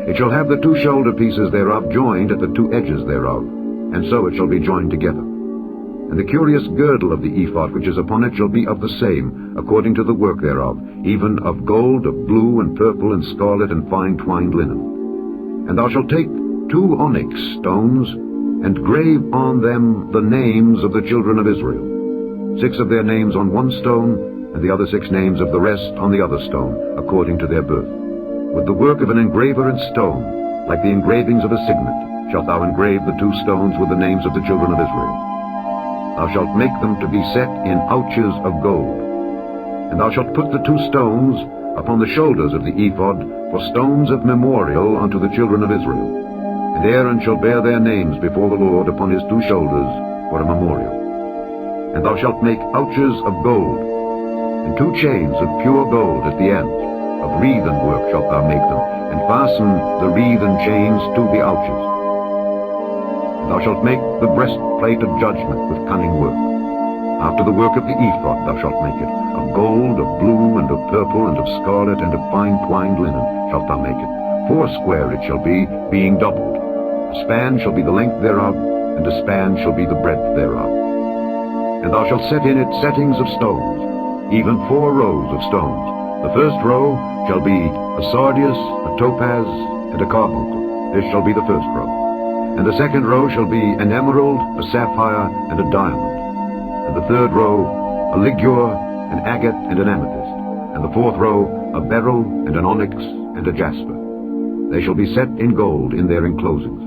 It shall have the 2 shoulder pieces thereof joined at the 2 edges thereof, and so it shall be joined together. And the curious girdle of the ephod which is upon it shall be of the same, according to the work thereof, even of gold, of blue, and purple, and scarlet, and fine twined linen. And thou shalt take 2 onyx stones, and grave on them the names of the children of Israel, 6 of their names on one stone, and the other 6 names of the rest on the other stone, according to their birth. With the work of an engraver in stone, like the engravings of a signet, shalt thou engrave the 2 stones with the names of the children of Israel. Thou shalt make them to be set in ouches of gold. And thou shalt put the 2 stones upon the shoulders of the ephod for stones of memorial unto the children of Israel. And Aaron shall bear their names before the Lord upon his 2 shoulders for a memorial. And thou shalt make ouches of gold, and 2 chains of pure gold at the end. Of wreathen work shalt thou make them, and fasten the wreathen chains to the ouches. And thou shalt make the breastplate of judgment with cunning work. After the work of the ephod thou shalt make it. Of gold, of blue, and of purple, and of scarlet, and of fine twined linen shalt thou make it. foursquare it shall be, being doubled. A span shall be the length thereof, and a span shall be the breadth thereof. And thou shalt set in it settings of stones, even 4 rows of stones. The first row shall be a sardius, a topaz, and a carbuncle. This shall be the first row. And the second row shall be an emerald, a sapphire, and a diamond. And the third row a ligure, an agate, and an amethyst. And the fourth row a beryl, and an onyx, and a jasper. They shall be set in gold in their enclosings.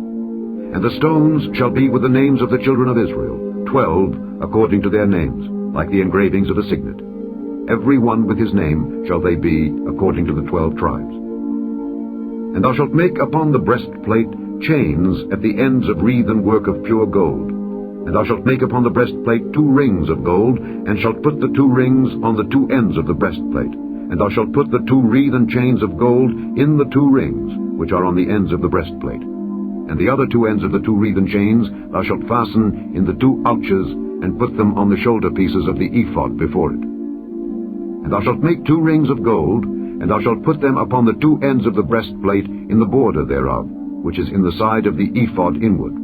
And the stones shall be with the names of the children of Israel, 12 according to their names, like the engravings of a signet. Every one with his name shall they be according to the 12 tribes. And thou shalt make upon the breastplate chains at the ends of wreathen work of pure gold. And thou shalt make upon the breastplate 2 rings of gold, and shalt put the 2 rings on the 2 ends of the breastplate. And thou shalt put the 2 wreathen chains of gold in the 2 rings, which are on the ends of the breastplate. And the other 2 ends of the 2 wreathen chains thou shalt fasten in the 2 ouches, and put them on the shoulder pieces of the ephod before it. And thou shalt make 2 rings of gold, and thou shalt put them upon the 2 ends of the breastplate in the border thereof, which is in the side of the ephod inward.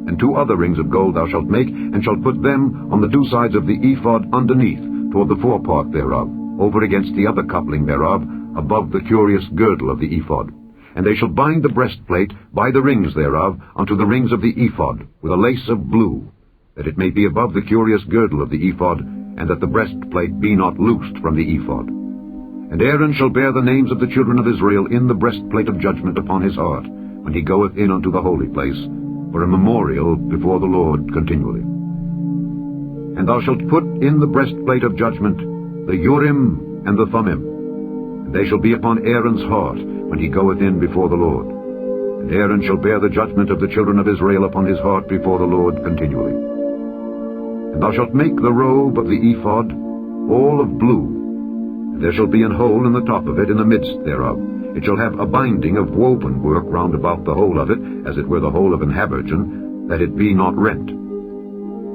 And 2 other rings of gold thou shalt make, and shalt put them on the 2 sides of the ephod underneath, toward the forepart thereof, over against the other coupling thereof, above the curious girdle of the ephod. And they shall bind the breastplate by the rings thereof unto the rings of the ephod, with a lace of blue, that it may be above the curious girdle of the ephod, and that the breastplate be not loosed from the ephod. And Aaron shall bear the names of the children of Israel in the breastplate of judgment upon his heart, when he goeth in unto the holy place, for a memorial before the Lord continually. And thou shalt put in the breastplate of judgment the Urim and the Thummim, and they shall be upon Aaron's heart when he goeth in before the Lord. And Aaron shall bear the judgment of the children of Israel upon his heart before the Lord continually. And thou shalt make the robe of the ephod all of blue, and there shall be an hole in the top of it in the midst thereof. It shall have a binding of woven work round about the whole of it, as it were the whole of an habergeon, that it be not rent.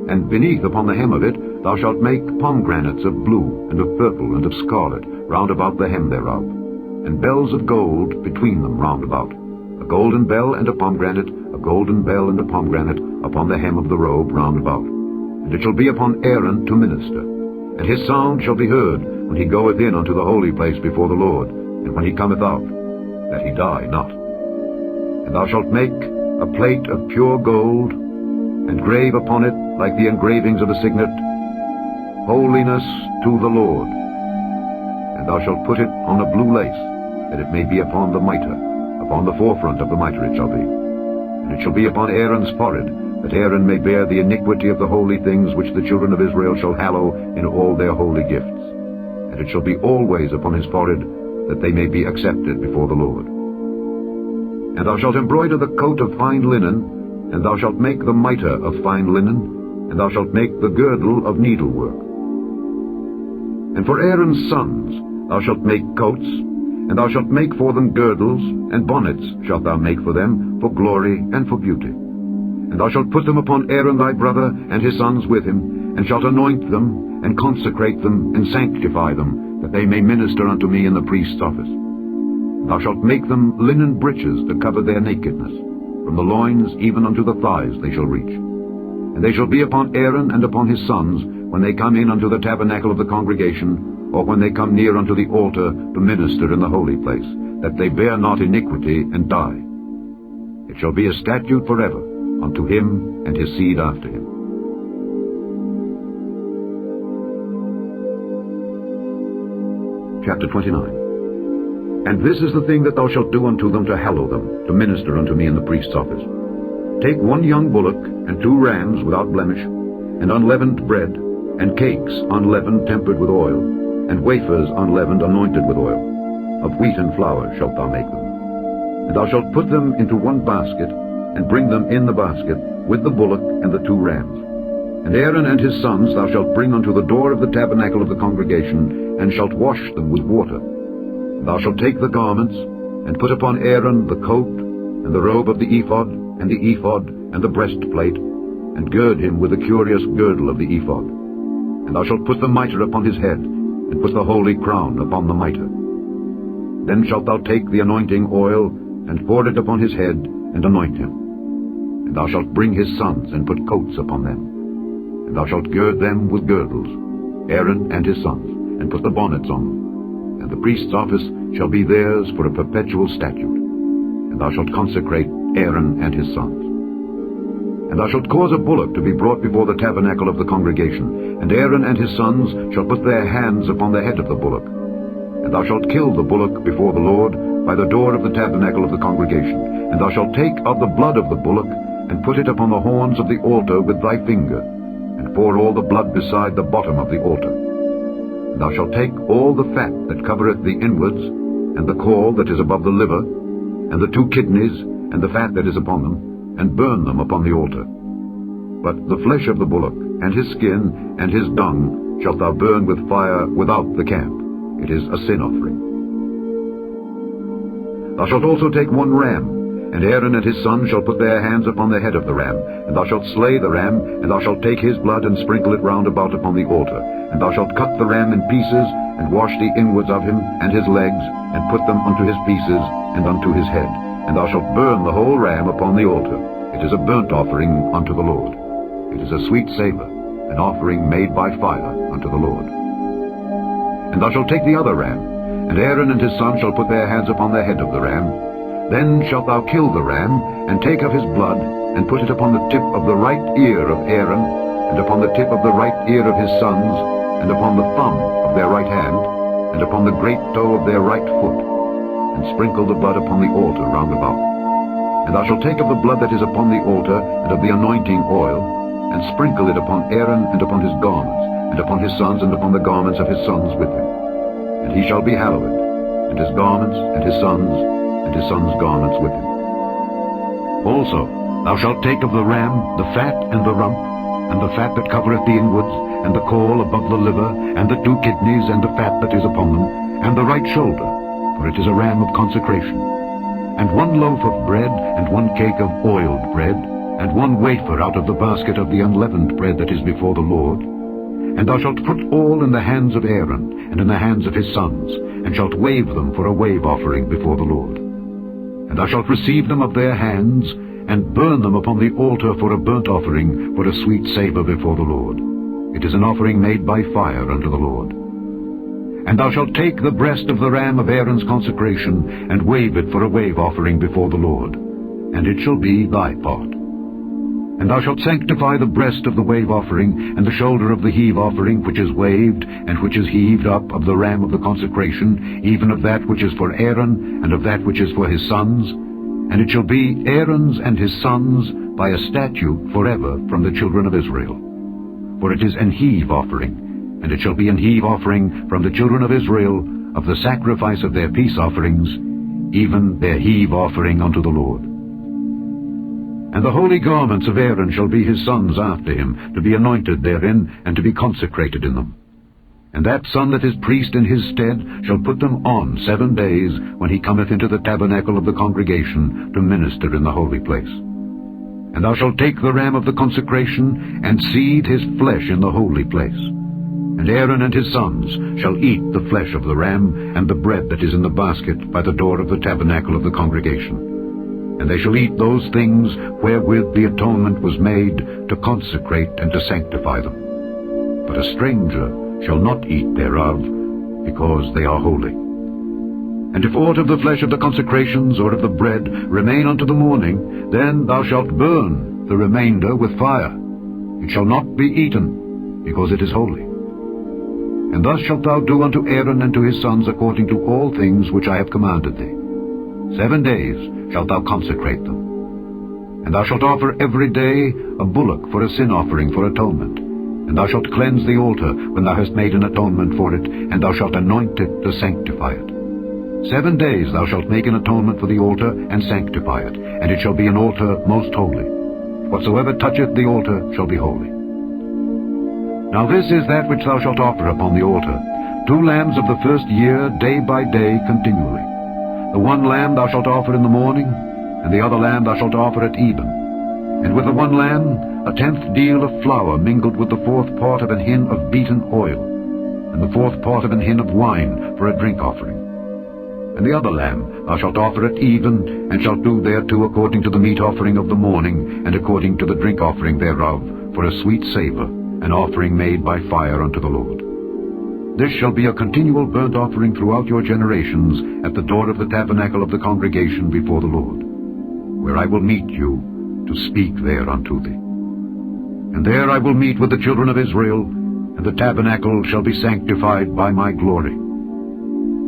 And beneath upon the hem of it thou shalt make pomegranates of blue, and of purple, and of scarlet, round about the hem thereof, and bells of gold between them round about, a golden bell and a pomegranate, a golden bell and a pomegranate, upon the hem of the robe round about. And it shall be upon Aaron to minister, and his sound shall be heard when he goeth in unto the holy place before the Lord, and when he cometh out, that he die not. And thou shalt make a plate of pure gold, and grave upon it, like the engravings of a signet, Holiness to the Lord. And thou shalt put it on a blue lace, that it may be upon the mitre, upon the forefront of the mitre it shall be. And it shall be upon Aaron's forehead, that Aaron may bear the iniquity of the holy things which the children of Israel shall hallow in all their holy gifts. And it shall be always upon his forehead, that they may be accepted before the Lord. And thou shalt embroider the coat of fine linen, and thou shalt make the mitre of fine linen, and thou shalt make the girdle of needlework. And for Aaron's sons thou shalt make coats, and thou shalt make for them girdles, and bonnets shalt thou make for them, for glory and for beauty. And thou shalt put them upon Aaron thy brother, and his sons with him, and shalt anoint them, and consecrate them, and sanctify them, that they may minister unto me in the priest's office. Thou shalt make them linen breeches to cover their nakedness. From the loins even unto the thighs they shall reach. And they shall be upon Aaron and upon his sons, when they come in unto the tabernacle of the congregation, or when they come near unto the altar to minister in the holy place, that they bear not iniquity and die. It shall be a statute forever unto him and his seed after him. Chapter 29. And this is the thing that thou shalt do unto them to hallow them, to minister unto me in the priest's office. Take 1 young bullock, and 2 rams without blemish, and unleavened bread, and cakes unleavened tempered with oil, and wafers unleavened anointed with oil. Of wheat and flour shalt thou make them. And thou shalt put them into 1 basket, and bring them in the basket, with the bullock and the 2 rams. And Aaron and his sons thou shalt bring unto the door of the tabernacle of the congregation, and shalt wash them with water. And thou shalt take the garments, and put upon Aaron the coat, and the robe of the ephod, and the ephod, and the breastplate, and gird him with the curious girdle of the ephod. And thou shalt put the mitre upon his head, and put the holy crown upon the mitre. Then shalt thou take the anointing oil, and pour it upon his head, and anoint him. And thou shalt bring his sons, and put coats upon them. And thou shalt gird them with girdles, Aaron and his sons, and put the bonnets on them. And the priest's office shall be theirs for a perpetual statute. And thou shalt consecrate Aaron and his sons. And thou shalt cause a bullock to be brought before the tabernacle of the congregation, and Aaron and his sons shall put their hands upon the head of the bullock. And thou shalt kill the bullock before the Lord by the door of the tabernacle of the congregation. And thou shalt take of the blood of the bullock, and put it upon the horns of the altar with thy finger, and pour all the blood beside the bottom of the altar. And thou shalt take all the fat that covereth the inwards, and the caul that is above the liver, and the 2 kidneys, and the fat that is upon them, and burn them upon the altar. But the flesh of the bullock, and his skin, and his dung, shalt thou burn with fire without the camp. It is a sin offering. Thou shalt also take 1 ram, and Aaron and his sons shall put their hands upon the head of the ram. And thou shalt slay the ram, and thou shalt take his blood, and sprinkle it round about upon the altar. And thou shalt cut the ram in pieces, and wash the inwards of him, and his legs, and put them unto his pieces, and unto his head. And thou shalt burn the whole ram upon the altar. It is a burnt offering unto the Lord. It is a sweet savour, an offering made by fire unto the Lord. And thou shalt take the other ram, and Aaron and his sons shall put their hands upon the head of the ram. Then shalt thou kill the ram, and take of his blood, and put it upon the tip of the right ear of Aaron, and upon the tip of the right ear of his sons, and upon the thumb of their right hand, and upon the great toe of their right foot, and sprinkle the blood upon the altar round about. And thou shalt take of the blood that is upon the altar, and of the anointing oil, and sprinkle it upon Aaron and upon his garments, and upon his sons, and upon the garments of his sons with him. And he shall be hallowed, and his garments, and his sons' garments with him. Also thou shalt take of the ram the fat and the rump, and the fat that covereth the inwards, and the caul above the liver, and the 2 kidneys, and the fat that is upon them, and the right shoulder, for it is a ram of consecration. And 1 loaf of bread, and 1 cake of oiled bread, and 1 wafer out of the basket of the unleavened bread that is before the Lord. And thou shalt put all in the hands of Aaron, and in the hands of his sons, and shalt wave them for a wave offering before the Lord. And thou shalt receive them of their hands, and burn them upon the altar for a burnt offering, for a sweet savour before the Lord. It is an offering made by fire unto the Lord. And thou shalt take the breast of the ram of Aaron's consecration, and wave it for a wave offering before the Lord, and it shall be thy part. And thou shalt sanctify the breast of the wave offering, and the shoulder of the heave offering, which is waved, and which is heaved up of the ram of the consecration, even of that which is for Aaron, and of that which is for his sons. And it shall be Aaron's and his sons by a statute forever from the children of Israel. For it is an heave offering, and it shall be an heave offering from the children of Israel of the sacrifice of their peace offerings, even their heave offering unto the Lord. And the holy garments of Aaron shall be his sons after him, to be anointed therein, and to be consecrated in them. And that son that is priest in his stead shall put them on 7 days, when he cometh into the tabernacle of the congregation to minister in the holy place. And thou shalt take the ram of the consecration, and seethe his flesh in the holy place. And Aaron and his sons shall eat the flesh of the ram, and the bread that is in the basket by the door of the tabernacle of the congregation. And they shall eat those things wherewith the atonement was made, to consecrate and to sanctify them. But a stranger shall not eat thereof, because they are holy. And if aught of the flesh of the consecrations or of the bread remain unto the morning, then thou shalt burn the remainder with fire. It shall not be eaten, because it is holy. And thus shalt thou do unto Aaron and to his sons according to all things which I have commanded thee. 7 days shalt thou consecrate them. And thou shalt offer every day a bullock for a sin offering for atonement. And thou shalt cleanse the altar when thou hast made an atonement for it, and thou shalt anoint it to sanctify it. 7 days thou shalt make an atonement for the altar, and sanctify it, and it shall be an altar most holy. Whatsoever toucheth the altar shall be holy. Now this is that which thou shalt offer upon the altar, 2 lambs of the first year, day by day, continually. The 1 lamb thou shalt offer in the morning, and the other lamb thou shalt offer at even. And with the 1 lamb, a 10th deal of flour mingled with the 4th part of an hin of beaten oil, and the 4th part of an hin of wine for a drink offering. And the other lamb thou shalt offer at even, and shalt do thereto according to the meat offering of the morning, and according to the drink offering thereof, for a sweet savour, an offering made by fire unto the Lord. This shall be a continual burnt offering throughout your generations at the door of the tabernacle of the congregation before the Lord, where I will meet you to speak there unto thee. And there I will meet with the children of Israel, and the tabernacle shall be sanctified by my glory.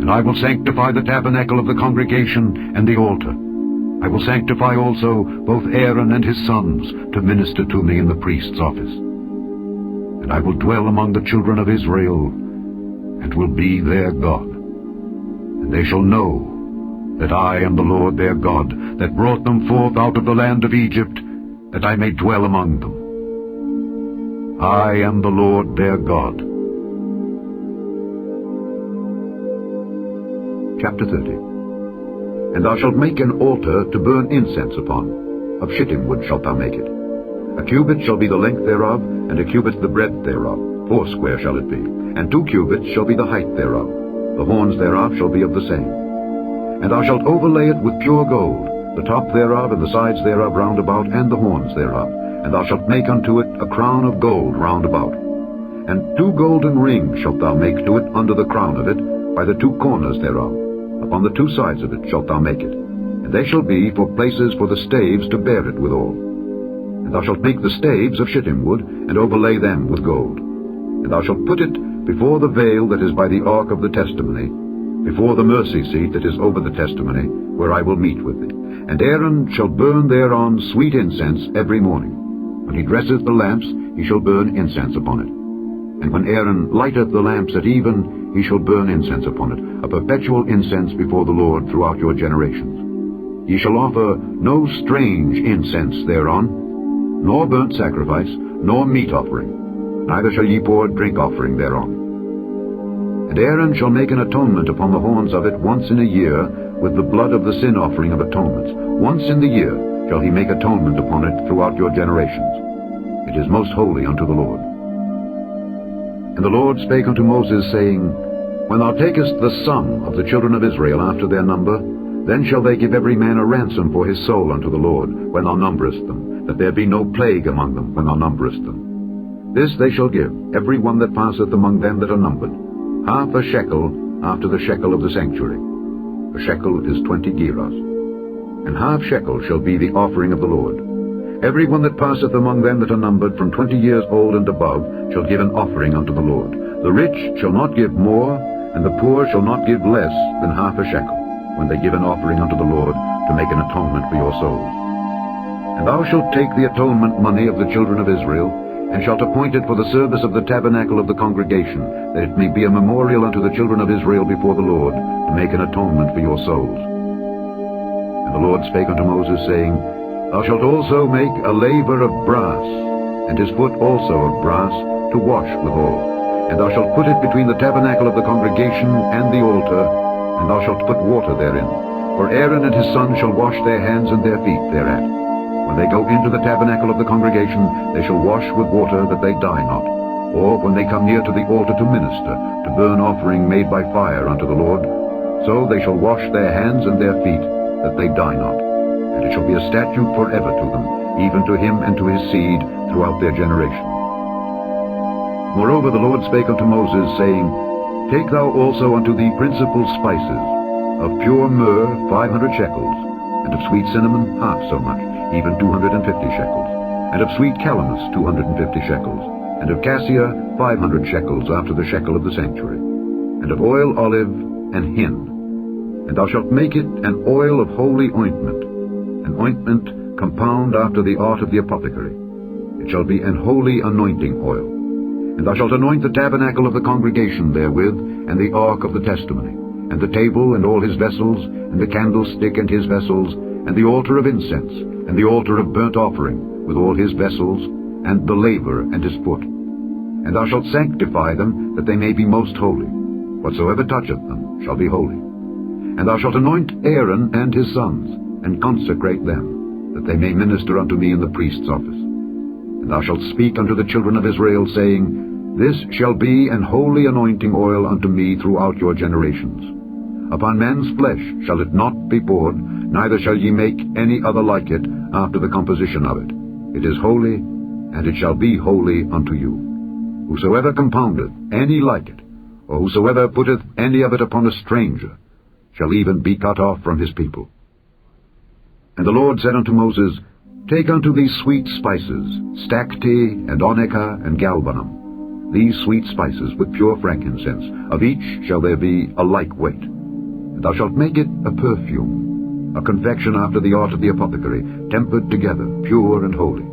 And I will sanctify the tabernacle of the congregation and the altar. I will sanctify also both Aaron and his sons to minister to me in the priest's office. And I will dwell among the children of Israel, and will be their God. And they shall know that I am the Lord their God, that brought them forth out of the land of Egypt, that I may dwell among them. I am the Lord their God. Chapter 30. And thou shalt make an altar to burn incense upon. Of shittim wood shalt thou make it. A cubit shall be the length thereof, and a cubit the breadth thereof. 80 shall it be. And 2 cubits shall be the height thereof. The horns thereof shall be of the same. And thou shalt overlay it with pure gold, the top thereof and the sides thereof round about, and the horns thereof. And thou shalt make unto it a crown of gold round about. And 2 golden rings shalt thou make to it under the crown of it, by the 2 corners thereof. Upon the 2 sides of it shalt thou make it. And they shall be for places for the staves to bear it withal. And thou shalt make the staves of shittim wood, and overlay them with gold. And thou shalt put it before the veil that is by the ark of the testimony, before the mercy seat that is over the testimony, where I will meet with thee. And Aaron shall burn thereon sweet incense every morning. When he dresseth the lamps, he shall burn incense upon it. And when Aaron lighteth the lamps at even, he shall burn incense upon it, a perpetual incense before the Lord throughout your generations. Ye shall offer no strange incense thereon, nor burnt sacrifice, nor meat offering, neither shall ye pour drink offering thereon. And Aaron shall make an atonement upon the horns of it once in a year, with the blood of the sin offering of atonements. Once in the year shall he make atonement upon it throughout your generations. It is most holy unto the Lord. And the Lord spake unto Moses, saying, When thou takest the sum of the children of Israel after their number, then shall they give every man a ransom for his soul unto the Lord, when thou numberest them, that there be no plague among them when thou numberest them. This they shall give, every one that passeth among them that are numbered, half a shekel after the shekel of the sanctuary. A shekel is 20 gerahs. And half shekel shall be the offering of the Lord. Every one that passeth among them that are numbered from 20 years old and above shall give an offering unto the Lord. The rich shall not give more, and the poor shall not give less than half a shekel, when they give an offering unto the Lord to make an atonement for your souls. And thou shalt take the atonement money of the children of Israel, and shalt appoint it for the service of the tabernacle of the congregation, that it may be a memorial unto the children of Israel before the Lord, to make an atonement for your souls. And the Lord spake unto Moses, saying, Thou shalt also make a laver of brass, and his foot also of brass, to wash withal. And thou shalt put it between the tabernacle of the congregation and the altar, and thou shalt put water therein. For Aaron and his sons shall wash their hands and their feet thereat. When they go into the tabernacle of the congregation, they shall wash with water, that they die not. Or when they come near to the altar to minister, to burn offering made by fire unto the Lord, so they shall wash their hands and their feet, that they die not. And it shall be a statute forever to them, even to him and to his seed throughout their generations. Moreover the Lord spake unto Moses, saying, Take thou also unto thee principal spices, of pure myrrh 500 shekels, and of sweet cinnamon half so much, even 250 shekels, and of sweet calamus 250 shekels, and of cassia 500 shekels after the shekel of the sanctuary, and of oil olive and hin. And thou shalt make it an oil of holy ointment, an ointment compound after the art of the apothecary. It shall be an holy anointing oil. And thou shalt anoint the tabernacle of the congregation therewith, and the ark of the testimony, and the table and all his vessels, and the candlestick and his vessels, and the altar of incense, and the altar of burnt offering, with all his vessels, and the laver and his foot. And thou shalt sanctify them, that they may be most holy. Whatsoever toucheth them shall be holy. And thou shalt anoint Aaron and his sons, and consecrate them, that they may minister unto me in the priest's office. And thou shalt speak unto the children of Israel, saying, This shall be an holy anointing oil unto me throughout your generations. Upon man's flesh shall it not be poured, neither shall ye make any other like it after the composition of it. It is holy, and it shall be holy unto you. Whosoever compoundeth any like it, or whosoever putteth any of it upon a stranger, shall even be cut off from his people. And the Lord said unto Moses, Take unto thee sweet spices, stacte, and onycha, and galbanum, these sweet spices with pure frankincense, of each shall there be a like weight. And thou shalt make it a perfume, a confection after the art of the apothecary, tempered together, pure and holy.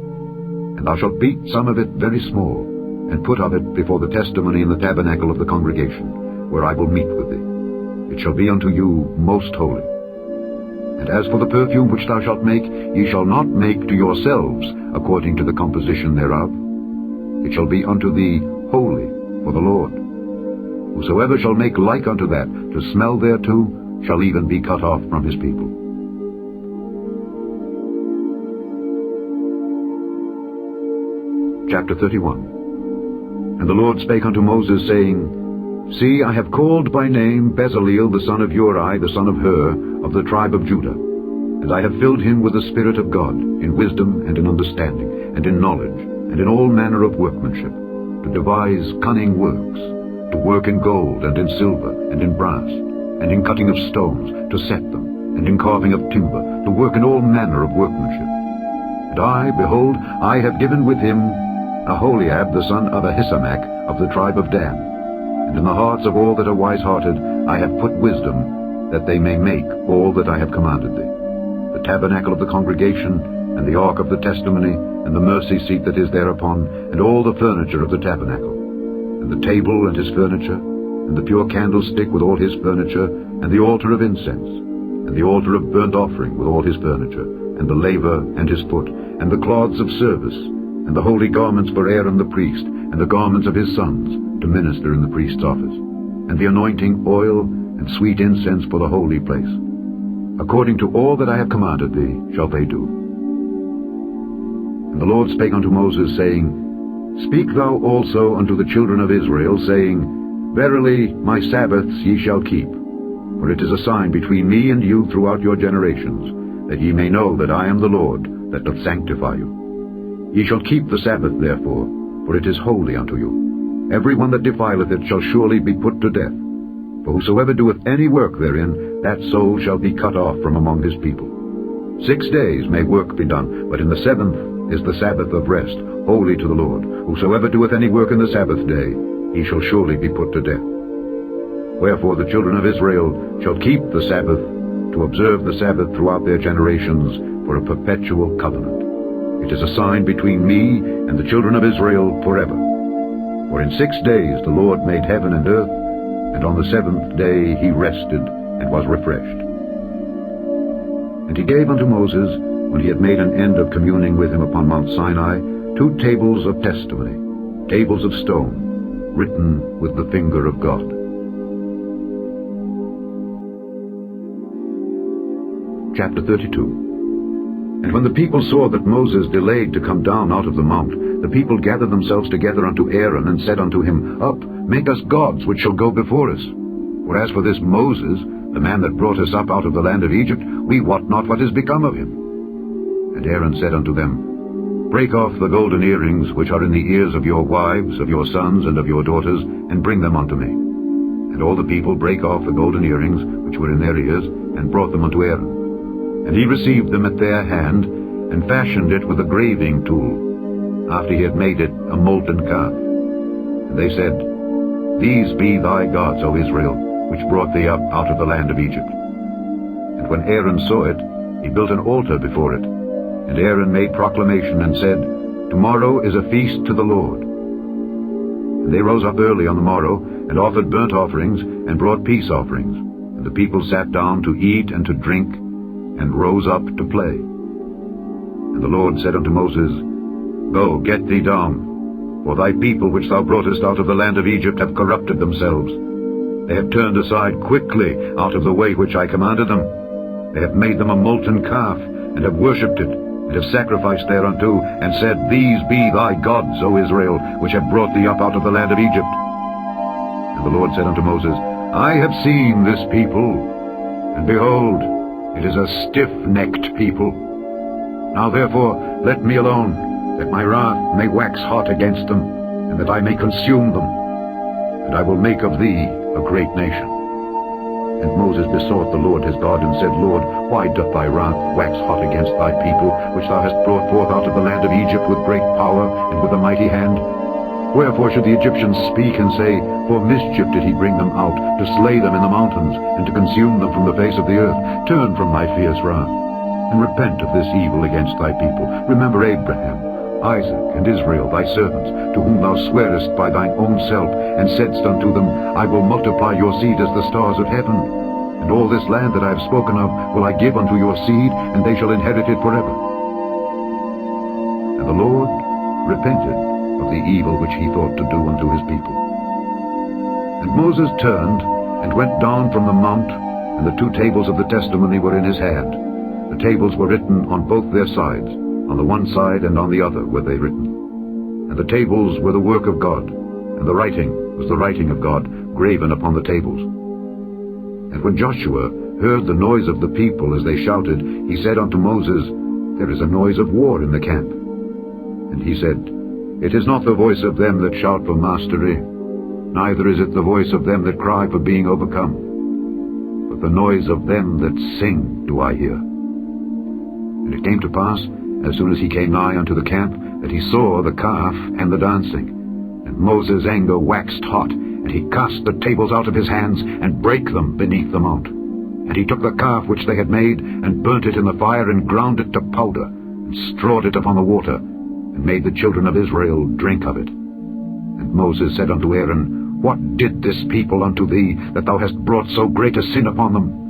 And thou shalt beat some of it very small, and put of it before the testimony in the tabernacle of the congregation, where I will meet with thee. It shall be unto you most holy. And as for the perfume which thou shalt make, ye shall not make to yourselves according to the composition thereof. It shall be unto thee holy for the Lord. Whosoever shall make like unto that, to smell thereto, shall even be cut off from his people. Chapter 31. And the Lord spake unto Moses, saying, See, I have called by name Bezaleel the son of Uri, the son of Hur, of the tribe of Judah. And I have filled him with the Spirit of God, in wisdom and in understanding, and in knowledge, and in all manner of workmanship, to devise cunning works, to work in gold, and in silver, and in brass, and in cutting of stones, to set them, and in carving of timber, to work in all manner of workmanship. And I, behold, I have given with him Aholiab the son of Ahisamach of the tribe of Dan. And in the hearts of all that are wise-hearted I have put wisdom, that they may make all that I have commanded thee: the tabernacle of the congregation, and the ark of the testimony, and the mercy seat that is thereupon, and all the furniture of the tabernacle, and the table and his furniture, and the pure candlestick with all his furniture, and the altar of incense, and the altar of burnt offering with all his furniture, and the laver and his foot, and the cloths of service, and the holy garments for Aaron the priest, and the garments of his sons, to minister in the priest's office, and the anointing oil, and sweet incense for the holy place. According to all that I have commanded thee shall they do. And the Lord spake unto Moses, saying, Speak thou also unto the children of Israel, saying, Verily my Sabbaths ye shall keep, for it is a sign between me and you throughout your generations, that ye may know that I am the Lord that doth sanctify you. Ye shall keep the Sabbath therefore, for it is holy unto you. Every one that defileth it shall surely be put to death. For whosoever doeth any work therein, that soul shall be cut off from among his people. 6 days may work be done, but in the 7th is the Sabbath of rest, holy to the Lord. Whosoever doeth any work in the Sabbath day, he shall surely be put to death. Wherefore the children of Israel shall keep the Sabbath, to observe the Sabbath throughout their generations, for a perpetual covenant. It is a sign between me and the children of Israel forever. For in 6 days the Lord made heaven and earth, and on the 7th day he rested and was refreshed. And he gave unto Moses, when he had made an end of communing with him upon Mount Sinai, 2 tables of testimony, tables of stone, written with the finger of God. Chapter 32. And when the people saw that Moses delayed to come down out of the mount, the people gathered themselves together unto Aaron, and said unto him, Up, make us gods which shall go before us. For as for this Moses, the man that brought us up out of the land of Egypt, we wot not what is become of him. And Aaron said unto them, Break off the golden earrings which are in the ears of your wives, of your sons, and of your daughters, and bring them unto me. And all the people brake off the golden earrings which were in their ears, and brought them unto Aaron. And he received them at their hand, and fashioned it with a graving tool, after he had made it a molten calf. And they said, These be thy gods, O Israel, which brought thee up out of the land of Egypt. And when Aaron saw it, he built an altar before it. And Aaron made proclamation, and said, Tomorrow is a feast to the Lord. And they rose up early on the morrow, and offered burnt offerings, and brought peace offerings. And the people sat down to eat and to drink, and rose up to play. And the Lord said unto Moses, Go, get thee down, for thy people which thou broughtest out of the land of Egypt have corrupted themselves. They have turned aside quickly out of the way which I commanded them. They have made them a molten calf, and have worshipped it, and have sacrificed thereunto, and said, These be thy gods, O Israel, which have brought thee up out of the land of Egypt. And the Lord said unto Moses, I have seen this people, and behold, it is a stiff-necked people. Now therefore let me alone, that my wrath may wax hot against them, and that I may consume them, and I will make of thee a great nation. And Moses besought the Lord his God, and said, Lord, why doth thy wrath wax hot against thy people, which thou hast brought forth out of the land of Egypt with great power and with a mighty hand? Wherefore should the Egyptians speak and say, For mischief did he bring them out, to slay them in the mountains, and to consume them from the face of the earth? Turn from thy fierce wrath, and repent of this evil against thy people. Remember Abraham, Isaac, and Israel thy servants, to whom thou swarest by thine own self, and saidst unto them, I will multiply your seed as the stars of heaven. And all this land that I have spoken of will I give unto your seed, and they shall inherit it forever. And the Lord repented of the evil which he thought to do unto his people. And Moses turned, and went down from the mount, and the 2 tables of the testimony were in his hand. The tables were written on both their sides, on the one side and on the other were they written. And the tables were the work of God, and the writing was the writing of God, graven upon the tables. And when Joshua heard the noise of the people as they shouted, he said unto Moses, There is a noise of war in the camp. And he said, It is not the voice of them that shout for mastery, neither is it the voice of them that cry for being overcome, but the noise of them that sing do I hear. And it came to pass, as soon as he came nigh unto the camp, that he saw the calf and the dancing. And Moses' anger waxed hot, and he cast the tables out of his hands, and brake them beneath the mount. And he took the calf which they had made, and burnt it in the fire, and ground it to powder, and strawed it upon the water, and made the children of Israel drink of it. And Moses said unto Aaron, What did this people unto thee, that thou hast brought so great a sin upon them?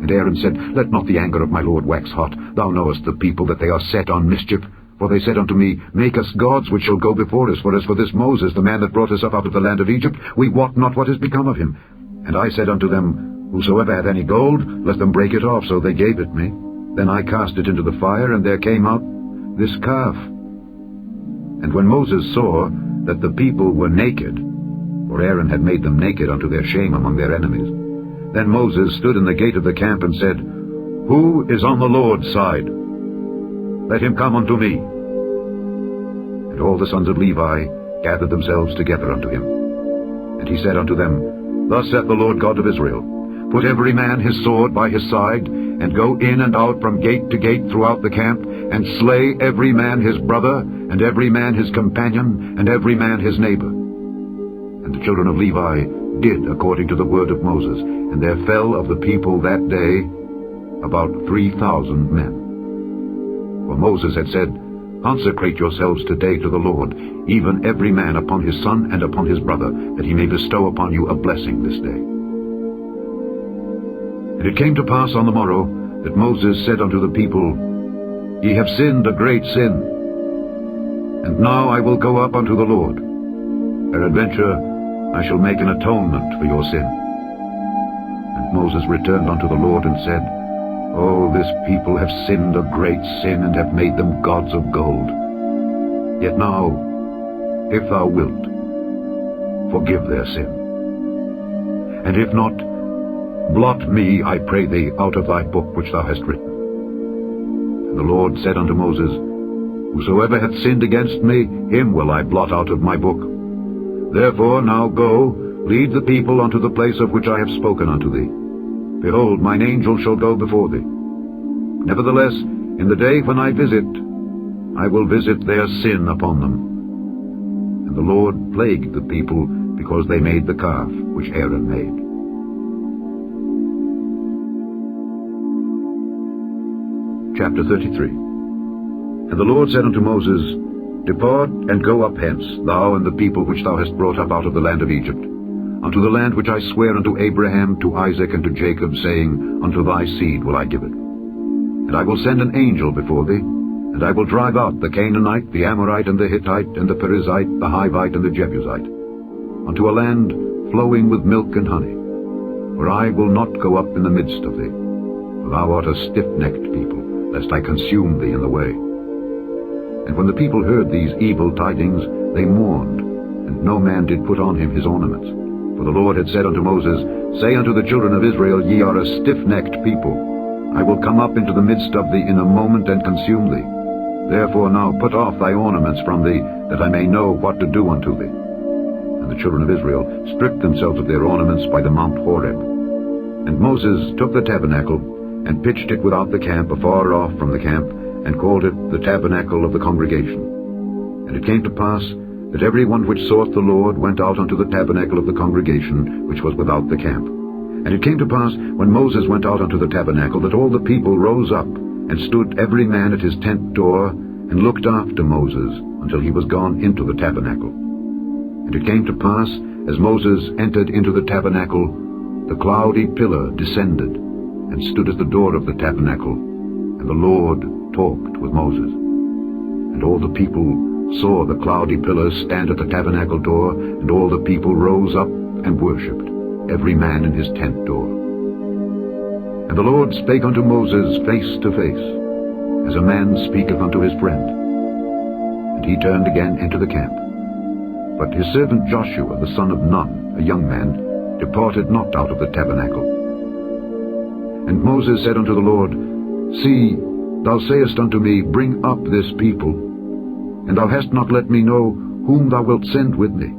And Aaron said, Let not the anger of my Lord wax hot. Thou knowest the people that they are set on mischief. For they said unto me, Make us gods which shall go before us. For as for this Moses, the man that brought us up out of the land of Egypt, we wot not what is become of him. And I said unto them, Whosoever hath any gold, let them break it off. So they gave it me. Then I cast it into the fire, and there came out this calf. And when Moses saw that the people were naked, for Aaron had made them naked unto their shame among their enemies, then Moses stood in the gate of the camp and said, Who is on the Lord's side? Let him come unto me. And all the sons of Levi gathered themselves together unto him. And he said unto them, Thus saith the Lord God of Israel, Put every man his sword by his side, and go in and out from gate to gate throughout the camp, and slay every man his brother, and every man his companion, and every man his neighbor. And the children of Levi did according to the word of Moses, and there fell of the people that day about 3,000 men. For Moses had said, Consecrate yourselves today to the Lord, even every man upon his son and upon his brother, that he may bestow upon you a blessing this day. And it came to pass on the morrow that Moses said unto the people, Ye have sinned a great sin, and now I will go up unto the Lord. Peradventure I shall make an atonement for your sin. And Moses returned unto the Lord and said, O this people have sinned a great sin, and have made them gods of gold. Yet now, if thou wilt, forgive their sin. And if not, blot me, I pray thee, out of thy book which thou hast written. And the Lord said unto Moses, Whosoever hath sinned against me, him will I blot out of my book. Therefore now go, lead the people unto the place of which I have spoken unto thee. Behold, mine angel shall go before thee. Nevertheless, in the day when I visit, I will visit their sin upon them. And the Lord plagued the people, because they made the calf which Aaron made. Chapter 33. And the Lord said unto Moses, Depart and go up hence, thou and the people which thou hast brought up out of the land of Egypt, unto the land which I swear unto Abraham, to Isaac, and to Jacob, saying, Unto thy seed will I give it. And I will send an angel before thee, and I will drive out the Canaanite, the Amorite, and the Hittite, and the Perizzite, the Hivite, and the Jebusite, unto a land flowing with milk and honey. For I will not go up in the midst of thee, for thou art a stiff-necked people, lest I consume thee in the way. And when the people heard these evil tidings, they mourned, and no man did put on him his ornaments. For the Lord had said unto Moses, Say unto the children of Israel, Ye are a stiff-necked people. I will come up into the midst of thee in a moment and consume thee. Therefore now put off thy ornaments from thee, that I may know what to do unto thee. And the children of Israel stripped themselves of their ornaments by the Mount Horeb. And Moses took the tabernacle, and pitched it without the camp, afar off from the camp, and called it the tabernacle of the congregation. And it came to pass that every one which sought the Lord went out unto the tabernacle of the congregation, which was without the camp. And it came to pass, when Moses went out unto the tabernacle, that all the people rose up, and stood every man at his tent door, and looked after Moses, until he was gone into the tabernacle. And it came to pass, as Moses entered into the tabernacle, the cloudy pillar descended, and stood at the door of the tabernacle, and the Lord talked with Moses. And all the people saw the cloudy pillar stand at the tabernacle door, and all the people rose up and worshipped, every man in his tent door. And the Lord spake unto Moses face to face, as a man speaketh unto his friend. And he turned again into the camp. But his servant Joshua the son of Nun, a young man, departed not out of the tabernacle. And Moses said unto the Lord, See, thou sayest unto me, Bring up this people, and thou hast not let me know whom thou wilt send with me.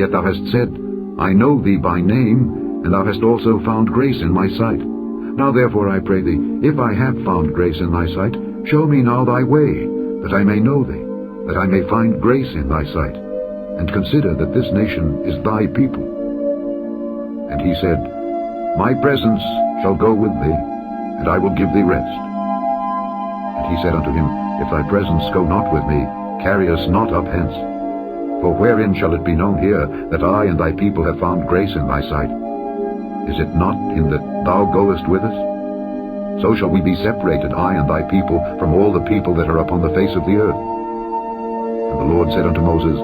Yet thou hast said, I know thee by name, and thou hast also found grace in my sight. Now therefore I pray thee, if I have found grace in thy sight, show me now thy way, that I may know thee, that I may find grace in thy sight, and consider that this nation is thy people. And he said, My presence shall go with thee, and I will give thee rest. And he said unto him, If thy presence go not with me, carry us not up hence. For wherein shall it be known here that I and thy people have found grace in thy sight? Is it not in that thou goest with us? So shall we be separated, I and thy people, from all the people that are upon the face of the earth. And the Lord said unto Moses,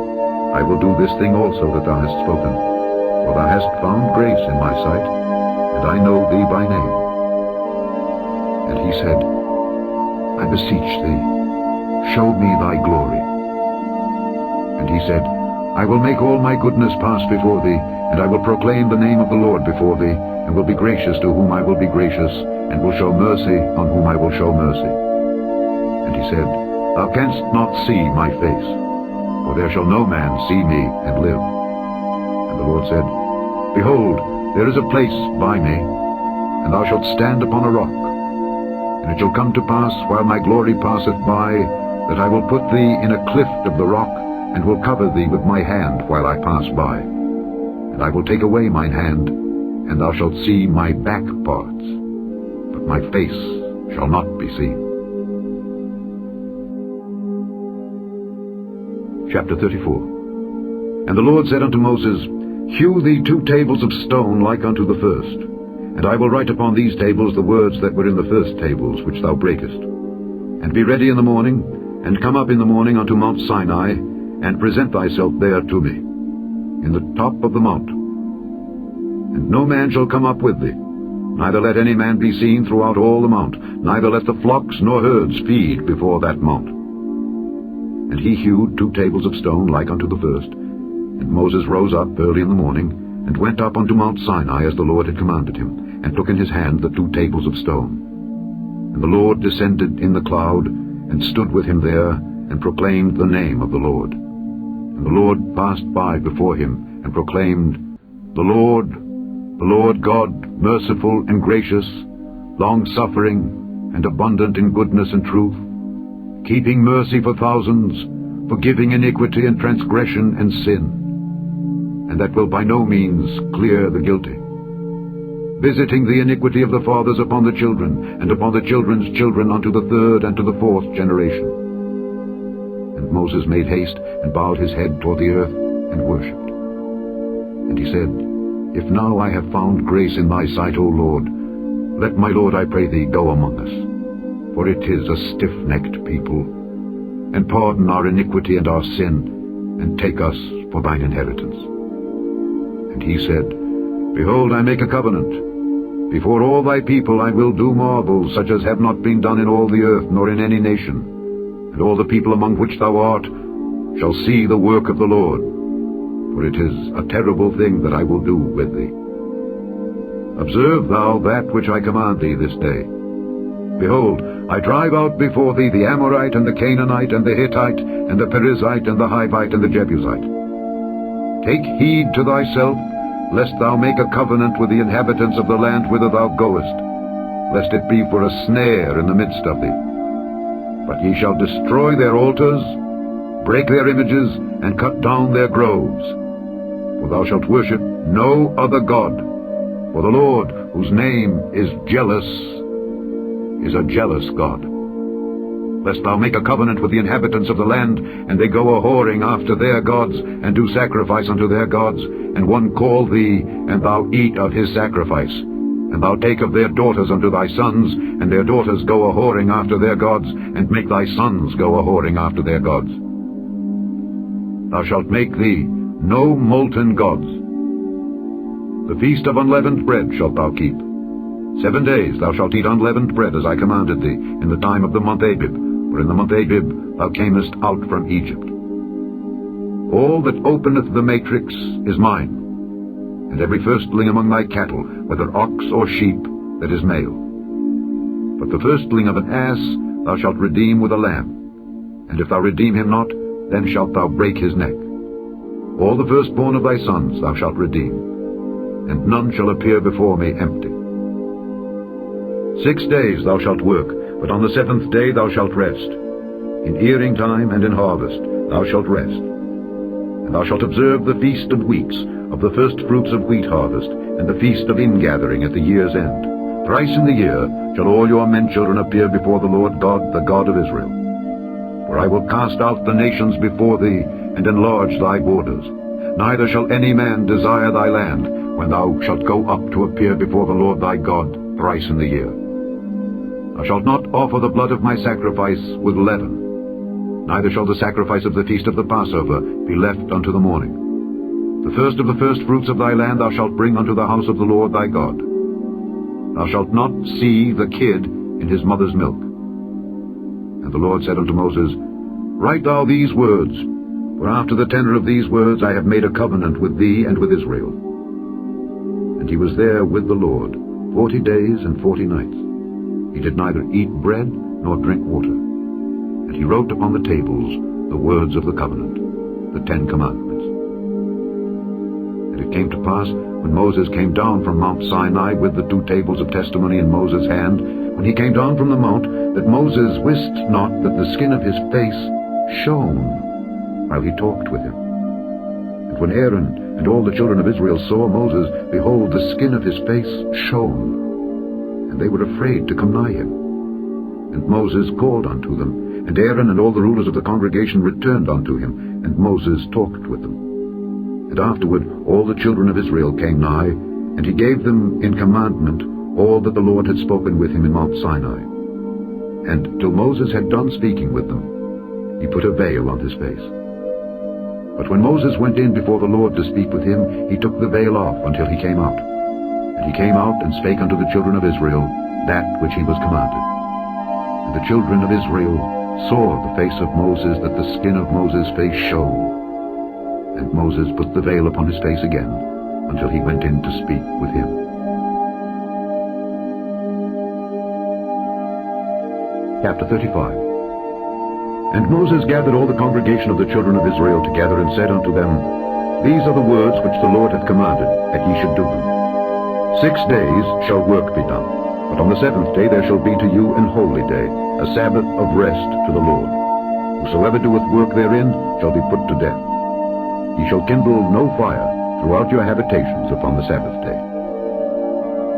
I will do this thing also that thou hast spoken, for thou hast found grace in my sight, and I know thee by name. And he said, I beseech thee, show me thy glory. And he said, I will make all my goodness pass before thee, and I will proclaim the name of the Lord before thee, and will be gracious to whom I will be gracious, and will show mercy on whom I will show mercy. And he said, Thou canst not see my face, for there shall no man see me and live. And the Lord said, Behold, there is a place by me, and thou shalt stand upon a rock. And it shall come to pass, while my glory passeth by, that I will put thee in a cleft of the rock, and will cover thee with my hand while I pass by. And I will take away mine hand, and thou shalt see my back parts, but my face shall not be seen. Chapter 34. And the Lord said unto Moses, Hew thee 2 tables of stone like unto the first, and I will write upon these tables the words that were in the first tables which thou breakest. And be ready in the morning, and come up in the morning unto Mount Sinai, and present thyself there to me, in the top of the mount. And no man shall come up with thee, neither let any man be seen throughout all the mount, neither let the flocks nor herds feed before that mount. And he hewed 2 tables of stone like unto the first. And Moses rose up early in the morning, and went up unto Mount Sinai as the Lord had commanded him, and took in his hand the 2 tables of stone. And the Lord descended in the cloud, and stood with him there, and proclaimed the name of the Lord. And the Lord passed by before him, and proclaimed, The Lord God, merciful and gracious, long-suffering, and abundant in goodness and truth, keeping mercy for thousands, forgiving iniquity and transgression and sin, and that will by no means clear the guilty, visiting the iniquity of the fathers upon the children, and upon the children's children unto the 3rd and to the 4th generation. And Moses made haste, and bowed his head toward the earth, and worshipped. And he said, If now I have found grace in thy sight, O Lord, let my Lord, I pray thee, go among us, for it is a stiff-necked people, and pardon our iniquity and our sin, and take us for thine inheritance. And he said, Behold, I make a covenant. Before all thy people I will do marvels, such as have not been done in all the earth, nor in any nation. And all the people among which thou art shall see the work of the Lord, for it is a terrible thing that I will do with thee. Observe thou that which I command thee this day. Behold, I drive out before thee the Amorite, and the Canaanite, and the Hittite, and the Perizzite, and the Hivite, and the Jebusite. Take heed to thyself, lest thou make a covenant with the inhabitants of the land whither thou goest, lest it be for a snare in the midst of thee. But ye shall destroy their altars, break their images, and cut down their groves. For thou shalt worship no other God, for the Lord, whose name is jealous, is a jealous God. Lest thou make a covenant with the inhabitants of the land, and they go a-whoring after their gods, and do sacrifice unto their gods, and one call thee, and thou eat of his sacrifice. And thou take of their daughters unto thy sons, and their daughters go a-whoring after their gods, and make thy sons go a-whoring after their gods. Thou shalt make thee no molten gods. The feast of unleavened bread shalt thou keep. 7 days thou shalt eat unleavened bread, as I commanded thee, in the time of the month Abib, for in the month Abib thou camest out from Egypt. All that openeth the matrix is mine, and every firstling among thy cattle, whether ox or sheep, that is male. But the firstling of an ass thou shalt redeem with a lamb, and if thou redeem him not, then shalt thou break his neck. All the firstborn of thy sons thou shalt redeem, and none shall appear before me empty. 6 days thou shalt work, but on the 7th day thou shalt rest. In earing time and in harvest thou shalt rest. And thou shalt observe the feast of weeks, of the first fruits of wheat harvest, and the feast of ingathering at the year's end. Thrice in the year shall all your men children appear before the Lord God, the God of Israel. For I will cast out the nations before thee, and enlarge thy borders. Neither shall any man desire thy land, when thou shalt go up to appear before the Lord thy God thrice in the year. Thou shalt not offer the blood of my sacrifice with leaven, neither shall the sacrifice of the feast of the Passover be left unto the morning. The first of the firstfruits of thy land thou shalt bring unto the house of the Lord thy God. Thou shalt not see the kid in his mother's milk. And the Lord said unto Moses, Write thou these words, for after the tenor of these words I have made a covenant with thee and with Israel. And he was there with the Lord 40 days and 40 nights. He did neither eat bread nor drink water. And he wrote upon the tables the words of the covenant, the 10 commandments. And it came to pass, when Moses came down from Mount Sinai with the 2 tables of testimony in Moses' hand, when he came down from the mount, that Moses wist not that the skin of his face shone while he talked with him. And when Aaron and all the children of Israel saw Moses, behold, the skin of his face shone, and they were afraid to come nigh him. And Moses called unto them, and Aaron and all the rulers of the congregation returned unto him, and Moses talked with them. And afterward all the children of Israel came nigh, and he gave them in commandment all that the Lord had spoken with him in Mount Sinai. And till Moses had done speaking with them, he put a veil on his face. But when Moses went in before the Lord to speak with him, he took the veil off until he came out. And he came out and spake unto the children of Israel that which he was commanded. And the children of Israel saw the face of Moses, that the skin of Moses' face shone. And Moses put the veil upon his face again, until he went in to speak with him. Chapter 35. And Moses gathered all the congregation of the children of Israel together, and said unto them, These are the words which the Lord hath commanded, that ye should do them. 6 days shall work be done, but on the 7th day there shall be to you an holy day, a Sabbath of rest to the Lord. Whosoever doeth work therein shall be put to death. Ye shall kindle no fire throughout your habitations upon the Sabbath day.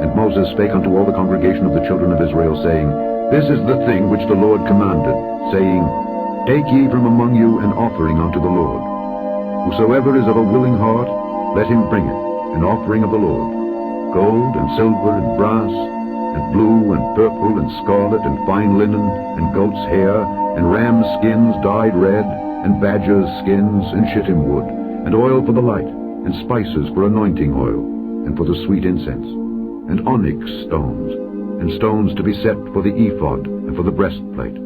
And Moses spake unto all the congregation of the children of Israel, saying, This is the thing which the Lord commanded, saying, Take ye from among you an offering unto the Lord. Whosoever is of a willing heart, let him bring it, an offering of the Lord, gold and silver and brass, and blue and purple and scarlet and fine linen, and goat's hair, and ram's skins dyed red, and badger's skins, and shittim wood, and oil for the light, and spices for anointing oil, and for the sweet incense, and onyx stones, and stones to be set for the ephod and for the breastplate.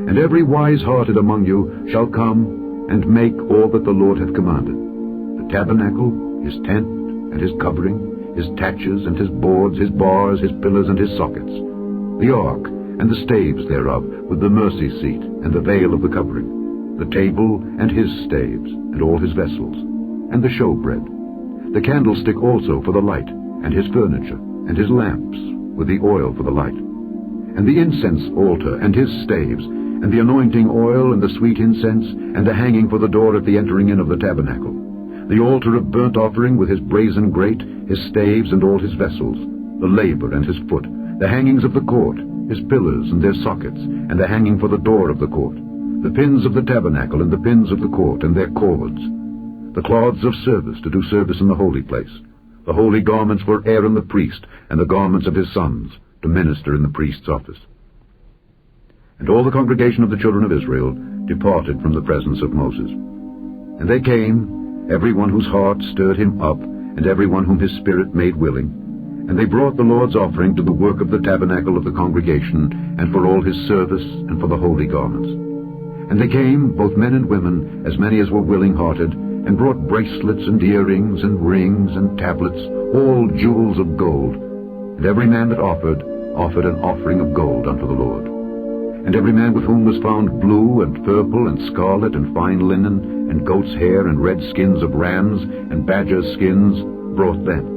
And every wise-hearted among you shall come and make all that the Lord hath commanded, the tabernacle, his tent, and his covering, his taches and his boards, his bars, his pillars and his sockets, the ark and the staves thereof, with the mercy seat and the veil of the covering, the table and his staves, and all his vessels, and the showbread, the candlestick also for the light, and his furniture, and his lamps, with the oil for the light, and the incense altar, and his staves, and the anointing oil, and the sweet incense, and the hanging for the door at the entering in of the tabernacle, the altar of burnt offering with his brazen grate, his staves, and all his vessels, the laver and his foot, the hangings of the court, his pillars and their sockets, and the hanging for the door of the court, the pins of the tabernacle, and the pins of the court, and their cords, the cloths of service to do service in the holy place, the holy garments for Aaron the priest, and the garments of his sons, to minister in the priest's office. And all the congregation of the children of Israel departed from the presence of Moses. And they came, every one whose heart stirred him up, and every one whom his spirit made willing, and they brought the Lord's offering to the work of the tabernacle of the congregation, and for all his service, and for the holy garments. And they came, both men and women, as many as were willing-hearted, and brought bracelets and earrings and rings and tablets, all jewels of gold. And every man that offered an offering of gold unto the Lord. And every man with whom was found blue and purple and scarlet and fine linen, and goat's hair and red skins of rams and badgers' skins, brought them.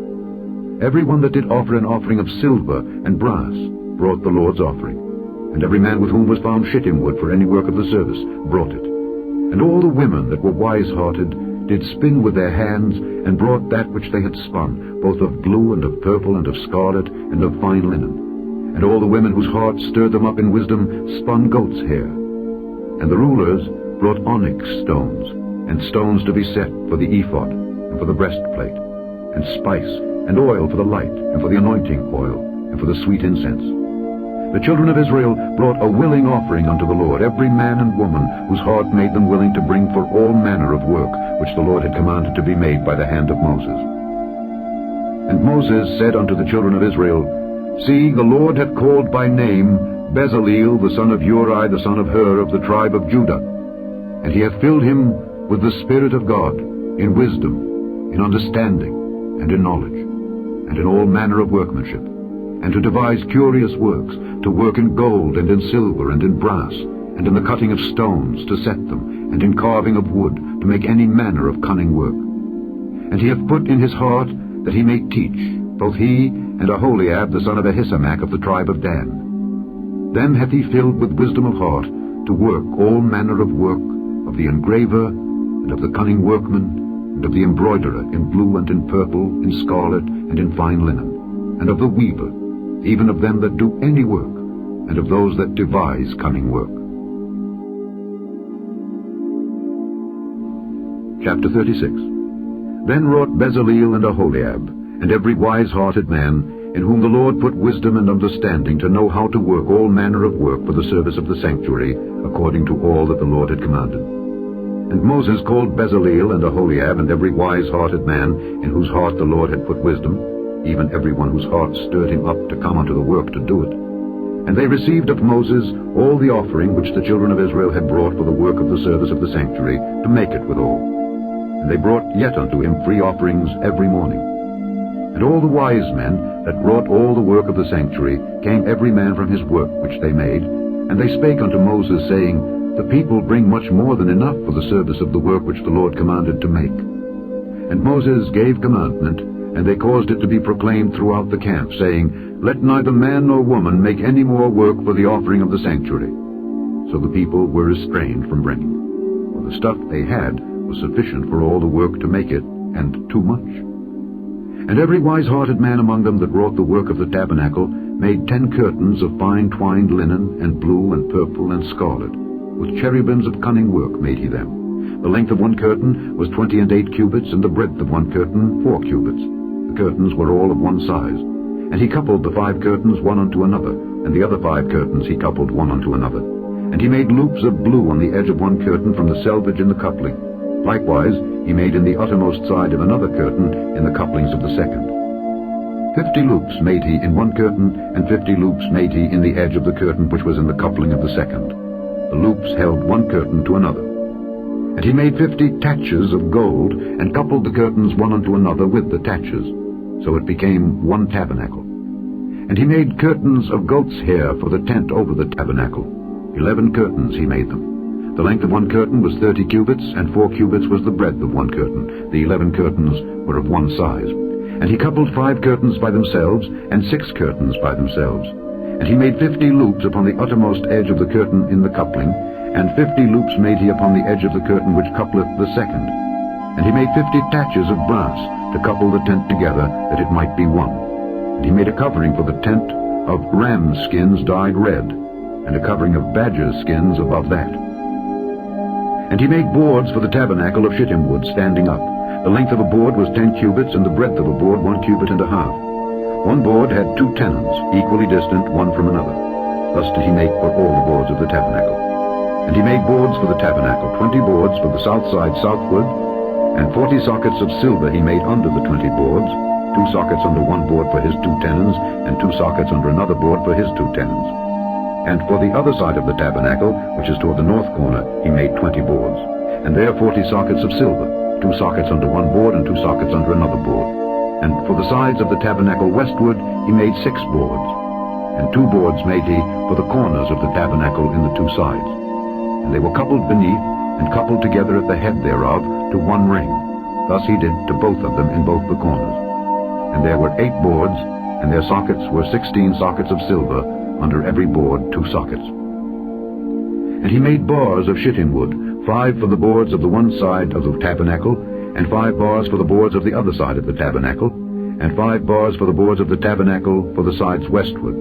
Every one that did offer an offering of silver and brass brought the Lord's offering. And every man with whom was found shittim wood for any work of the service brought it. And all the women that were wise-hearted did spin with their hands, and brought that which they had spun, both of blue and of purple and of scarlet and of fine linen. And all the women whose hearts stirred them up in wisdom spun goat's hair. And the rulers brought onyx stones, and stones to be set for the ephod, and for the breastplate, and spice, and oil for the light, and for the anointing oil, and for the sweet incense. The children of Israel brought a willing offering unto the Lord, every man and woman whose heart made them willing to bring for all manner of work, which the Lord had commanded to be made by the hand of Moses. And Moses said unto the children of Israel, See, the Lord hath called by name Bezaleel, the son of Uri, the son of Hur, of the tribe of Judah. And he hath filled him with the Spirit of God, in wisdom, in understanding, and in knowledge, and in all manner of workmanship, and to devise curious works, to work in gold, and in silver, and in brass, and in the cutting of stones, to set them, and in carving of wood, to make any manner of cunning work. And he hath put in his heart that he may teach, both he and Aholiab the son of Ahisamach of the tribe of Dan. Them hath he filled with wisdom of heart, to work all manner of work, of the engraver, and of the cunning workman, and of the embroiderer, in blue and in purple, in scarlet, and in fine linen, and of the weaver, even of them that do any work, and of those that devise cunning work. Chapter 36. Then wrought Bezaleel and Aholiab, and every wise-hearted man, in whom the Lord put wisdom and understanding to know how to work all manner of work for the service of the sanctuary, according to all that the Lord had commanded. And Moses called Bezaleel and Aholiab, and every wise-hearted man, in whose heart the Lord had put wisdom, even every one whose heart stirred him up to come unto the work to do it. And they received of Moses all the offering which the children of Israel had brought for the work of the service of the sanctuary, to make it withal. And they brought yet unto him free offerings every morning. And all the wise men that wrought all the work of the sanctuary came every man from his work which they made, and they spake unto Moses, saying, The people bring much more than enough for the service of the work which the Lord commanded to make. And Moses gave commandment, and they caused it to be proclaimed throughout the camp, saying, Let neither man nor woman make any more work for the offering of the sanctuary. So the people were restrained from bringing, for the stuff they had was sufficient for all the work to make it, and too much. And every wise-hearted man among them that wrought the work of the tabernacle made 10 curtains of fine twined linen, and blue, and purple, and scarlet. With cherubims of cunning work made he them. The length of one curtain was 28 cubits, and the breadth of one curtain 4 cubits. The curtains were all of one size. And he coupled the 5 curtains one unto another, and the other 5 curtains he coupled one unto another. And he made loops of blue on the edge of one curtain from the selvage in the coupling. Likewise he made in the uttermost side of another curtain in the couplings of the second. 50 loops made he in one curtain, and 50 loops made he in the edge of the curtain which was in the coupling of the second. The loops held one curtain to another. And he made 50 taches of gold, and coupled the curtains one unto another with the taches. So it became one tabernacle. And he made curtains of goat's hair for the tent over the tabernacle. 11 curtains he made them. The length of one curtain was 30 cubits, and 4 cubits was the breadth of one curtain. The 11 curtains were of one size. And he coupled 5 curtains by themselves, and 6 curtains by themselves. And he made 50 loops upon the uttermost edge of the curtain in the coupling, and 50 loops made he upon the edge of the curtain which coupleth the second. And he made 50 taches of brass to couple the tent together, that it might be one. And he made a covering for the tent of ram skins dyed red, and a covering of badger skins above that. And he made boards for the tabernacle of shittim wood standing up. The length of a board was 10 cubits, and the breadth of a board 1 cubit and a half. One board had 2 tenons, equally distant one from another. Thus did he make for all the boards of the tabernacle. And he made boards for the tabernacle, 20 boards for the south side southward, and 40 sockets of silver he made under the 20 boards, 2 sockets under one board for his 2 tenons, and 2 sockets under another board for his 2 tenons. And for the other side of the tabernacle, which is toward the north corner, he made 20 boards, and there 40 sockets of silver, 2 sockets under one board and 2 sockets under another board. And for the sides of the tabernacle westward he made 6 boards, and 2 boards made he for the corners of the tabernacle in the 2 sides. And they were coupled beneath, and coupled together at the head thereof to one ring. Thus he did to both of them in both the corners. And there were 8 boards, and their sockets were 16 sockets of silver, under every board 2 sockets. And he made bars of shittim wood, 5 for the boards of the one side of the tabernacle, and 5 bars for the boards of the other side of the tabernacle, and 5 bars for the boards of the tabernacle for the sides westward.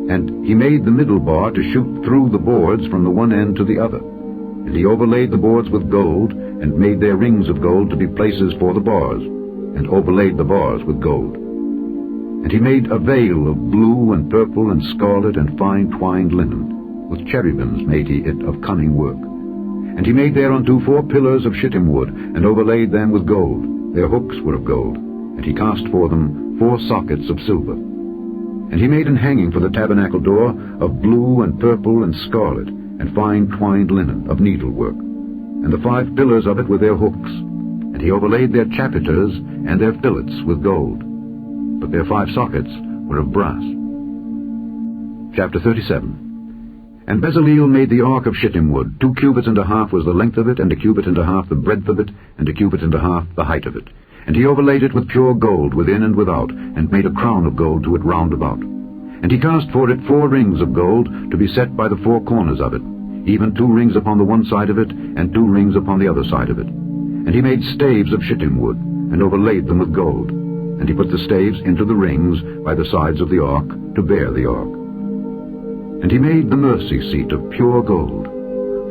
And he made the middle bar to shoot through the boards from the one end to the other. And he overlaid the boards with gold, and made their rings of gold to be places for the bars, and overlaid the bars with gold. And he made a veil of blue and purple and scarlet and fine twined linen. With cherubims made he it of cunning work. And he made thereunto 4 pillars of shittim wood, and overlaid them with gold. Their hooks were of gold. And he cast for them 4 sockets of silver. And he made an hanging for the tabernacle door of blue and purple and scarlet, and fine twined linen of needlework. And the 5 pillars of it were their hooks. And he overlaid their chapiters and their fillets with gold. But their 5 sockets were of brass. Chapter 37. And Bezaleel made the ark of shittim wood. 2 cubits and a half was the length of it, and 1 cubit and a half the breadth of it, and 1 cubit and a half the height of it. And he overlaid it with pure gold within and without, and made a crown of gold to it round about. And he cast for it 4 rings of gold to be set by the 4 corners of it, even 2 rings upon the one side of it, and 2 rings upon the other side of it. And he made staves of shittim wood, and overlaid them with gold. And he put the staves into the rings by the sides of the ark to bear the ark. And he made the mercy seat of pure gold.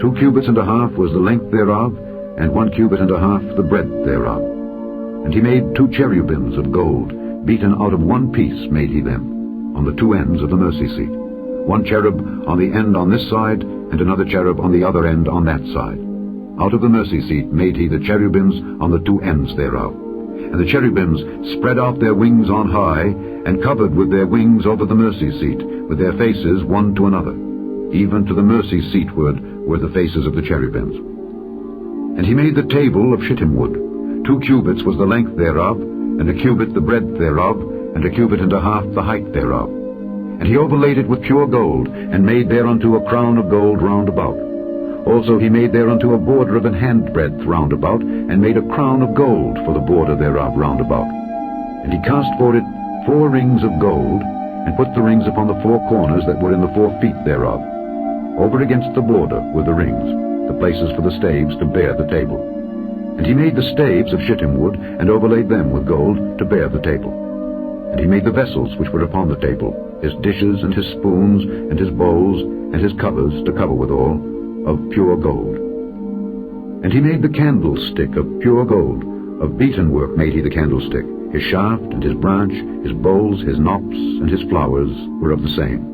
2 cubits and a half was the length thereof, and 1 cubit and a half the breadth thereof. And he made 2 cherubims of gold, beaten out of one piece made he them, on the 2 ends of the mercy seat. 1 cherub on the end on this side, and another cherub on the other end on that side. Out of the mercy seat made he the cherubims on the 2 ends thereof. And the cherubims spread out their wings on high, and covered with their wings over the mercy seat, with their faces one to another. Even to the mercy seatward were the faces of the cherubims. And he made the table of shittim wood. 2 cubits was the length thereof, and 1 cubit the breadth thereof, and 1 cubit and a half the height thereof. And he overlaid it with pure gold, and made thereunto a crown of gold round about. Also he made thereunto a border of an handbreadth round about, and made a crown of gold for the border thereof round about. And he cast for it 4 rings of gold, and put the rings upon the 4 corners that were in the 4 feet thereof. Over against the border were the rings, the places for the staves to bear the table. And he made the staves of shittim wood, and overlaid them with gold to bear the table. And he made the vessels which were upon the table, his dishes and his spoons and his bowls and his covers to cover withal, of pure gold. And he made the candlestick of pure gold. Of beaten work made he the candlestick. His shaft and his branch, his bowls, his knops, and his flowers were of the same.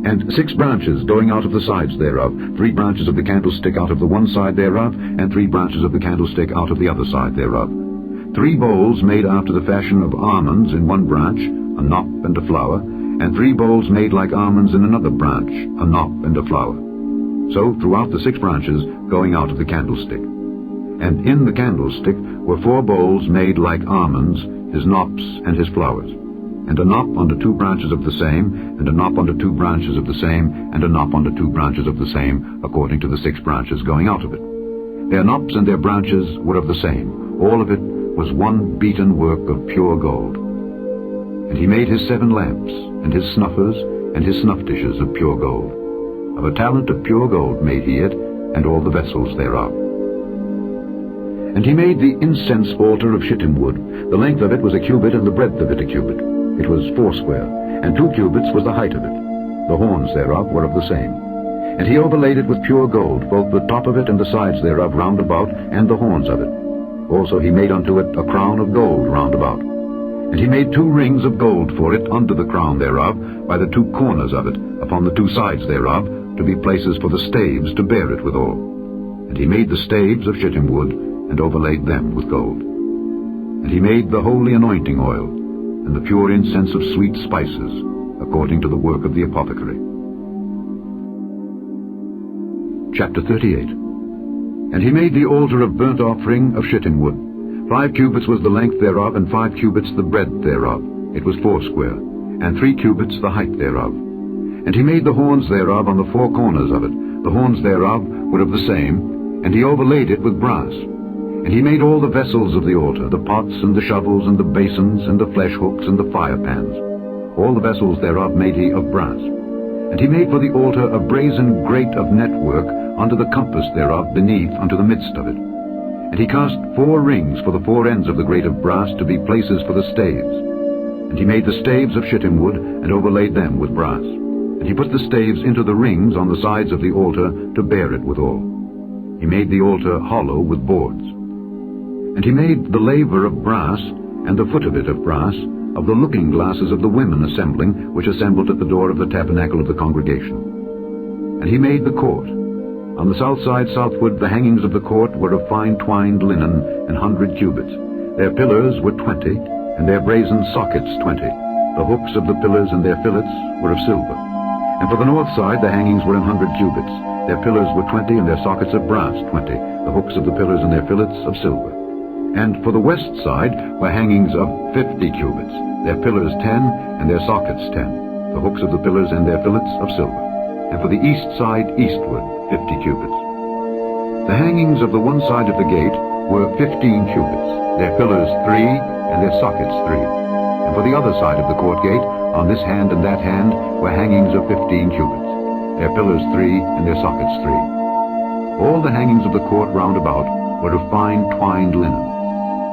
And 6 branches going out of the sides thereof, 3 branches of the candlestick out of the one side thereof, and 3 branches of the candlestick out of the other side thereof. 3 bowls made after the fashion of almonds in one branch, a knop and a flower, and 3 bowls made like almonds in another branch, a knop and a flower. So throughout the 6 branches going out of the candlestick. And in the candlestick were 4 bowls made like almonds his knops, and his flowers, and a knop under 2 branches of the same, and a knop under 2 branches of the same, and a knop under 2 branches of the same, according to the 6 branches going out of it. Their knops and their branches were of the same. All of it was one beaten work of pure gold. And he made his 7 lamps, and his snuffers, and his snuff dishes of pure gold. Of a talent of pure gold made he it, and all the vessels thereof. And he made the incense altar of shittim wood. The length of it was a cubit, and the breadth of it a cubit. It was 80, and 2 cubits was the height of it. The horns thereof were of the same. And he overlaid it with pure gold, both the top of it and the sides thereof round about, and the horns of it. Also he made unto it a crown of gold round about. And he made 2 rings of gold for it under the crown thereof, by the 2 corners of it, upon the 2 sides thereof, to be places for the staves to bear it withal. And he made the staves of shittim wood, and overlaid them with gold. And he made the holy anointing oil, and the pure incense of sweet spices, according to the work of the apothecary. Chapter 38. And he made the altar of burnt offering of shittim wood. 5 cubits was the length thereof, and 5 cubits the breadth thereof. It was 80, and 3 cubits the height thereof. And he made the horns thereof on the 4 corners of it. The horns thereof were of the same, and he overlaid it with brass. And he made all the vessels of the altar, the pots and the shovels and the basins and the flesh hooks and the fire pans. All the vessels thereof made he of brass. And he made for the altar a brazen grate of network unto the compass thereof beneath unto the midst of it. And he cast 4 rings for the 4 ends of the grate of brass to be places for the staves. And he made the staves of shittim wood, and overlaid them with brass. And he put the staves into the rings on the sides of the altar to bear it withal. He made the altar hollow with boards. And he made the laver of brass, and the foot of it of brass, of the looking glasses of the women assembling, which assembled at the door of the tabernacle of the congregation. And he made the court. On the south side southward the hangings of the court were of fine twined linen, 100 cubits. Their pillars were 20, and their brazen sockets 20. The hooks of the pillars and their fillets were of silver. And for the north side the hangings were 100 cubits. Their pillars were 20, and their sockets of brass 20. The hooks of the pillars and their fillets of silver. And for the west side were hangings of 50 cubits, their pillars 10, and their sockets 10, the hooks of the pillars and their fillets of silver. And for the east side eastward 50 cubits. The hangings of the one side of the gate were 15 cubits, their pillars 3, and their sockets 3. And for the other side of the court gate, on this hand and that hand, were hangings of 15 cubits, their pillars 3, and their sockets 3. All the hangings of the court round about were of fine twined linen.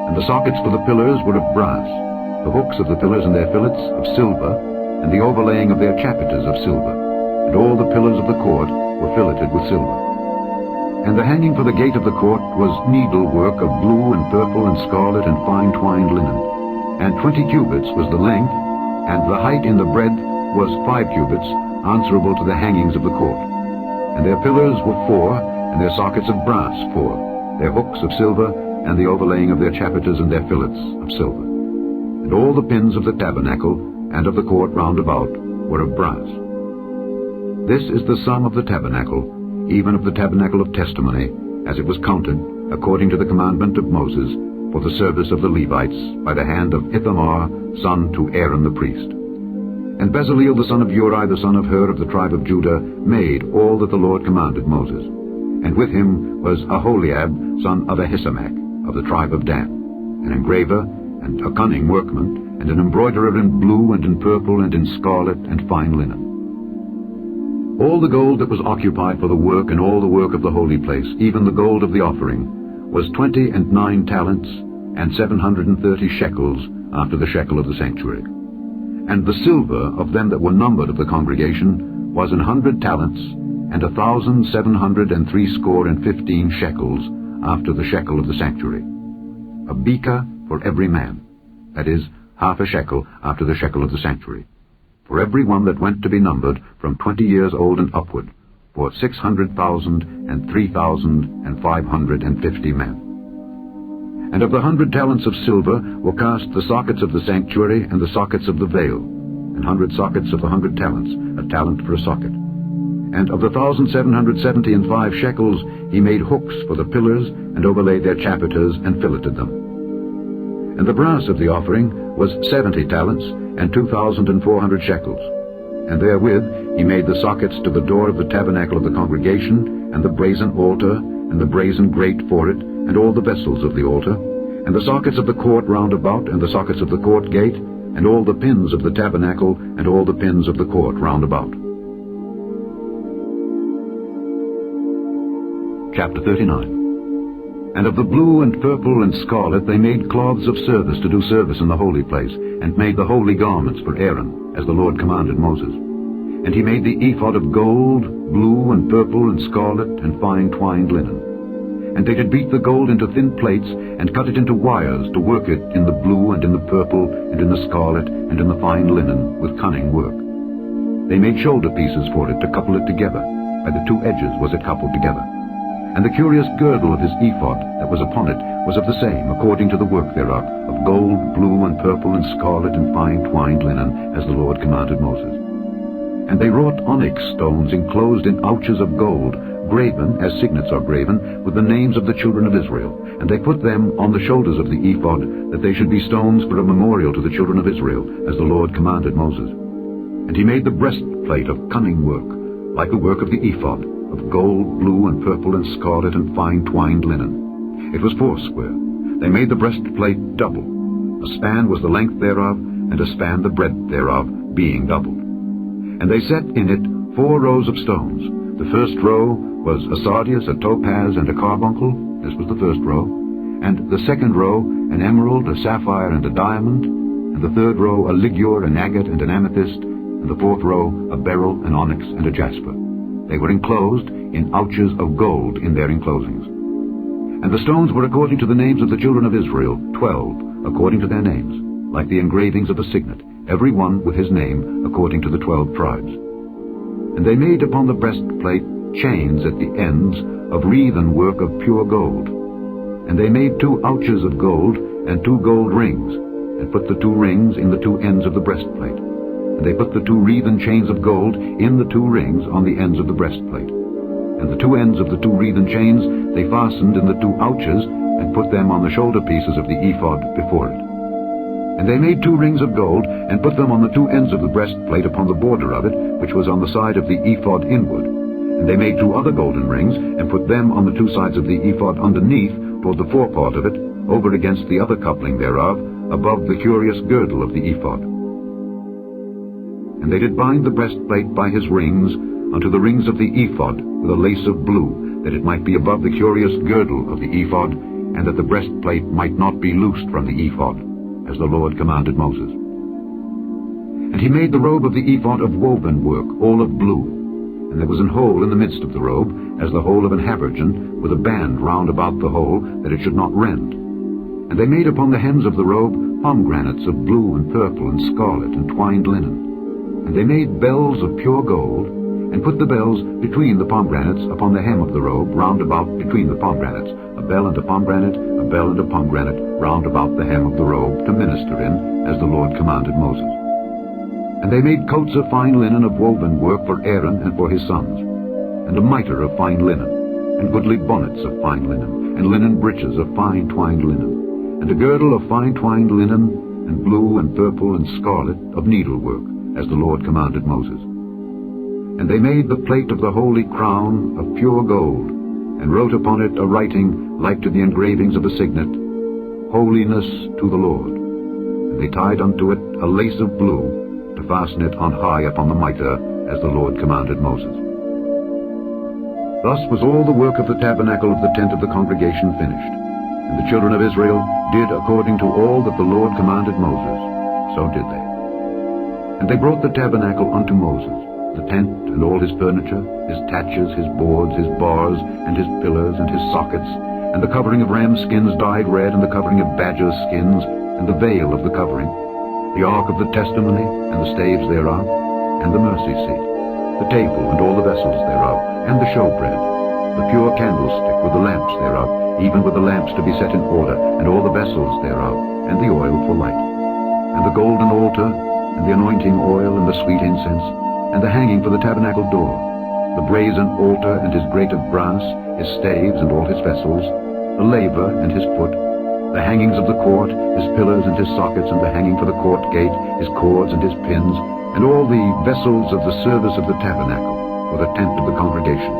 And the sockets for the pillars were of brass, the hooks of the pillars and their fillets of silver, and the overlaying of their chapiters of silver. And all the pillars of the court were filleted with silver. And the hanging for the gate of the court was needlework of blue and purple and scarlet and fine twined linen. And 20 cubits was the length, and the height in the breadth was 5 cubits, answerable to the hangings of the court. And their pillars were 4, and their sockets of brass 4, their hooks of silver, and the overlaying of their chapiters and their fillets of silver. And all the pins of the tabernacle and of the court round about were of brass. This is the sum of the tabernacle, even of the tabernacle of testimony, as it was counted, according to the commandment of Moses, for the service of the Levites, by the hand of Ithamar, son to Aaron the priest. And Bezaleel the son of Uri, the son of Hur of the tribe of Judah, made all that the Lord commanded Moses. And with him was Aholiab, son of Ahisamach, of the tribe of Dan, an engraver, and a cunning workman, and an embroiderer in blue and in purple and in scarlet and fine linen. All the gold that was occupied for the work and all the work of the holy place, even the gold of the offering, was 29 talents and 730 shekels after the shekel of the sanctuary. And the silver of them that were numbered of the congregation was 100 talents and 1,715 shekels after the shekel of the sanctuary. A beka for every man, that is, half a shekel after the shekel of the sanctuary, for every one that went to be numbered from 20 years old and upward, for 600,000 and 3,550 men. And of the 100 talents of silver were cast the sockets of the sanctuary and the sockets of the veil, 100 sockets of 100 talents, a talent for a socket. And of the 1,775 shekels he made hooks for the pillars, and overlaid their chapiters, and filleted them. And the brass of the offering was 70 talents, and 2,400 shekels. And therewith he made the sockets to the door of the tabernacle of the congregation, and the brazen altar, and the brazen grate for it, and all the vessels of the altar, and the sockets of the court round about, and the sockets of the court gate, and all the pins of the tabernacle, and all the pins of the court round about. Chapter 39. And of the blue and purple and scarlet they made cloths of service to do service in the holy place, and made the holy garments for Aaron, as the Lord commanded Moses. And he made the ephod of gold, blue and purple and scarlet, and fine twined linen. And they did beat the gold into thin plates, and cut it into wires, to work it in the blue, and in the purple, and in the scarlet, and in the fine linen, with cunning work. They made shoulder pieces for it, to couple it together. By the two edges was it coupled together. And the curious girdle of his ephod that was upon it was of the same, according to the work thereof, of gold, blue, and purple, and scarlet, and fine twined linen, as the Lord commanded Moses. And they wrought onyx stones enclosed in ouches of gold, graven, as signets are graven, with the names of the children of Israel. And they put them on the shoulders of the ephod, that they should be stones for a memorial to the children of Israel, as the Lord commanded Moses. And he made the breastplate of cunning work, like the work of the ephod, of gold, blue, and purple, and scarlet, and fine twined linen. It was foursquare. They made the breastplate double. A span was the length thereof, and a span the breadth thereof, being doubled. And they set in it 4 rows of stones. The first row was a sardius, a topaz, and a carbuncle. This was the first row. And the second row, an emerald, a sapphire, and a diamond. And the third row, a ligure, an agate, and an amethyst. And the fourth row, a beryl, an onyx, and a jasper. They were enclosed in ouches of gold in their enclosings. And the stones were according to the names of the children of Israel, 12, according to their names, like the engravings of a signet, every one with his name, according to the 12 tribes. And they made upon the breastplate chains at the ends of wreathen work of pure gold. And they made 2 ouches of gold, and 2 gold rings, and put the 2 rings in the 2 ends of the breastplate. And they put the 2 wreathen chains of gold in the 2 rings on the ends of the breastplate. And the 2 ends of the 2 wreathen chains they fastened in the 2 ouches, and put them on the shoulder pieces of the ephod before it. And they made 2 rings of gold, and put them on the 2 ends of the breastplate upon the border of it, which was on the side of the ephod inward. And they made 2 other golden rings, and put them on the 2 sides of the ephod underneath, toward the forepart of it, over against the other coupling thereof, above the curious girdle of the ephod. And they did bind the breastplate by his rings unto the rings of the ephod with a lace of blue, that it might be above the curious girdle of the ephod, and that the breastplate might not be loosed from the ephod, as the Lord commanded Moses. And he made the robe of the ephod of woven work, all of blue. And there was an hole in the midst of the robe, as the hole of an habergeon, with a band round about the hole, that it should not rend. And they made upon the hems of the robe pomegranates of blue and purple and scarlet and twined linen. And they made bells of pure gold, and put the bells between the pomegranates upon the hem of the robe, round about between the pomegranates, a bell and a pomegranate, a bell and a pomegranate, round about the hem of the robe, to minister in, as the Lord commanded Moses. And they made coats of fine linen of woven work for Aaron and for his sons, and a mitre of fine linen, and goodly bonnets of fine linen, and linen breeches of fine twined linen, and a girdle of fine twined linen, and blue and purple and scarlet of needlework, as the Lord commanded Moses. And they made the plate of the holy crown of pure gold, and wrote upon it a writing like to the engravings of a signet, Holiness to the Lord. And they tied unto it a lace of blue, to fasten it on high upon the mitre, as the Lord commanded Moses. Thus was all the work of the tabernacle of the tent of the congregation finished. And the children of Israel did according to all that the Lord commanded Moses. So did they. And they brought the tabernacle unto Moses, the tent and all his furniture, his taches, his boards, his bars, and his pillars, and his sockets, and the covering of ram skins dyed red, and the covering of badger skins, and the veil of the covering, the ark of the testimony, and the staves thereof, and the mercy seat, the table and all the vessels thereof, and the showbread, the pure candlestick with the lamps thereof, even with the lamps to be set in order, and all the vessels thereof, and the oil for light, and the golden altar, and the anointing oil, and the sweet incense, and the hanging for the tabernacle door, the brazen altar and his grate of brass, his staves and all his vessels, the laver and his foot, the hangings of the court, his pillars and his sockets, and the hanging for the court gate, his cords and his pins, and all the vessels of the service of the tabernacle, for the tent of the congregation,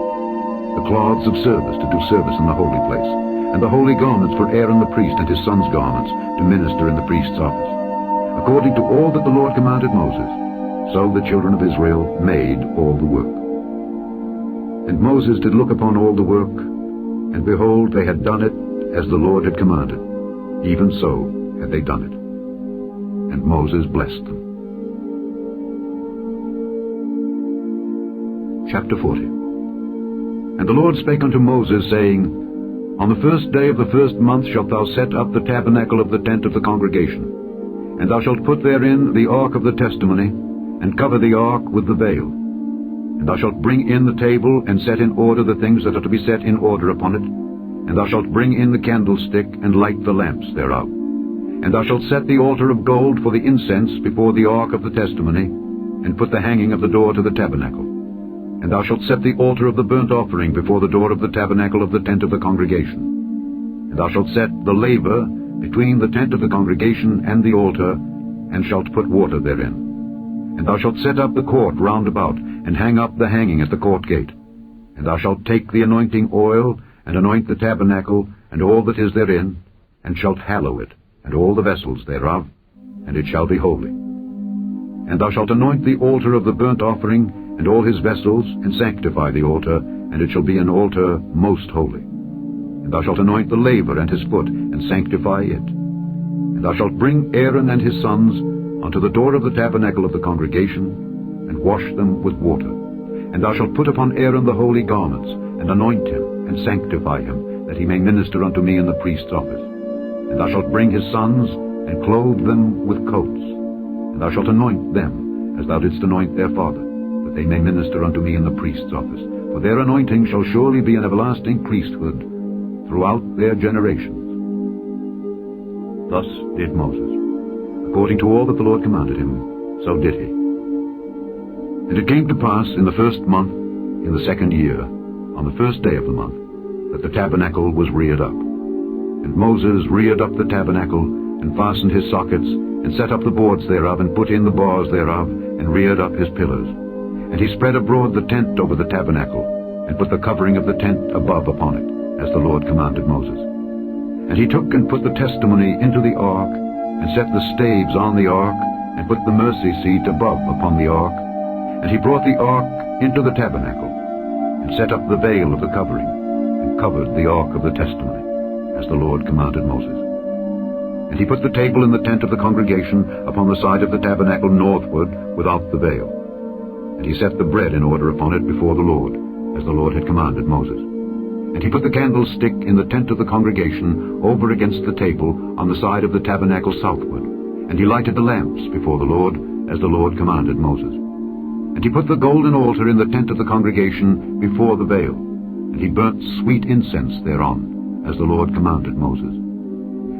the cloths of service to do service in the holy place, and the holy garments for Aaron the priest and his sons' garments to minister in the priest's office, according to all that the Lord commanded Moses. So the children of Israel made all the work. And Moses did look upon all the work, and behold, they had done it as the Lord had commanded. Even so had they done it. And Moses blessed them. Chapter 40. And the Lord spake unto Moses, saying, On the first day of the first month shalt thou set up the tabernacle of the tent of the congregation, and thou shalt put therein the ark of the testimony, and cover the ark with the veil. And thou shalt bring in the table, and set in order the things that are to be set in order upon it. And thou shalt bring in the candlestick, and light the lamps thereof. And thou shalt set the altar of gold for the incense before the ark of the testimony, and put the hanging of the door to the tabernacle. And thou shalt set the altar of the burnt offering before the door of the tabernacle of the tent of the congregation. And thou shalt set the laver between the tent of the congregation and the altar, and shalt put water therein. And thou shalt set up the court round about, and hang up the hanging at the court gate. And thou shalt take the anointing oil, and anoint the tabernacle, and all that is therein, and shalt hallow it, and all the vessels thereof, and it shall be holy. And thou shalt anoint the altar of the burnt offering, and all his vessels, and sanctify the altar, and it shall be an altar most holy. And thou shalt anoint the laver and his foot, and sanctify it. And thou shalt bring Aaron and his sons unto the door of the tabernacle of the congregation, and wash them with water. And thou shalt put upon Aaron the holy garments, and anoint him, and sanctify him, that he may minister unto me in the priest's office. And thou shalt bring his sons, and clothe them with coats. And thou shalt anoint them, as thou didst anoint their father, that they may minister unto me in the priest's office. For their anointing shall surely be an everlasting priesthood throughout their generations. Thus did Moses. According to all that the Lord commanded him, so did he. And it came to pass in the first month, in the second year, on the first day of the month, that the tabernacle was reared up. And Moses reared up the tabernacle, and fastened his sockets, and set up the boards thereof, and put in the bars thereof, and reared up his pillars. And he spread abroad the tent over the tabernacle, and put the covering of the tent above upon it, as the Lord commanded Moses. And he took and put the testimony into the ark, and set the staves on the ark, and put the mercy seat above upon the ark. And he brought the ark into the tabernacle, and set up the veil of the covering, and covered the ark of the testimony, as the Lord commanded Moses. And he put the table in the tent of the congregation upon the side of the tabernacle northward, without the veil. And he set the bread in order upon it before the Lord, as the Lord had commanded Moses. And he put the candlestick in the tent of the congregation over against the table on the side of the tabernacle southward. And he lighted the lamps before the Lord, as the Lord commanded Moses. And he put the golden altar in the tent of the congregation before the veil. And he burnt sweet incense thereon, as the Lord commanded Moses.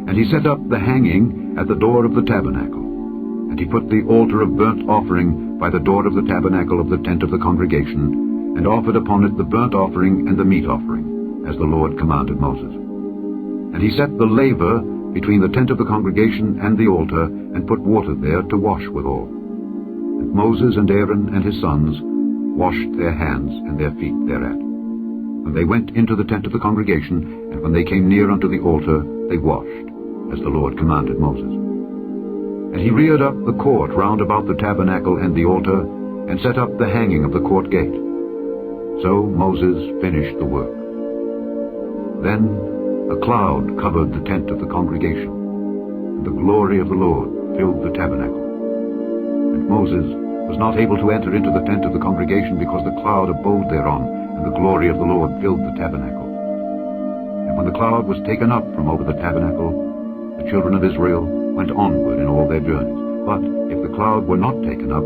And he set up the hanging at the door of the tabernacle. And he put the altar of burnt offering by the door of the tabernacle of the tent of the congregation, and offered upon it the burnt offering and the meat offering, as the Lord commanded Moses. And he set the laver between the tent of the congregation and the altar, and put water there to wash withal. And Moses and Aaron and his sons washed their hands and their feet thereat. When they went into the tent of the congregation, and when they came near unto the altar, they washed, as the Lord commanded Moses. And he reared up the court round about the tabernacle and the altar, and set up the hanging of the court gate. So Moses finished the work. Then a cloud covered the tent of the congregation, and the glory of the Lord filled the tabernacle. And Moses was not able to enter into the tent of the congregation, because the cloud abode thereon, and the glory of the Lord filled the tabernacle. And when the cloud was taken up from over the tabernacle, the children of Israel went onward in all their journeys. But if the cloud were not taken up,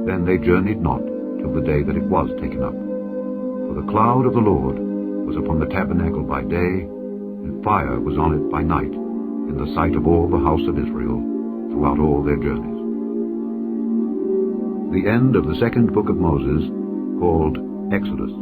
then they journeyed not till the day that it was taken up. For the cloud of the Lord was upon the tabernacle by day, and fire was on it by night, in the sight of all the house of Israel, throughout all their journeys. The end of the second book of Moses, called Exodus.